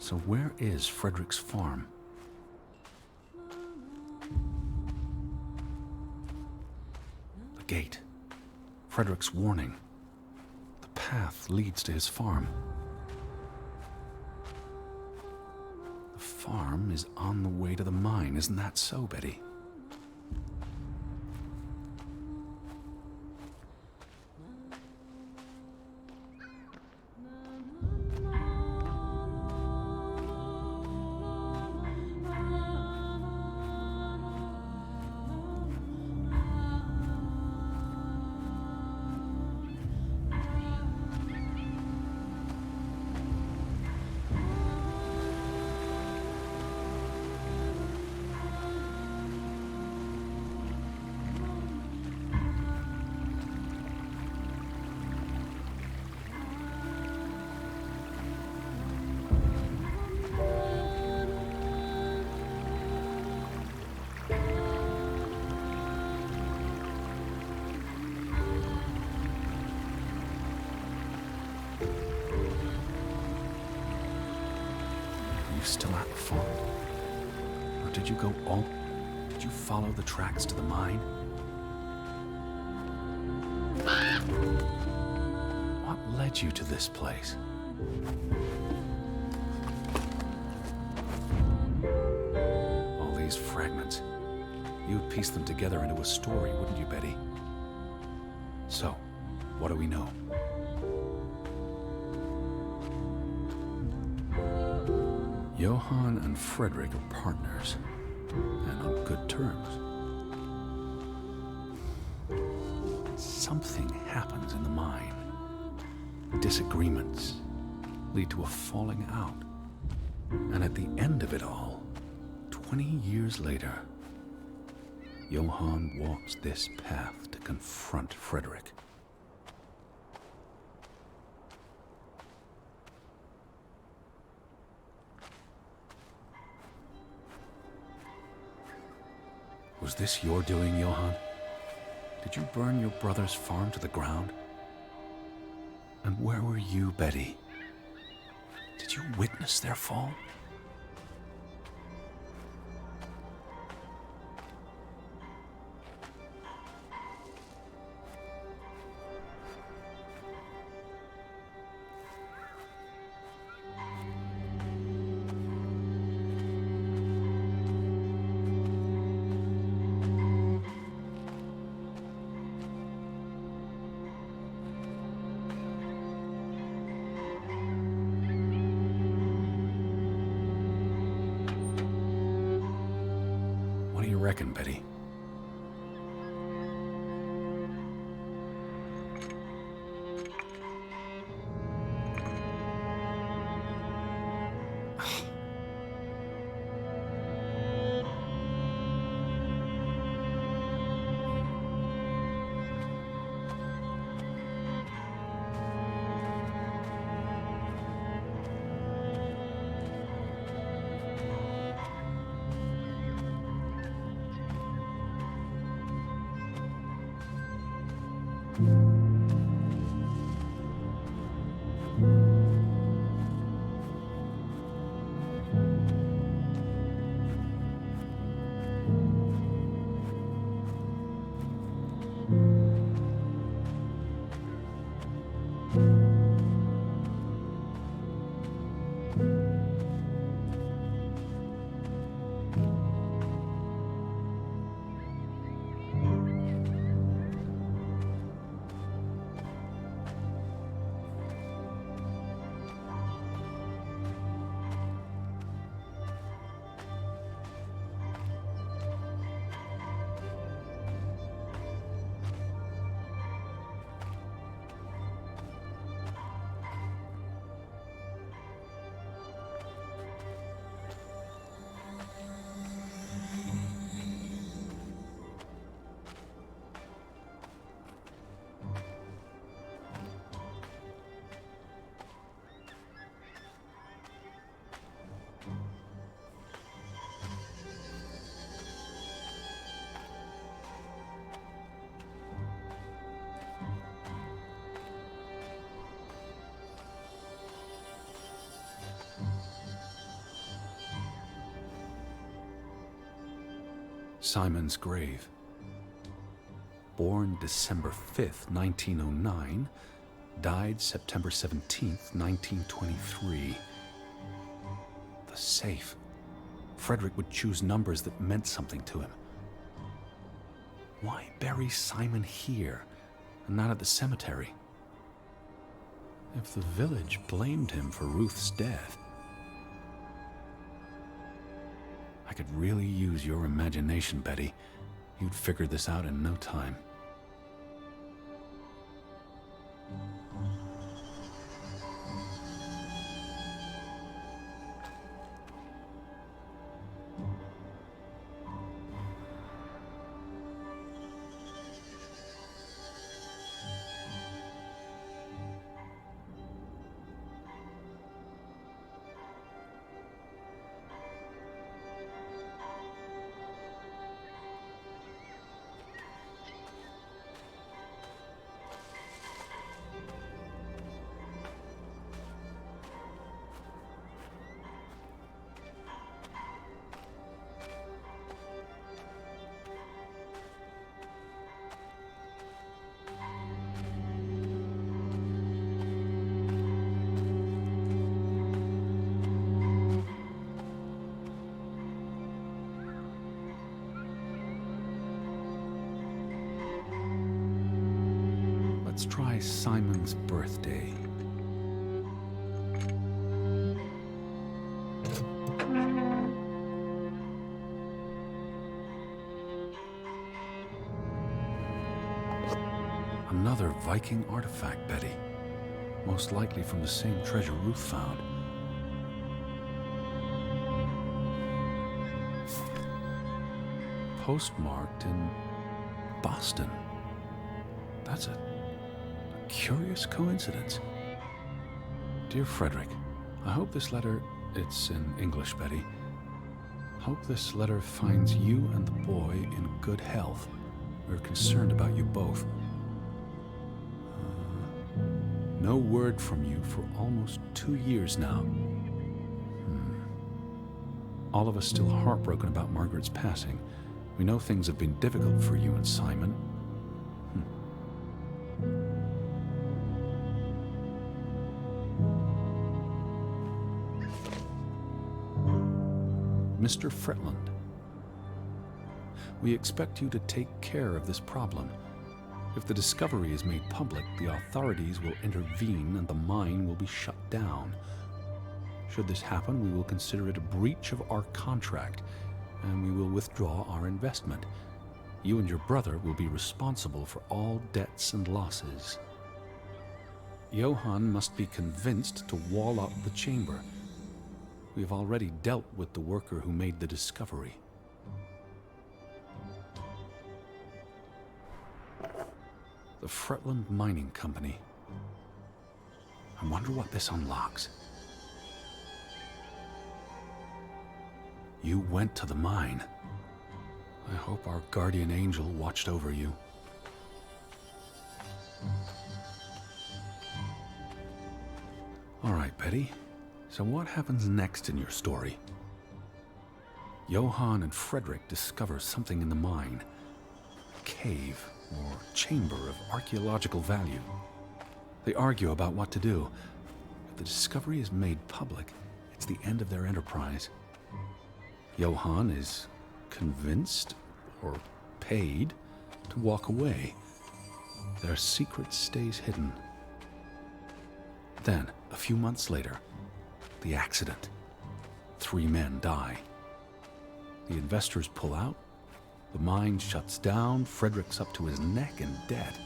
So where is Frederick's farm? The gate. Frederick's warning. The path leads to his farm. The farm is on the way to the mine, isn't that so, Betty? fault? Or did you go all... Did you follow the tracks to the mine? What led you to this place? All these fragments. You'd piece them together into a story, wouldn't you, Betty? So, what do we know? Johann and Frederick are partners, and on good terms. Something happens in the mine. Disagreements lead to a falling out. And at the end of it all, 20 years later, Johann walks this path to confront Frederick. Was this your doing, Johann? Did you burn your brother's farm to the ground? And where were you, Betty? Did you witness their fall? What do you reckon, Betty? Simon's grave. Born December 5th, 1909, died September 17th, 1923. The safe. Frederick would choose numbers that meant something to him. Why bury Simon here and not at the cemetery? If the village blamed him for Ruth's death, I could really use your imagination, Betty. You'd figure this out in no time. Let's try Simon's birthday. Another Viking artifact, Betty. Most likely from the same treasure Ruth found. Postmarked in Boston. That's a curious coincidence. Dear Frederick, I hope this letter, it's in English, Betty. Hope this letter finds you and the boy in good health. We're concerned about you both. No word from you for almost 2 years now. All of us still heartbroken about Margaret's passing. We know things have been difficult for you and Simon. Mr. Fretland, we expect you to take care of this problem. If the discovery is made public, the authorities will intervene and the mine will be shut down. Should this happen, we will consider it a breach of our contract, and we will withdraw our investment. You and your brother will be responsible for all debts and losses. Johann must be convinced to wall up the chamber. We have already dealt with the worker who made the discovery. The Fretland Mining Company. I wonder what this unlocks. You went to the mine. I hope our guardian angel watched over you. All right, Betty. So what happens next in your story? Johann and Frederick discover something in the mine. A cave or chamber of archaeological value. They argue about what to do. If the discovery is made public, it's the end of their enterprise. Johann is convinced, or paid, to walk away. Their secret stays hidden. Then, a few months later, the accident. 3 men die. The investors pull out. The mine shuts down. Frederick's up to his neck in debt.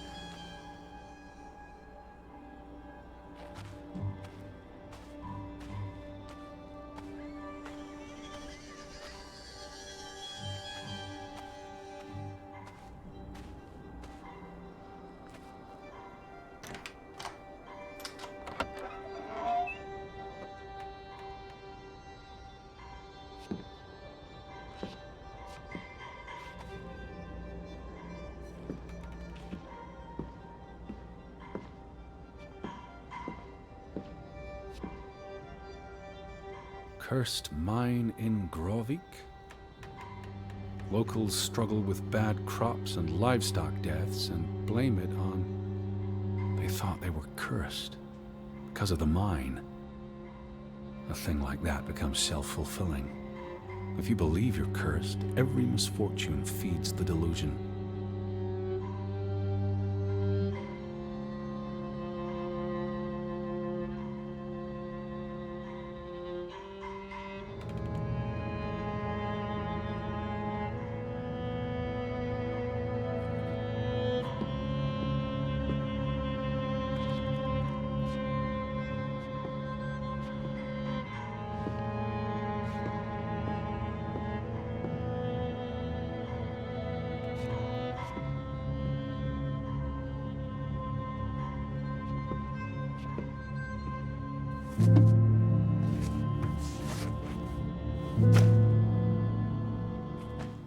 Cursed mine in Grovik. Locals struggle with bad crops and livestock deaths and blame it on... They thought they were cursed because of the mine. A thing like that becomes self-fulfilling. If you believe you're cursed, every misfortune feeds the delusion.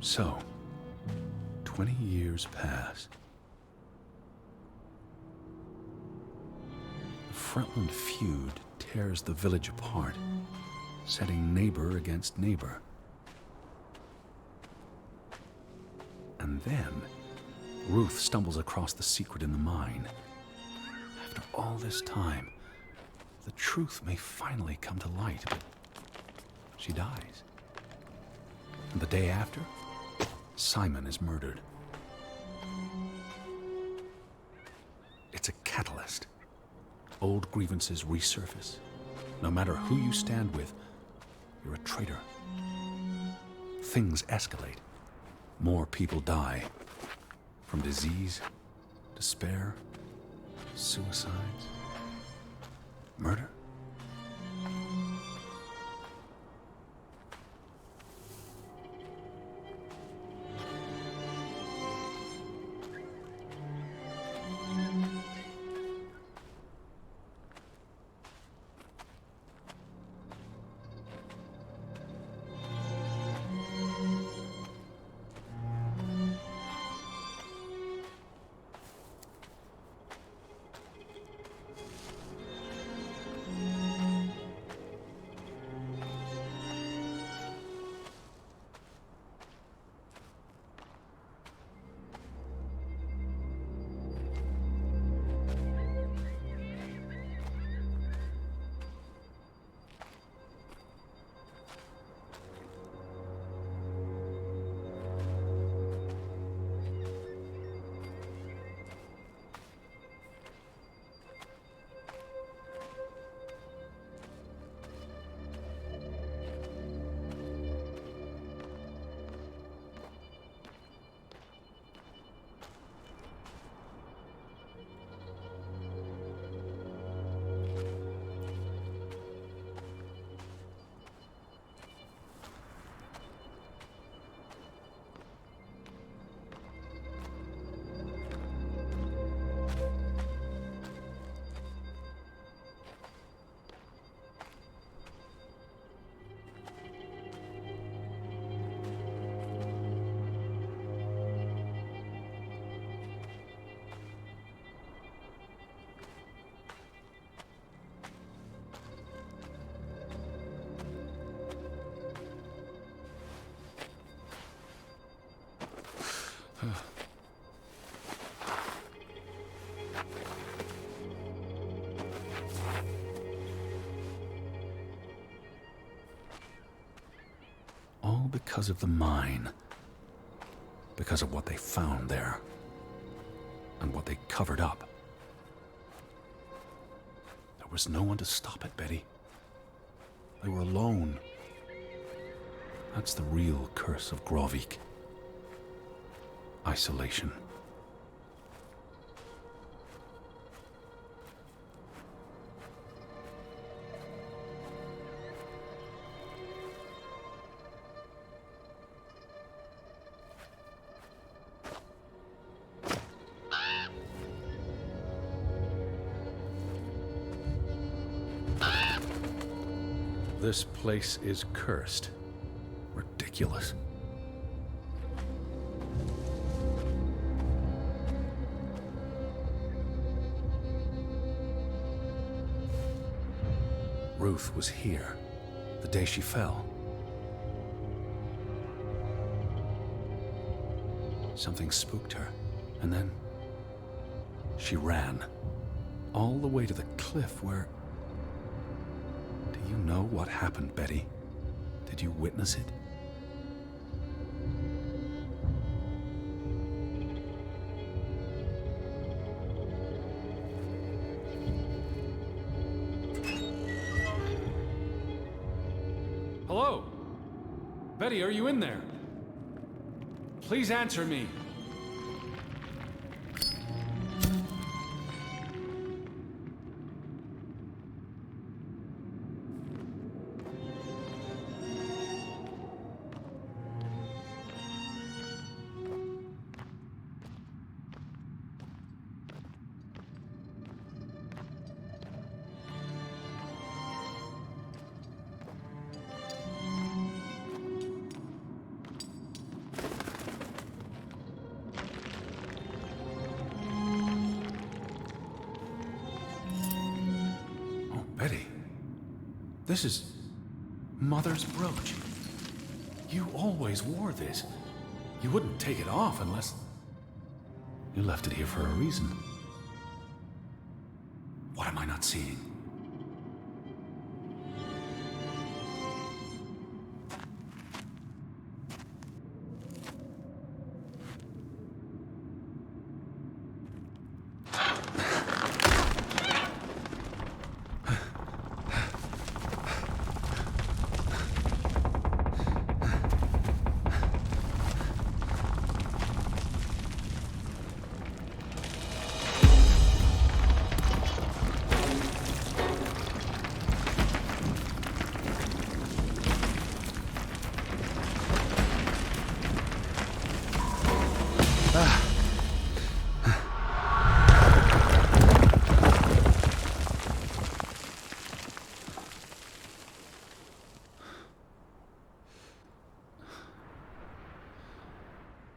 So, 20 years pass. The Fretland feud tears the village apart, setting neighbor against neighbor. And then, Ruth stumbles across the secret in the mine. After all this time, the truth may finally come to light, but she dies. And the day after, Simon is murdered. It's a catalyst. Old grievances resurface. No matter who you stand with, you're a traitor. Things escalate. More people die. From disease, despair, suicides, murder. All because of the mine. Because of what they found there. And what they covered up. There was no one to stop it, Betty. They were alone. That's the real curse of Grovik. Isolation. This place is cursed. Ridiculous. Ruth was here the day she fell. Something spooked her, and then she ran all the way to the cliff where... Do you know what happened, Betty? Did you witness it? Hello? Betty, are you in there? Please answer me. Betty, this is Mother's brooch. You always wore this. You wouldn't take it off unless... You left it here for a reason. What am I not seeing?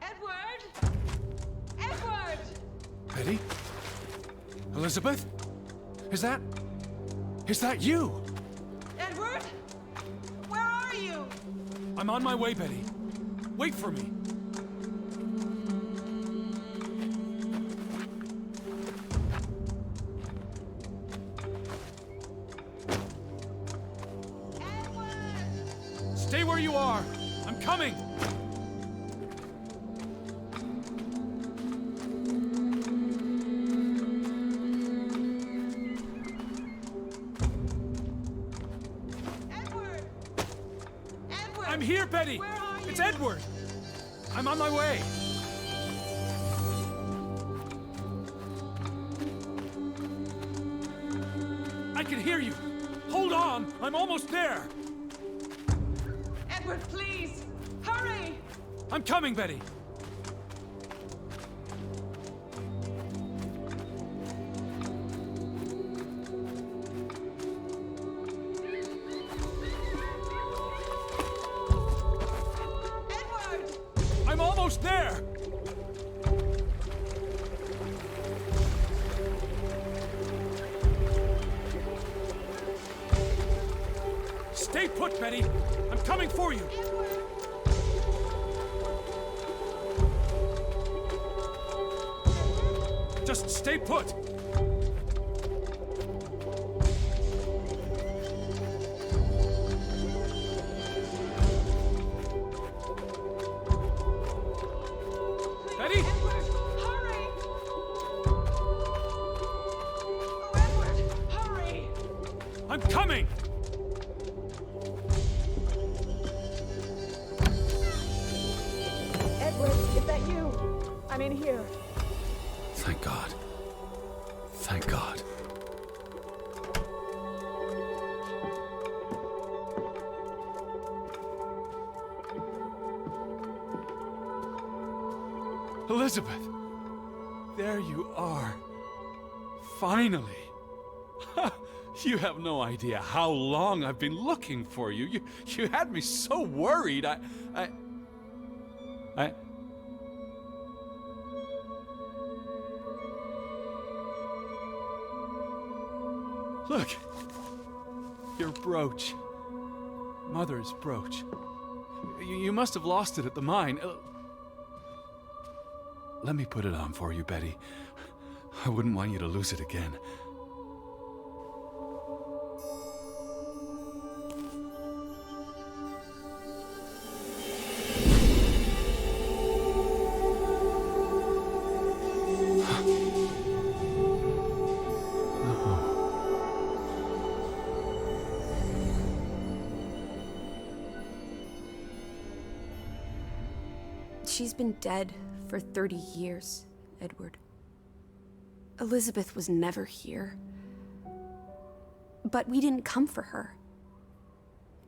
Edward! Edward! Betty? Elizabeth? Is that you? Edward? Where are you? I'm on my way, Betty. Wait for me. Stay where you are. I'm coming. Edward! Edward! I'm here, Betty. Where are you? It's Edward. I'm on my way. I can hear you. Hold on. I'm almost there. Edward, please! Hurry! I'm coming, Betty. Edward! I'm almost there. Stay put, Betty. I'm coming for you. Just stay put. Betty? Edward, hurry! Oh, Edward, hurry! I'm coming. Edward, is that you? I'm in here. Thank God. Thank God. Elizabeth, there you are. Finally. You have no idea how long I've been looking for you. You had me so worried. I... Look. Your brooch. Mother's brooch. You must have lost it at the mine. Let me put it on for you, Betty. I wouldn't want you to lose it again. She's been dead for 30 years, Edward. Elizabeth was never here. But we didn't come for her.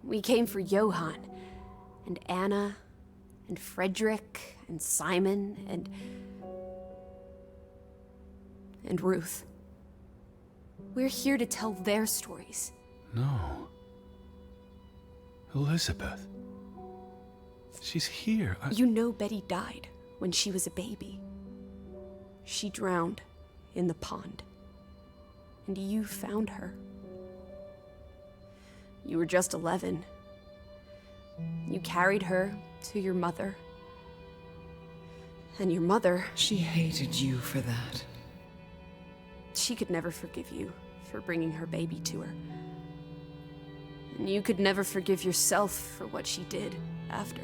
We came for Johann, and Anna, and Frederick, and Simon, and Ruth. We're here to tell their stories. No. Elizabeth. She's here. You know Betty died when she was a baby. She drowned in the pond. And you found her. You were just 11. You carried her to your mother. And your mother... She hated you for that. She could never forgive you for bringing her baby to her. And you could never forgive yourself for what she did after.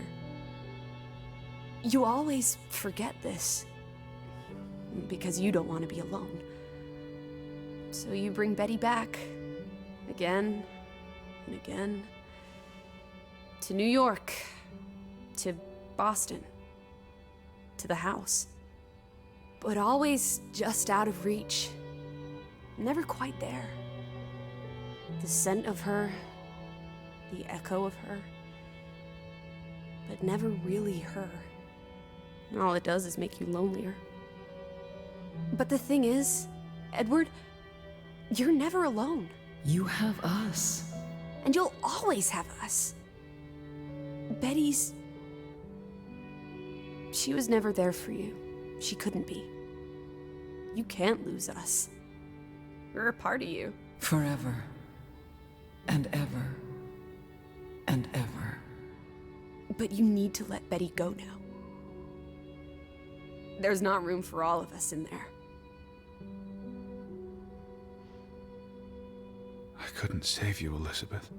You always forget this. Because you don't want to be alone. So you bring Betty back. Again and again. To New York. To Boston. To the house. But always just out of reach. Never quite there. The scent of her. The echo of her. But never really her. And all it does is make you lonelier. But the thing is, Edward, you're never alone. You have us. And you'll always have us. Betty's... She was never there for you. She couldn't be. You can't lose us. We're a part of you. Forever. And ever. And ever. But you need to let Betty go now. There's not room for all of us in there. I couldn't save you, Elizabeth.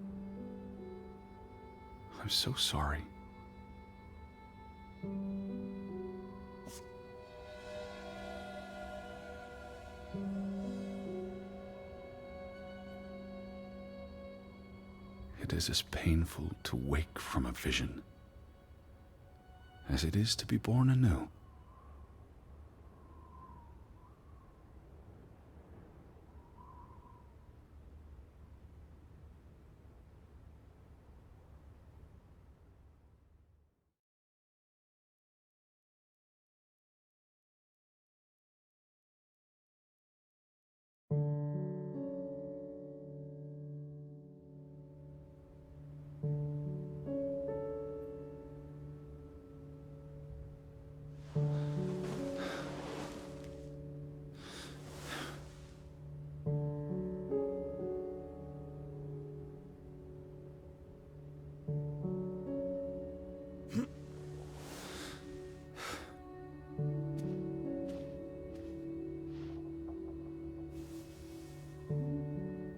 I'm so sorry. It is as painful to wake from a vision as it is to be born anew.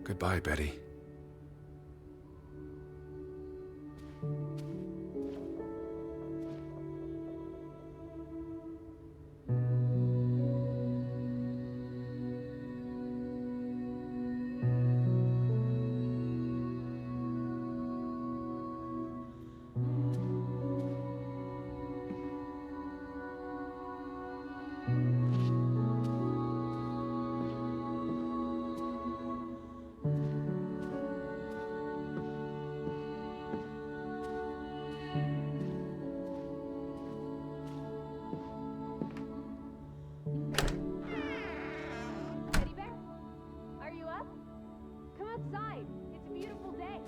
Goodbye, Betty. Teddy bear? Are you up? Come outside. It's a beautiful day.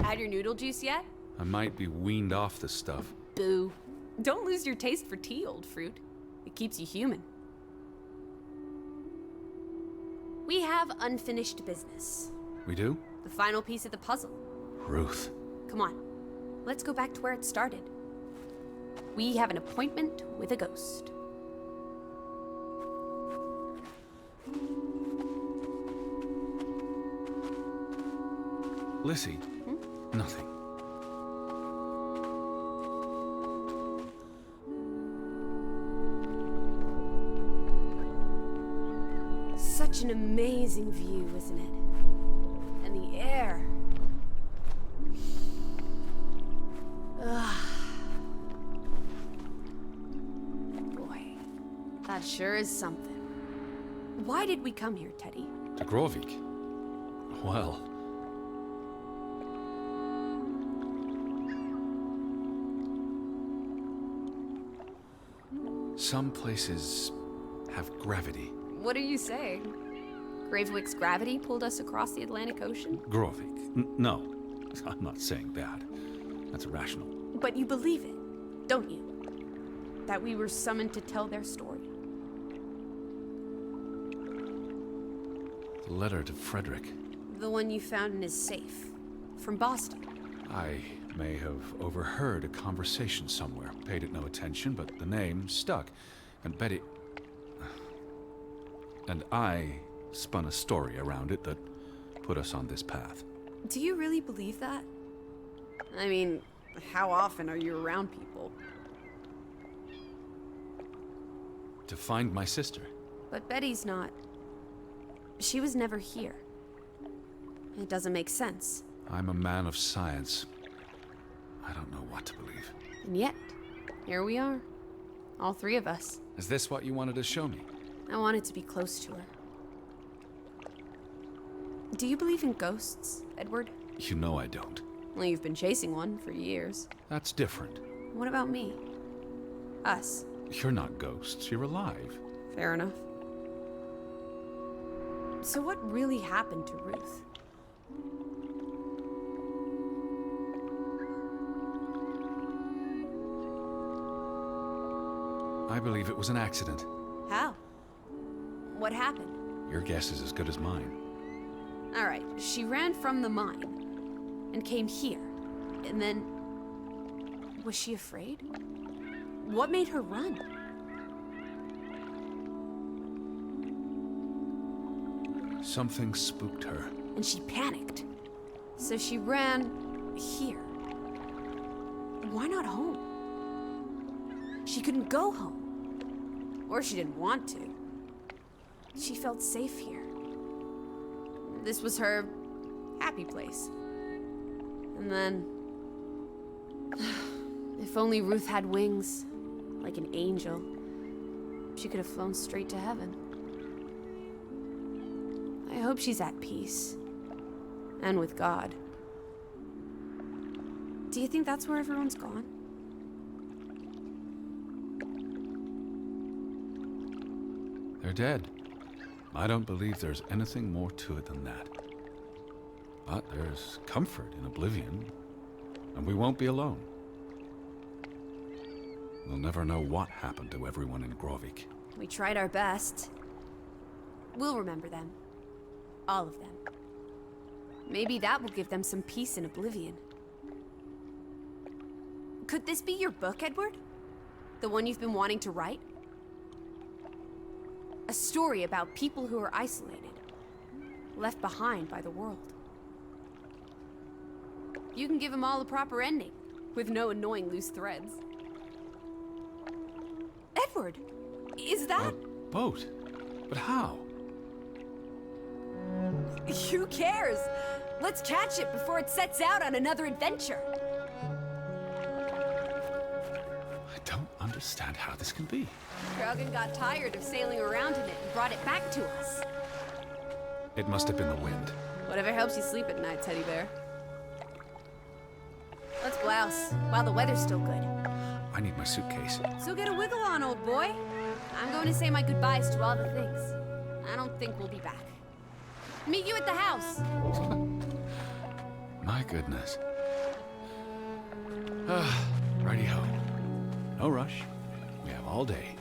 Had your noodle juice yet? I might be weaned off the stuff. Boo. Don't lose your taste for tea, old fruit. It keeps you human. We have unfinished business. We do? The final piece of the puzzle. Ruth. Come on. Let's go back to where it started. We have an appointment with a ghost. Lissie. Nothing. Such an amazing view, isn't it? And the air. Ugh. That sure is something. Why did we come here, Teddy? To Grovik? Well... some places have gravity. What are you saying? Gravewick's gravity pulled us across the Atlantic Ocean? Grovik? No, I'm not saying that. That's irrational. But you believe it, don't you? That we were summoned to tell their story. The letter to Frederick. The one you found in his safe. From Boston. I may have overheard a conversation somewhere. Paid it no attention, but the name stuck. And Betty... and I spun a story around it that put us on this path. Do you really believe that? I mean, how often are you around people? To find my sister. But Betty's not. She was never here. It doesn't make sense. I'm a man of science. I don't know what to believe. And yet, here we are. All three of us. Is this what you wanted to show me? I wanted to be close to her. Do you believe in ghosts, Edward? You know I don't. Well, you've been chasing one for years. That's different. What about me? Us. You're not ghosts, you're alive. Fair enough. So what really happened to Ruth? I believe it was an accident. How? What happened? Your guess is as good as mine. All right, she ran from the mine and came here. And then... was she afraid? What made her run? Something spooked her. And she panicked. So she ran here. Why not home? She couldn't go home. Or she didn't want to. She felt safe here. This was her happy place. And then... if only Ruth had wings, like an angel, she could have flown straight to heaven. I hope she's at peace. And with God. Do you think that's where everyone's gone? They're dead. I don't believe there's anything more to it than that. But there's comfort in oblivion, and we won't be alone. We'll never know what happened to everyone in Grovik. We tried our best. We'll remember them. All of them. Maybe that will give them some peace in oblivion. Could this be your book, Edward? The one you've been wanting to write? A story about people who are isolated, left behind by the world. You can give them all a proper ending, with no annoying loose threads. Edward, is that... A boat? But how? Who cares? Let's catch it before it sets out on another adventure. I don't understand how this can be. Draugen got tired of sailing around in it and brought it back to us. It must have been the wind. Whatever helps you sleep at night, teddy bear. Let's blouse, while the weather's still good. I need my suitcase. So get a wiggle on, old boy. I'm going to say my goodbyes to all the things. I don't think we'll be back. Meet you at the house. My goodness. Righty-ho. No rush. We have all day.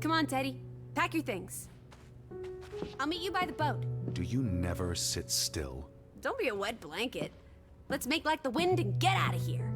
Come on, Teddy. Pack your things. I'll meet you by the boat. Do you never sit still? Don't be a wet blanket. Let's make like the wind and get out of here.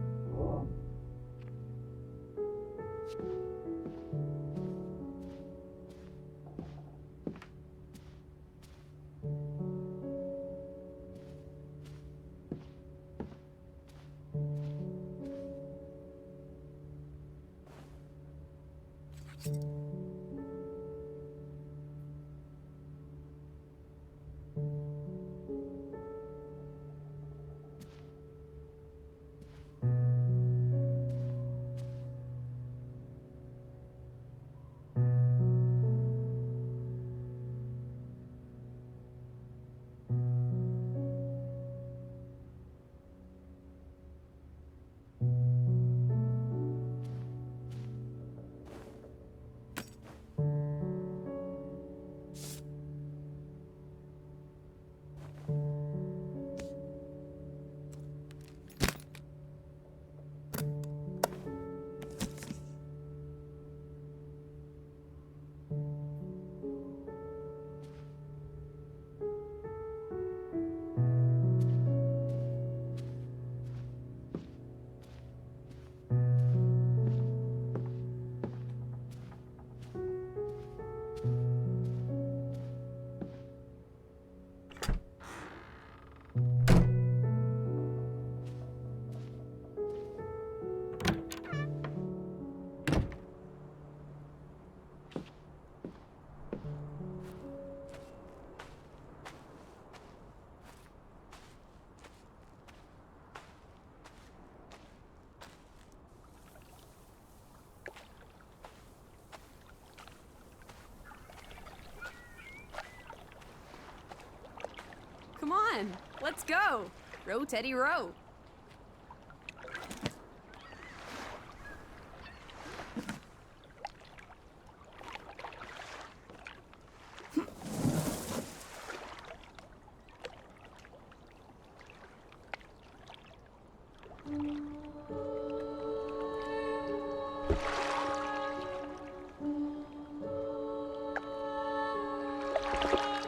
Come on, let's go. Row, Teddy, row.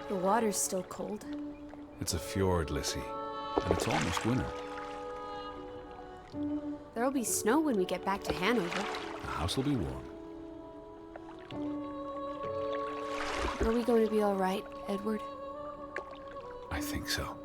The water's still cold. It's a fjord, Lissie, and it's almost winter. There'll be snow when we get back to Hanover. The house will be warm. Are we going to be all right, Edward? I think so.